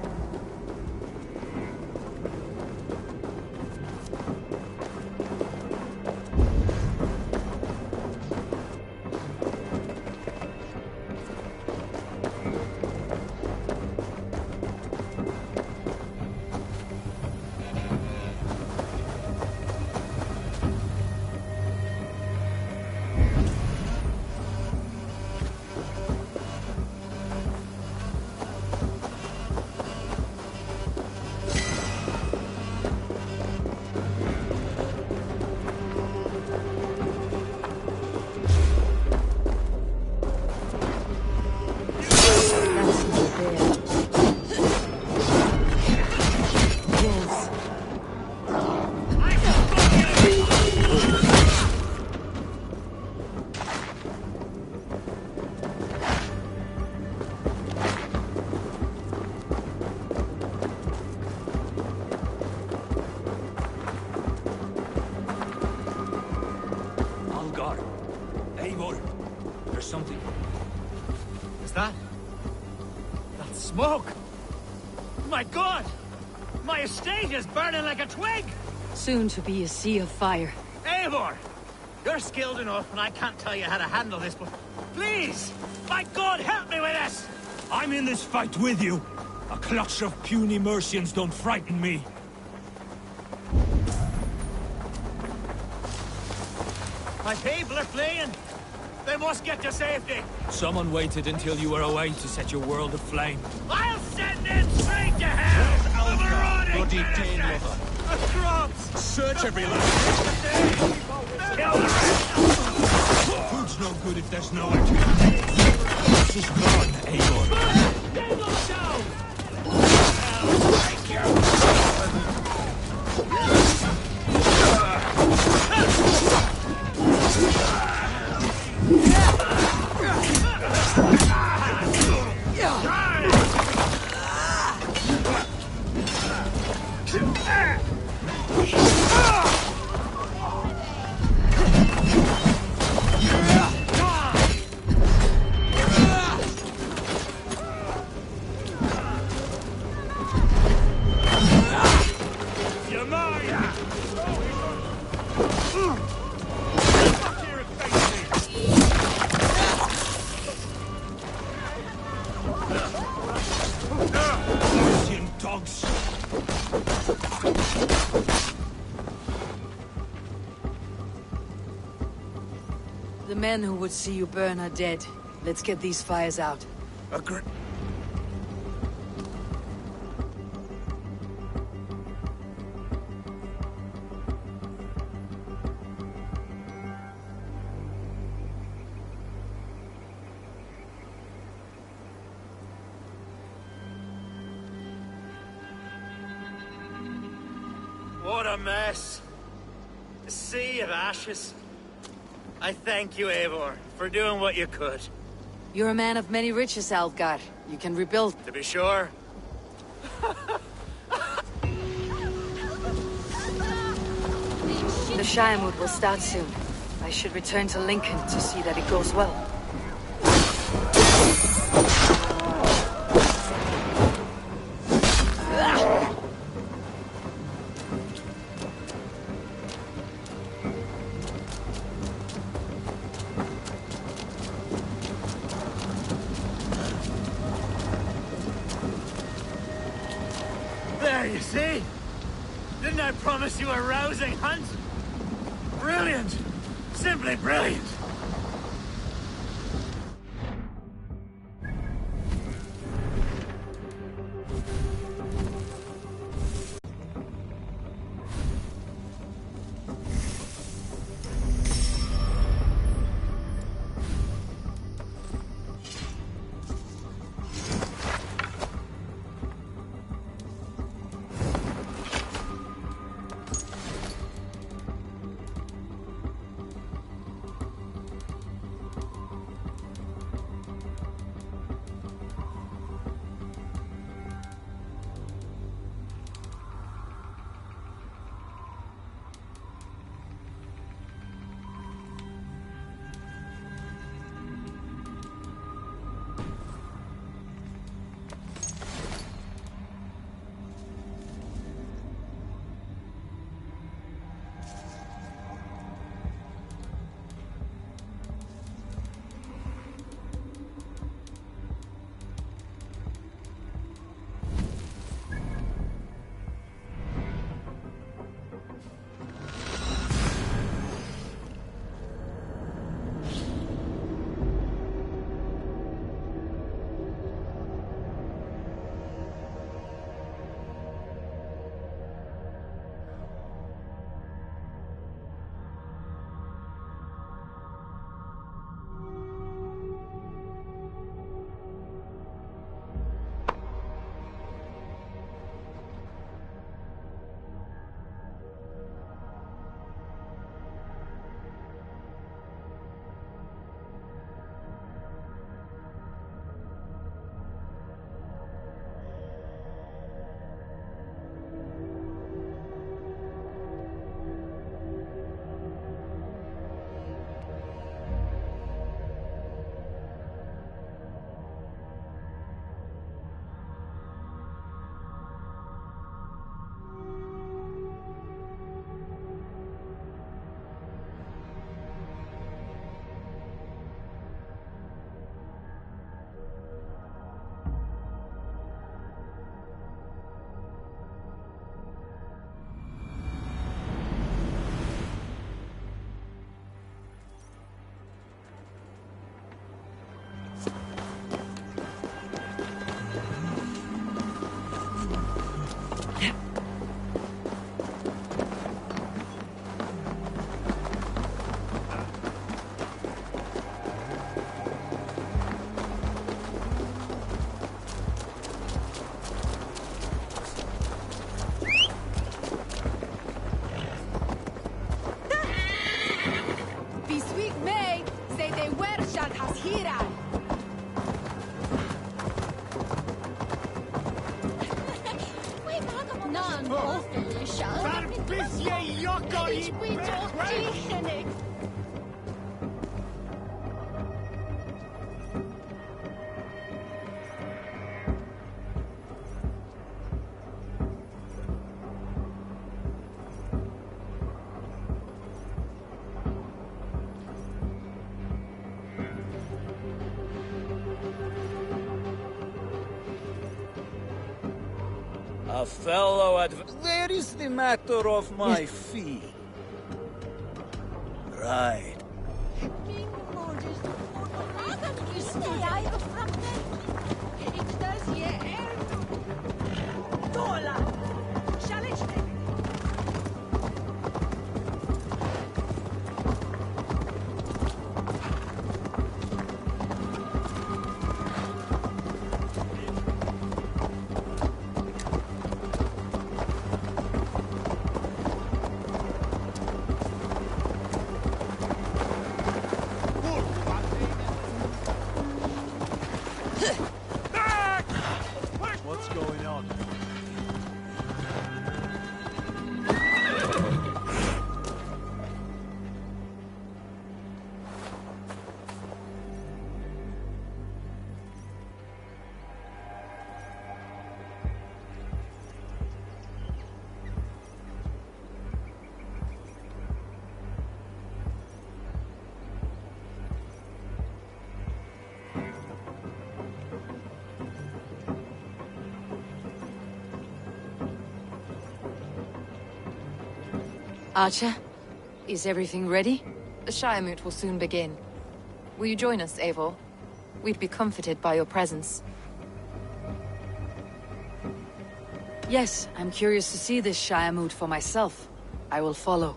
Something. Is that smoke? My God! My estate is burning like a twig! Soon to be a sea of fire. Eivor! You're skilled enough, and I can't tell you how to handle this, but please! My God, help me with this! I'm in this fight with you. A clutch of puny Mercians don't frighten me. My people are fleeing! They must get to safety! Someone waited until you were away to set your world aflame. I'll send them straight to hell! A marauding bloody Dane mother! The crops! Search every land! Food's no good if there's no entertainment. This is gone, Eivor. The men who would see you burn are dead. Let's get these fires out. Agree. What a mess. A sea of ashes. I thank you, Eivor, for doing what you could. You're a man of many riches, Alfgar. You can rebuild. To be sure. The Shiremood will start soon. I should return to Lincoln to see that it goes well. There, you see? Didn't I promise you a rousing hunt? Brilliant! Simply brilliant! A fellow Where is the matter of my fee? Right. What's going on? Archer, is everything ready? The Shire Moot will soon begin. Will you join us, Eivor? We'd be comforted by your presence. Yes, I'm curious to see this Shire Moot for myself. I will follow.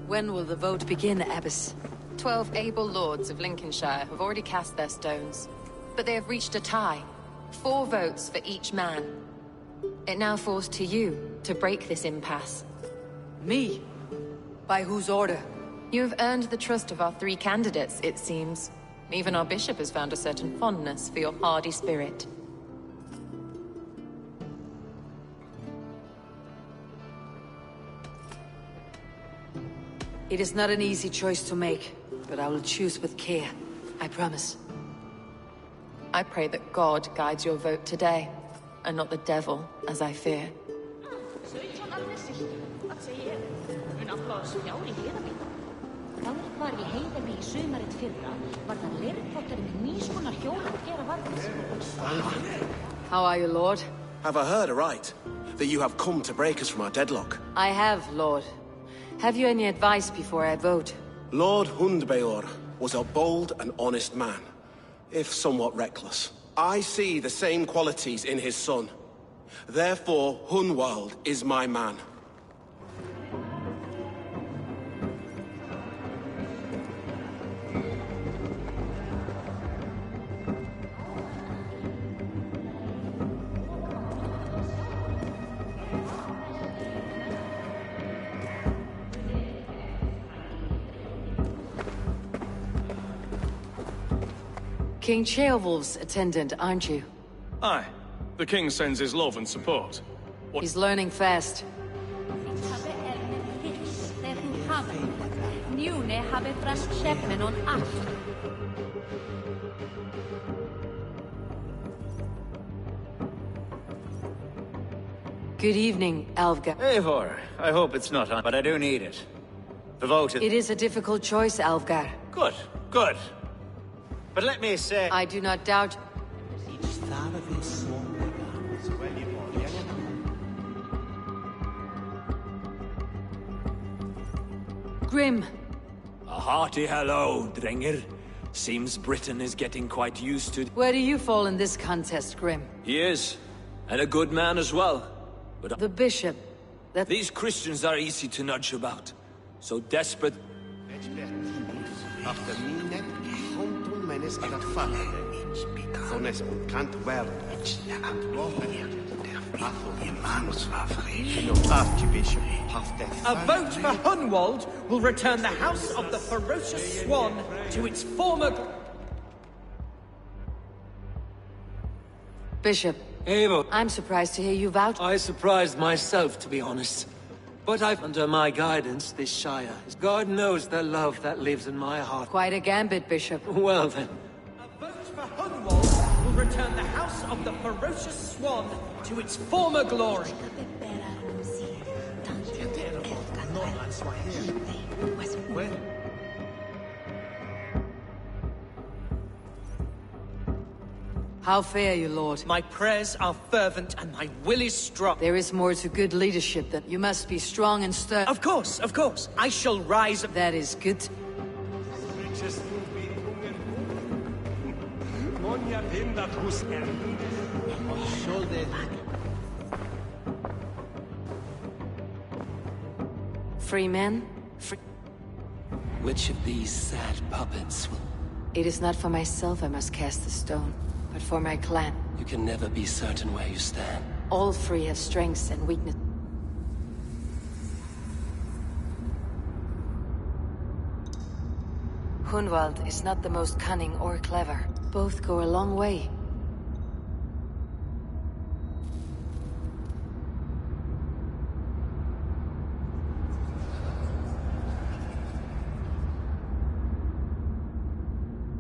When will the vote begin, Abbess? 12 able lords of Lincolnshire have already cast their stones, but they have reached a tie. 4 votes for each man. It now falls to you to break this impasse. Me? By whose order? You have earned the trust of our 3 candidates, it seems. Even our bishop has found a certain fondness for your hardy spirit. It is not an easy choice to make, but I will choose with care. I promise. I pray that God guides your vote today, and not the devil, as I fear. How are you, Lord? Have I heard aright? That you have come to break us from our deadlock? I have, Lord. Have you any advice before I vote? Lord Hundbeor was a bold and honest man, if somewhat reckless. I see the same qualities in his son. Therefore, Hunwald is my man. King Ceolwulf's attendant, aren't you? Aye. The king sends his love and support. He's learning fast. Good evening, Alvgar. Eivor, I hope it's not on, but I do need it. The vote is... It is a difficult choice, Alvgar. Good, good. But let me say... I do not doubt... Grim. A hearty hello, Drenger. Seems Britain is getting quite used to... Where do you fall in this contest, Grim? He is. And a good man as well. But... The bishop. These Christians are easy to nudge about. So desperate... Sonnes bekannt werden. A vote for Hunwald will return the House of the Ferocious Swan to its former... Bishop. Eivor. I'm surprised to hear you vouch. I surprised myself, to be honest. But under my guidance, this Shire. God knows the love that lives in my heart. Quite a gambit, Bishop. Well then. A vote for Hunwald will return the House of the Ferocious Swan to its former glory. How fare you, Lord? My prayers are fervent and my will is strong. There is more to good leadership than you must be strong and stern. Of course, of course. I shall rise. That is good. Free men? Which of these sad puppets will... It is not for myself I must cast the stone, but for my clan. You can never be certain where you stand. All three have strengths and weaknesses. Hunwald is not the most cunning or clever. Both go a long way.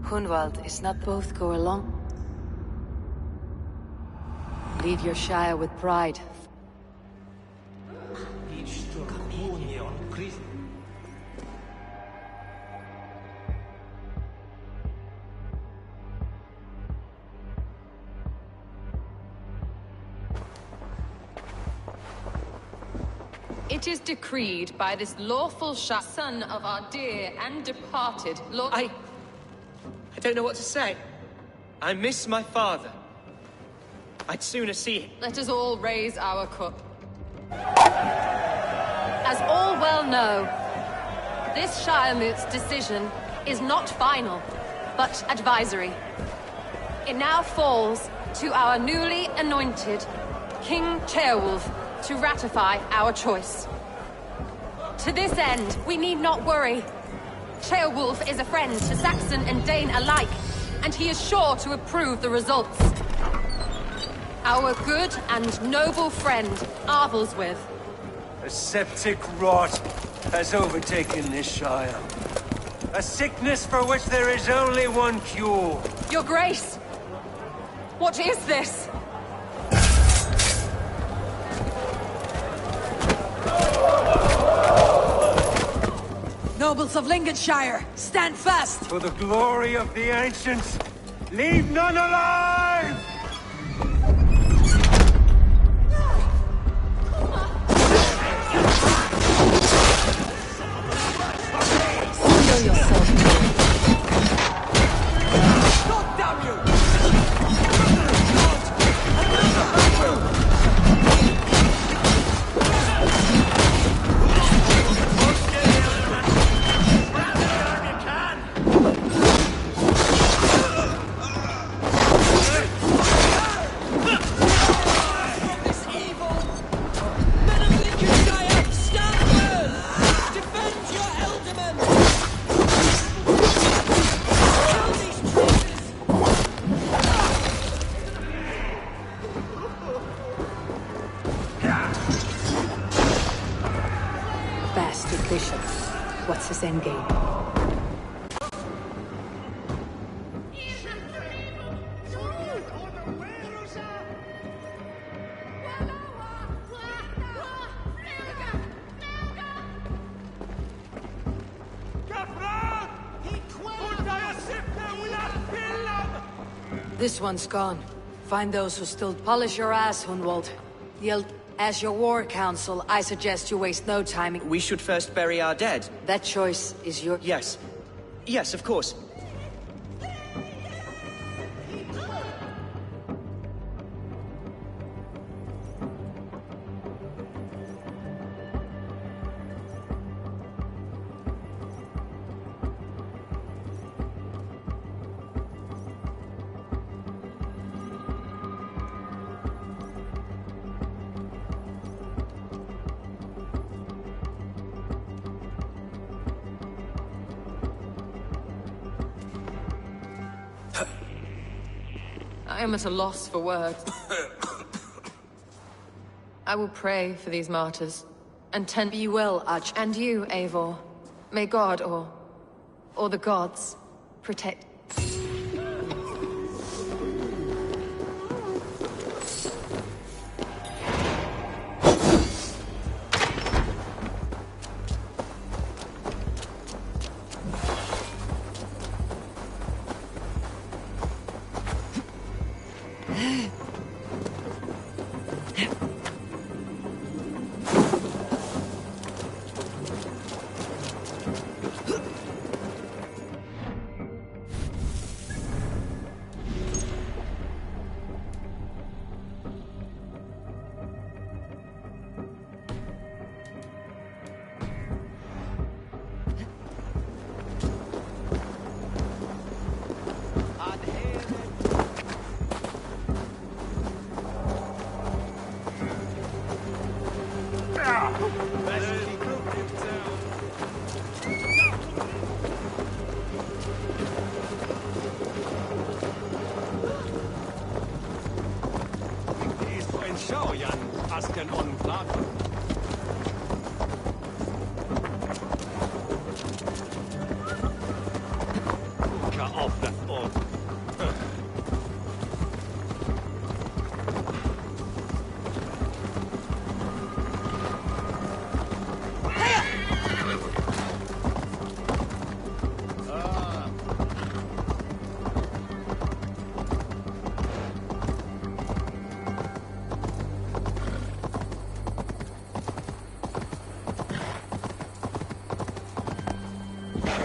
Hunwald is not both go along. Lead your Shire with pride. It is decreed by this lawful son of our dear and departed Lord... I don't know what to say. I miss my father. I'd sooner see him. Let us all raise our cup. As all well know, this Shiremoot's decision is not final, but advisory. It now falls to our newly anointed King Ceolwulf to ratify our choice. To this end, we need not worry. Ceolwulf is a friend to Saxon and Dane alike, and he is sure to approve the results. Our good and noble friend, Arvelswith. A septic rot has overtaken this Shire. A sickness for which there is only one cure. Your Grace! What is this? Nobles of Lincolnshire, stand fast! For the glory of the ancients, leave none alive! Show yourself. God damn you! Bastard Bishop. What's his endgame? This one's gone. Find those who still polish your ass, Hunwald. As your war council, I suggest you waste no time. We should first bury our dead. That choice is your... Yes. Yes, of course. I am at a loss for words. I will pray for these martyrs, and tend be well, Arch. And you, Eivor. May God, or the gods, protect...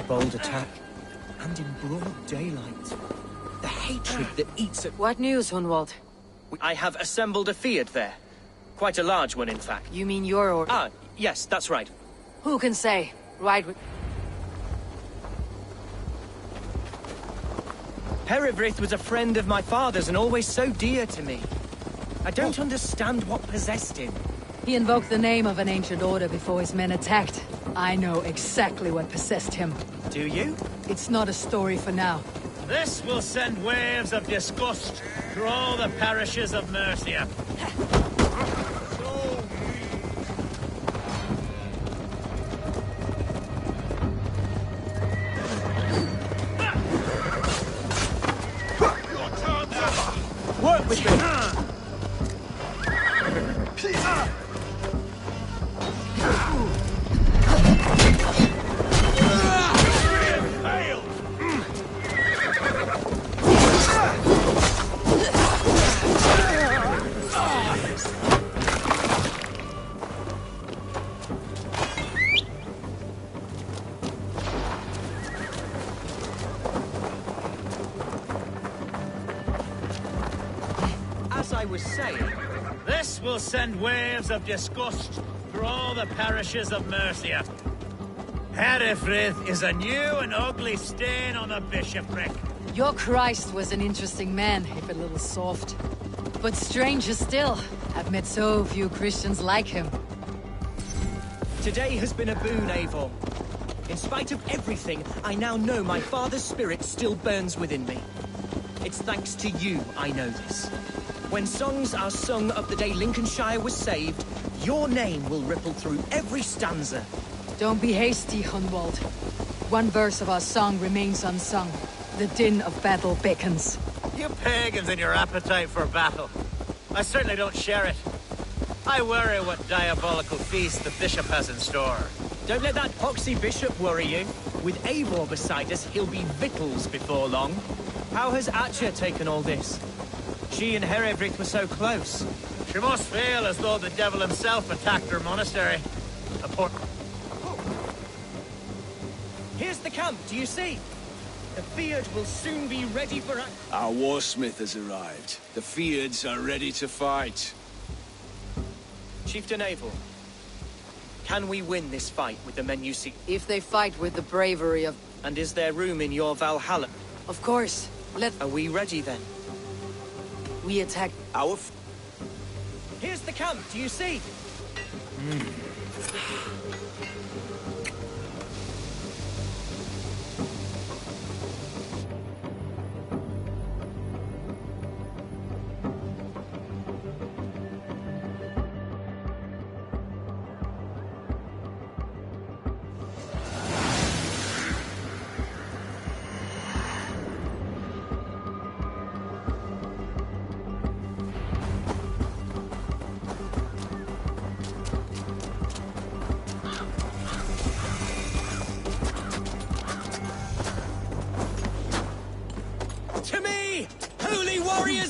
Bold attack, and in broad daylight. The hatred that eats at... What news, Hunwald? I have assembled a field there. Quite a large one, in fact. You mean your order? Ah, yes, that's right. Who can say? Ride with... Herefrith was a friend of my father's and always so dear to me. I don't understand what possessed him. He invoked the name of an ancient order before his men attacked. I know exactly what possessed him. Do you? It's not a story for now. This will send waves of disgust through all the parishes of Mercia. Work with me! As I was saying, This will send waves of disgust through all the parishes of Mercia. Herefrith is a new and ugly stain on the bishopric. Your Christ was an interesting man, if a little soft. But stranger still, I've met so few Christians like him. today has been a boon, Eivor. In spite of everything, I now know my father's spirit still burns within me. It's thanks to you I know this. When songs are sung of the day Lincolnshire was saved, your name will ripple through every stanza. Don't be hasty, Hunwald. One verse of our song remains unsung. The din of battle beckons. You pagans and your appetite for battle. I certainly don't share it. I worry what diabolical feast the bishop has in store. Don't let that poxy bishop worry you. With Eivor beside us, he'll be victuals before long. How has Atcha taken all this? She and Herefrith were so close. She must feel as though the devil himself attacked her monastery. A poor... Here's the camp, do you see? The Field will soon be ready for us. Our warsmith has arrived. The Fields are ready to fight. Chieftain Eivor, can we win this fight with the men you see? If they fight with the bravery of... And is there room in your Valhalla? Of course. Are we ready then? We attack... Our... Here's the camp, do you see?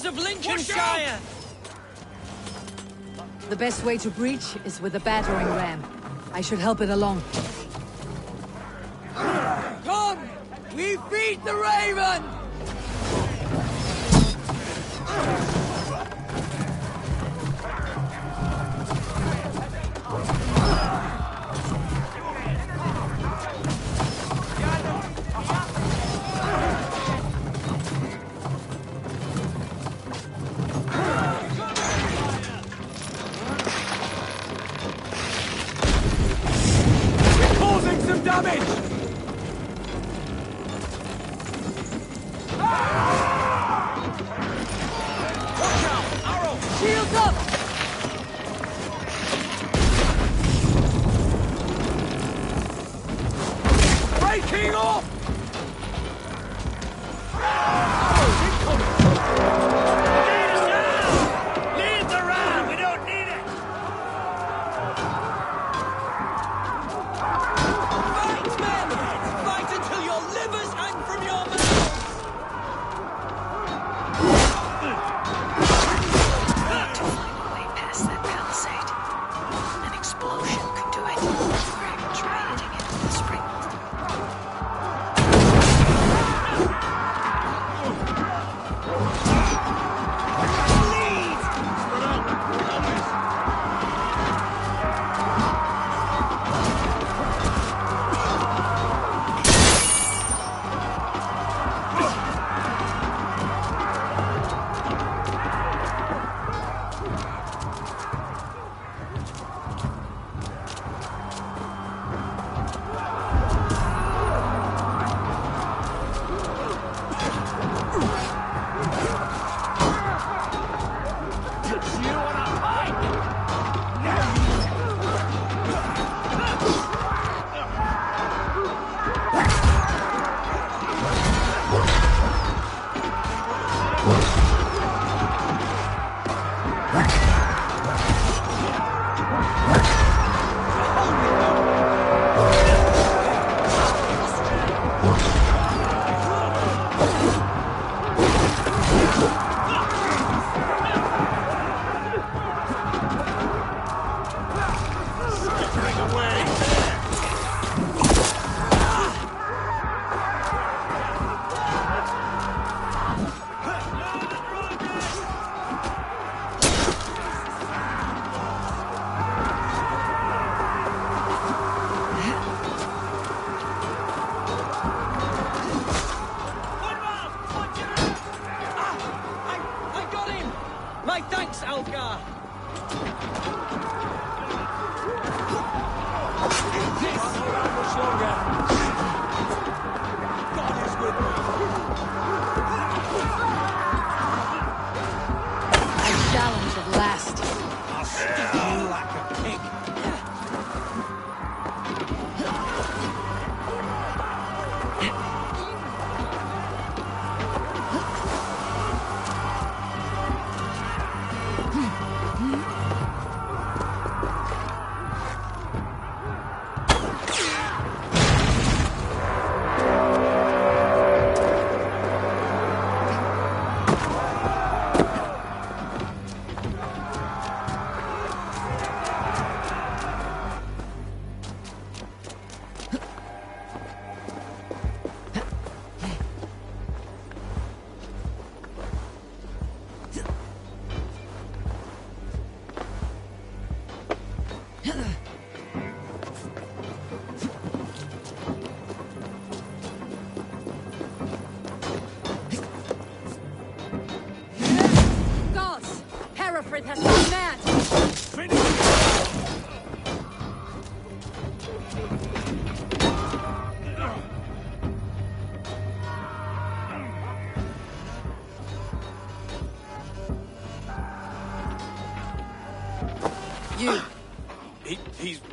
of Lincolnshire! The best way to breach is with a battering ram. I should help it along. Come! We feed the raven!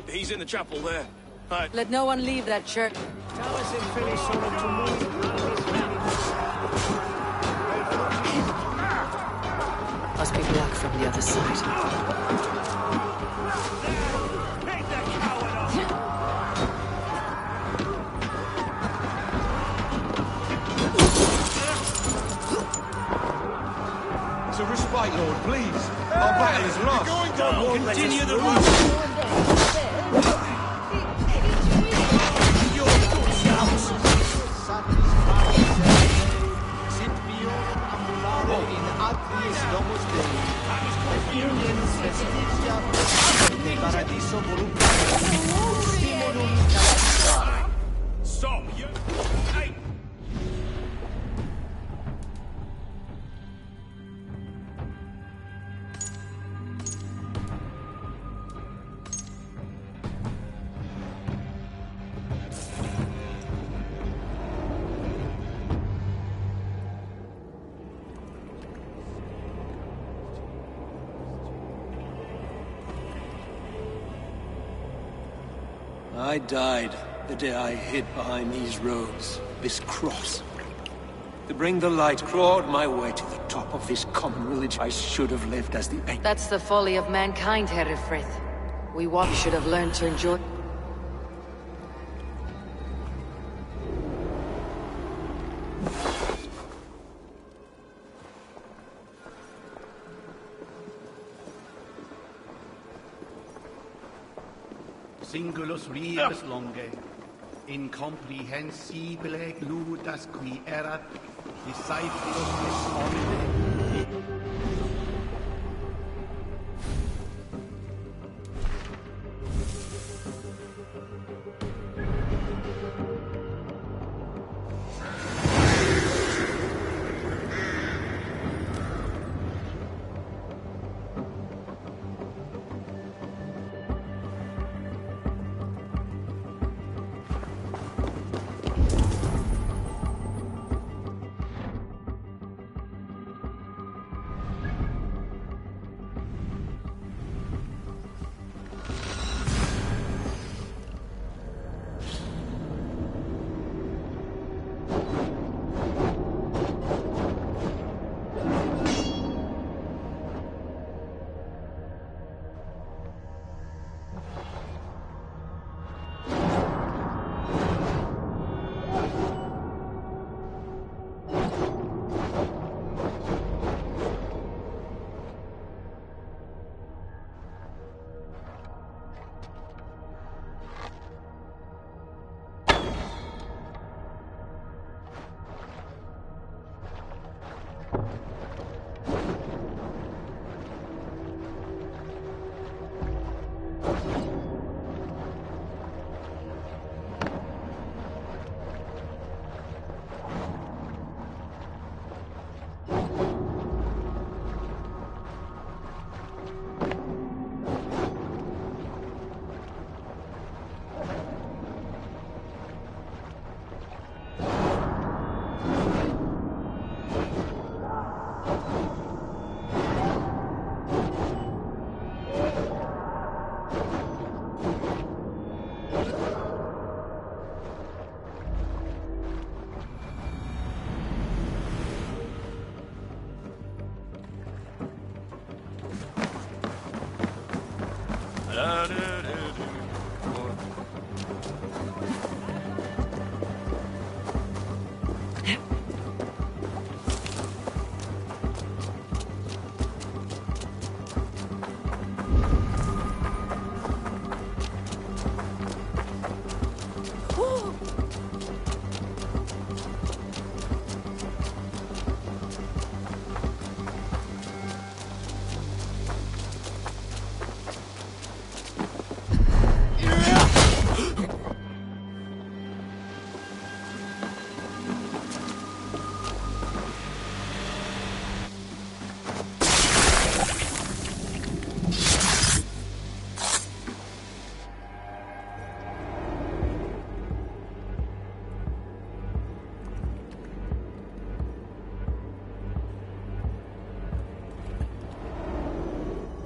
He's in the chapel there. Let no one leave that church. Must be blocked from the other side. fight, Lord, please. Our battle is lost. Going down. Continue the route. Your good scouts. In atris domus Dei. Uniens vestigia de paradiso voluptas. Stimulum calastra. Stop! You... Hey! I died the day I hid behind these robes, this cross. To bring the light, clawed my way to the top of this common religion. I should have lived as the ape. That's the folly of mankind, Herefrith. We should have learned to enjoy... Singulus rebus longe, incomprehensibile gludas qui erat, discipulus is omne.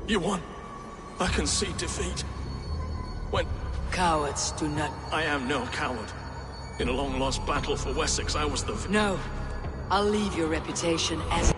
You won. I can see defeat. When... Cowards do not... I am no coward. In a long-lost battle for Wessex, I was the... No. I'll leave your reputation as...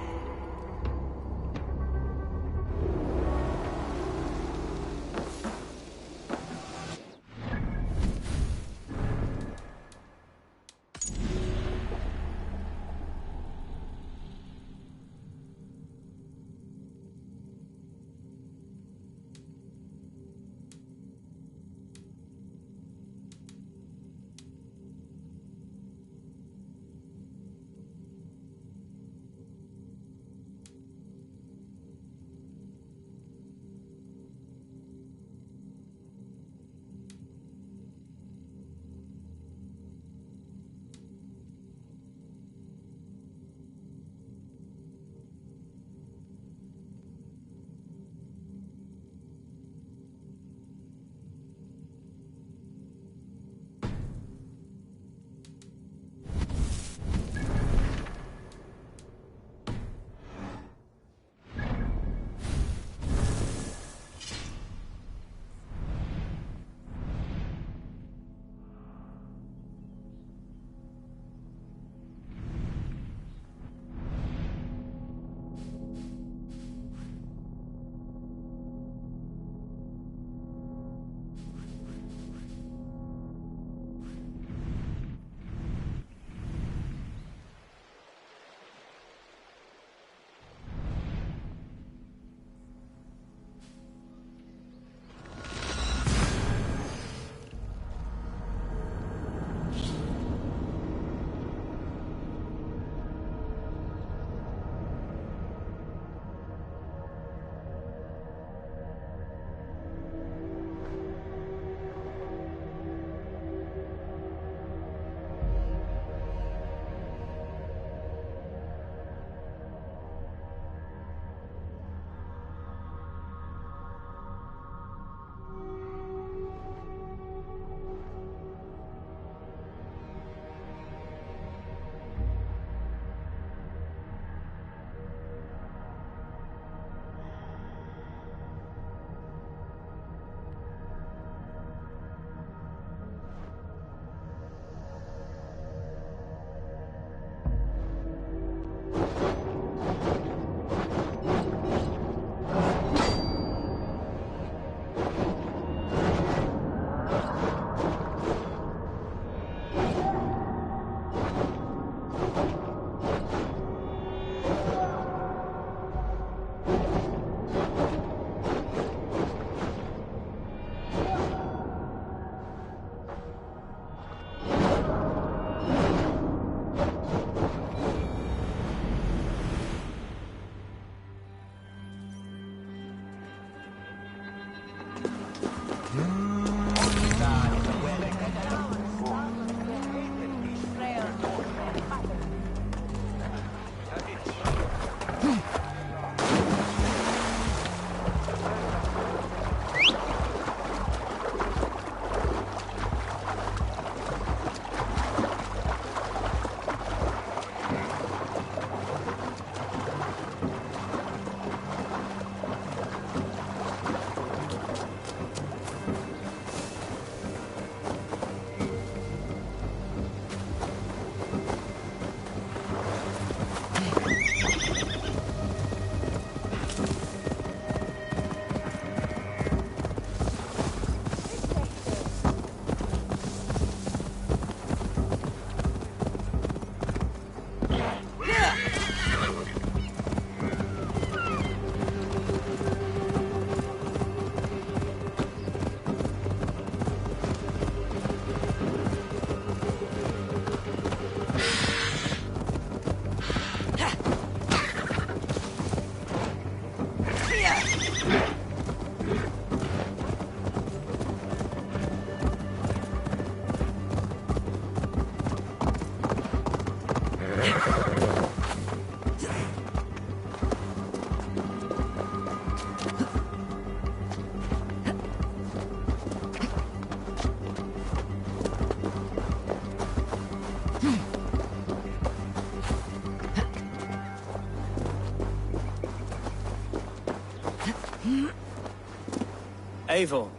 Eivor,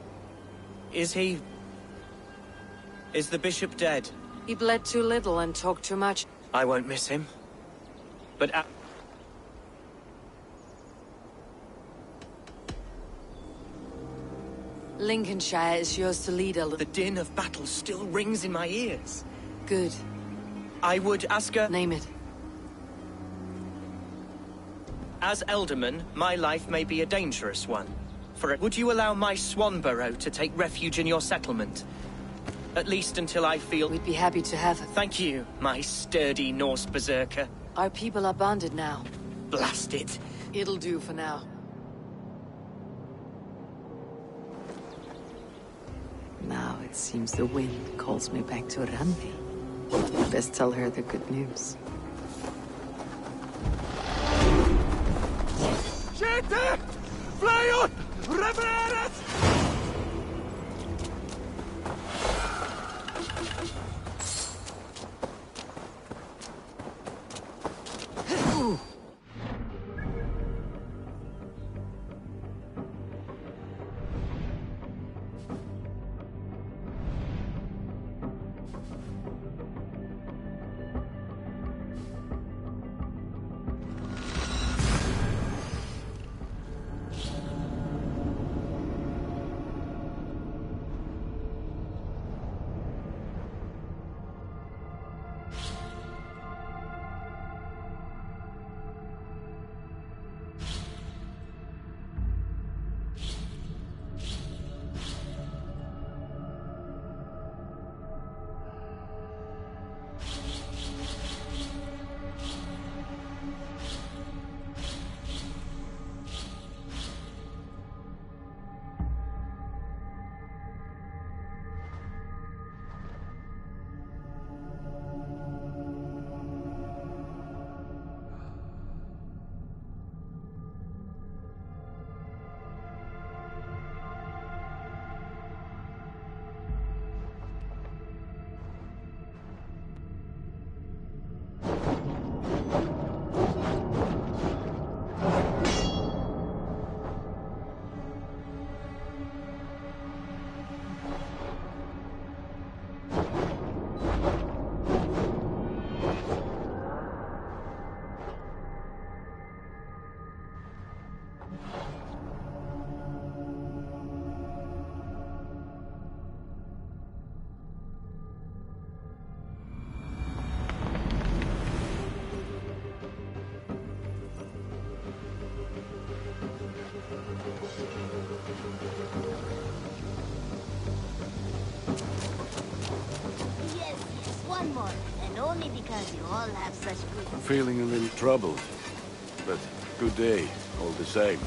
is he... Is the bishop dead? He bled too little and talked too much. I won't miss him. But Lincolnshire is yours to lead, Elder. the din of battle still rings in my ears. Good. I would ask her... Name it. As Elderman, my life may be a dangerous one. Would you allow my Swanborough to take refuge in your settlement? At least until I feel... We'd be happy to have it. Thank you, my sturdy Norse berserker. Our people are bonded now. Blast it. It'll do for now. Now it seems the wind calls me back to Randi. Best tell her the good news. Skjøte! Fly ut! Repareres! One more, and only because you all have such good... I'm feeling a little troubled, but good day, all the same.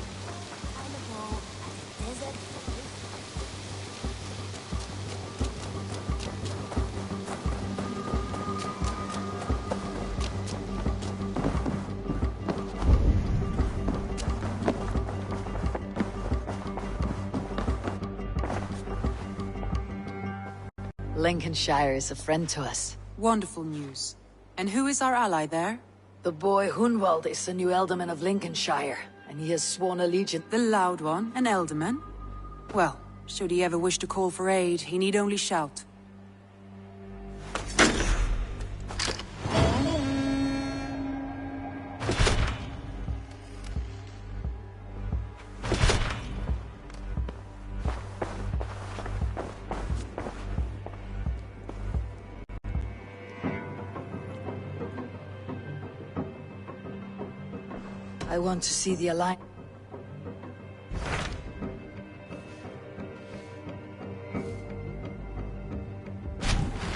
Lincolnshire is a friend to us. Wonderful news. And who is our ally there? The boy Hunwald is the new Alderman of Lincolnshire, and he has sworn allegiance. The loud one, an Alderman? Well, should he ever wish to call for aid, he need only shout. I want to see the Alliance.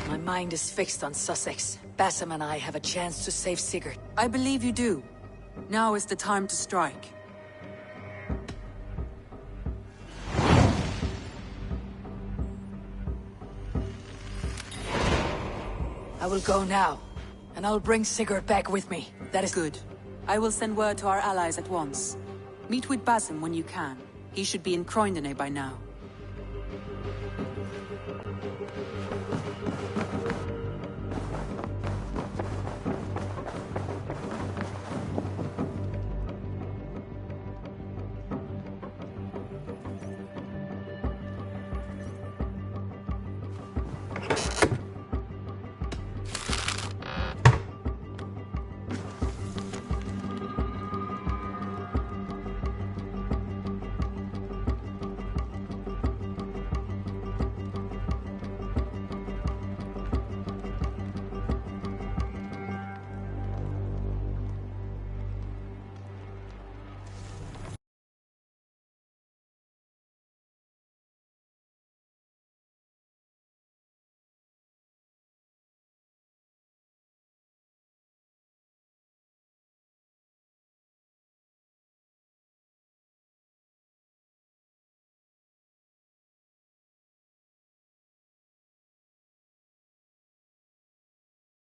My mind is fixed on Sussex. Bassam and I have a chance to save Sigurd. I believe you do. Now is the time to strike. I will go now, and I'll bring Sigurd back with me. That is good. I will send word to our allies at once. Meet with Bassam when you can. He should be in Croydon by now.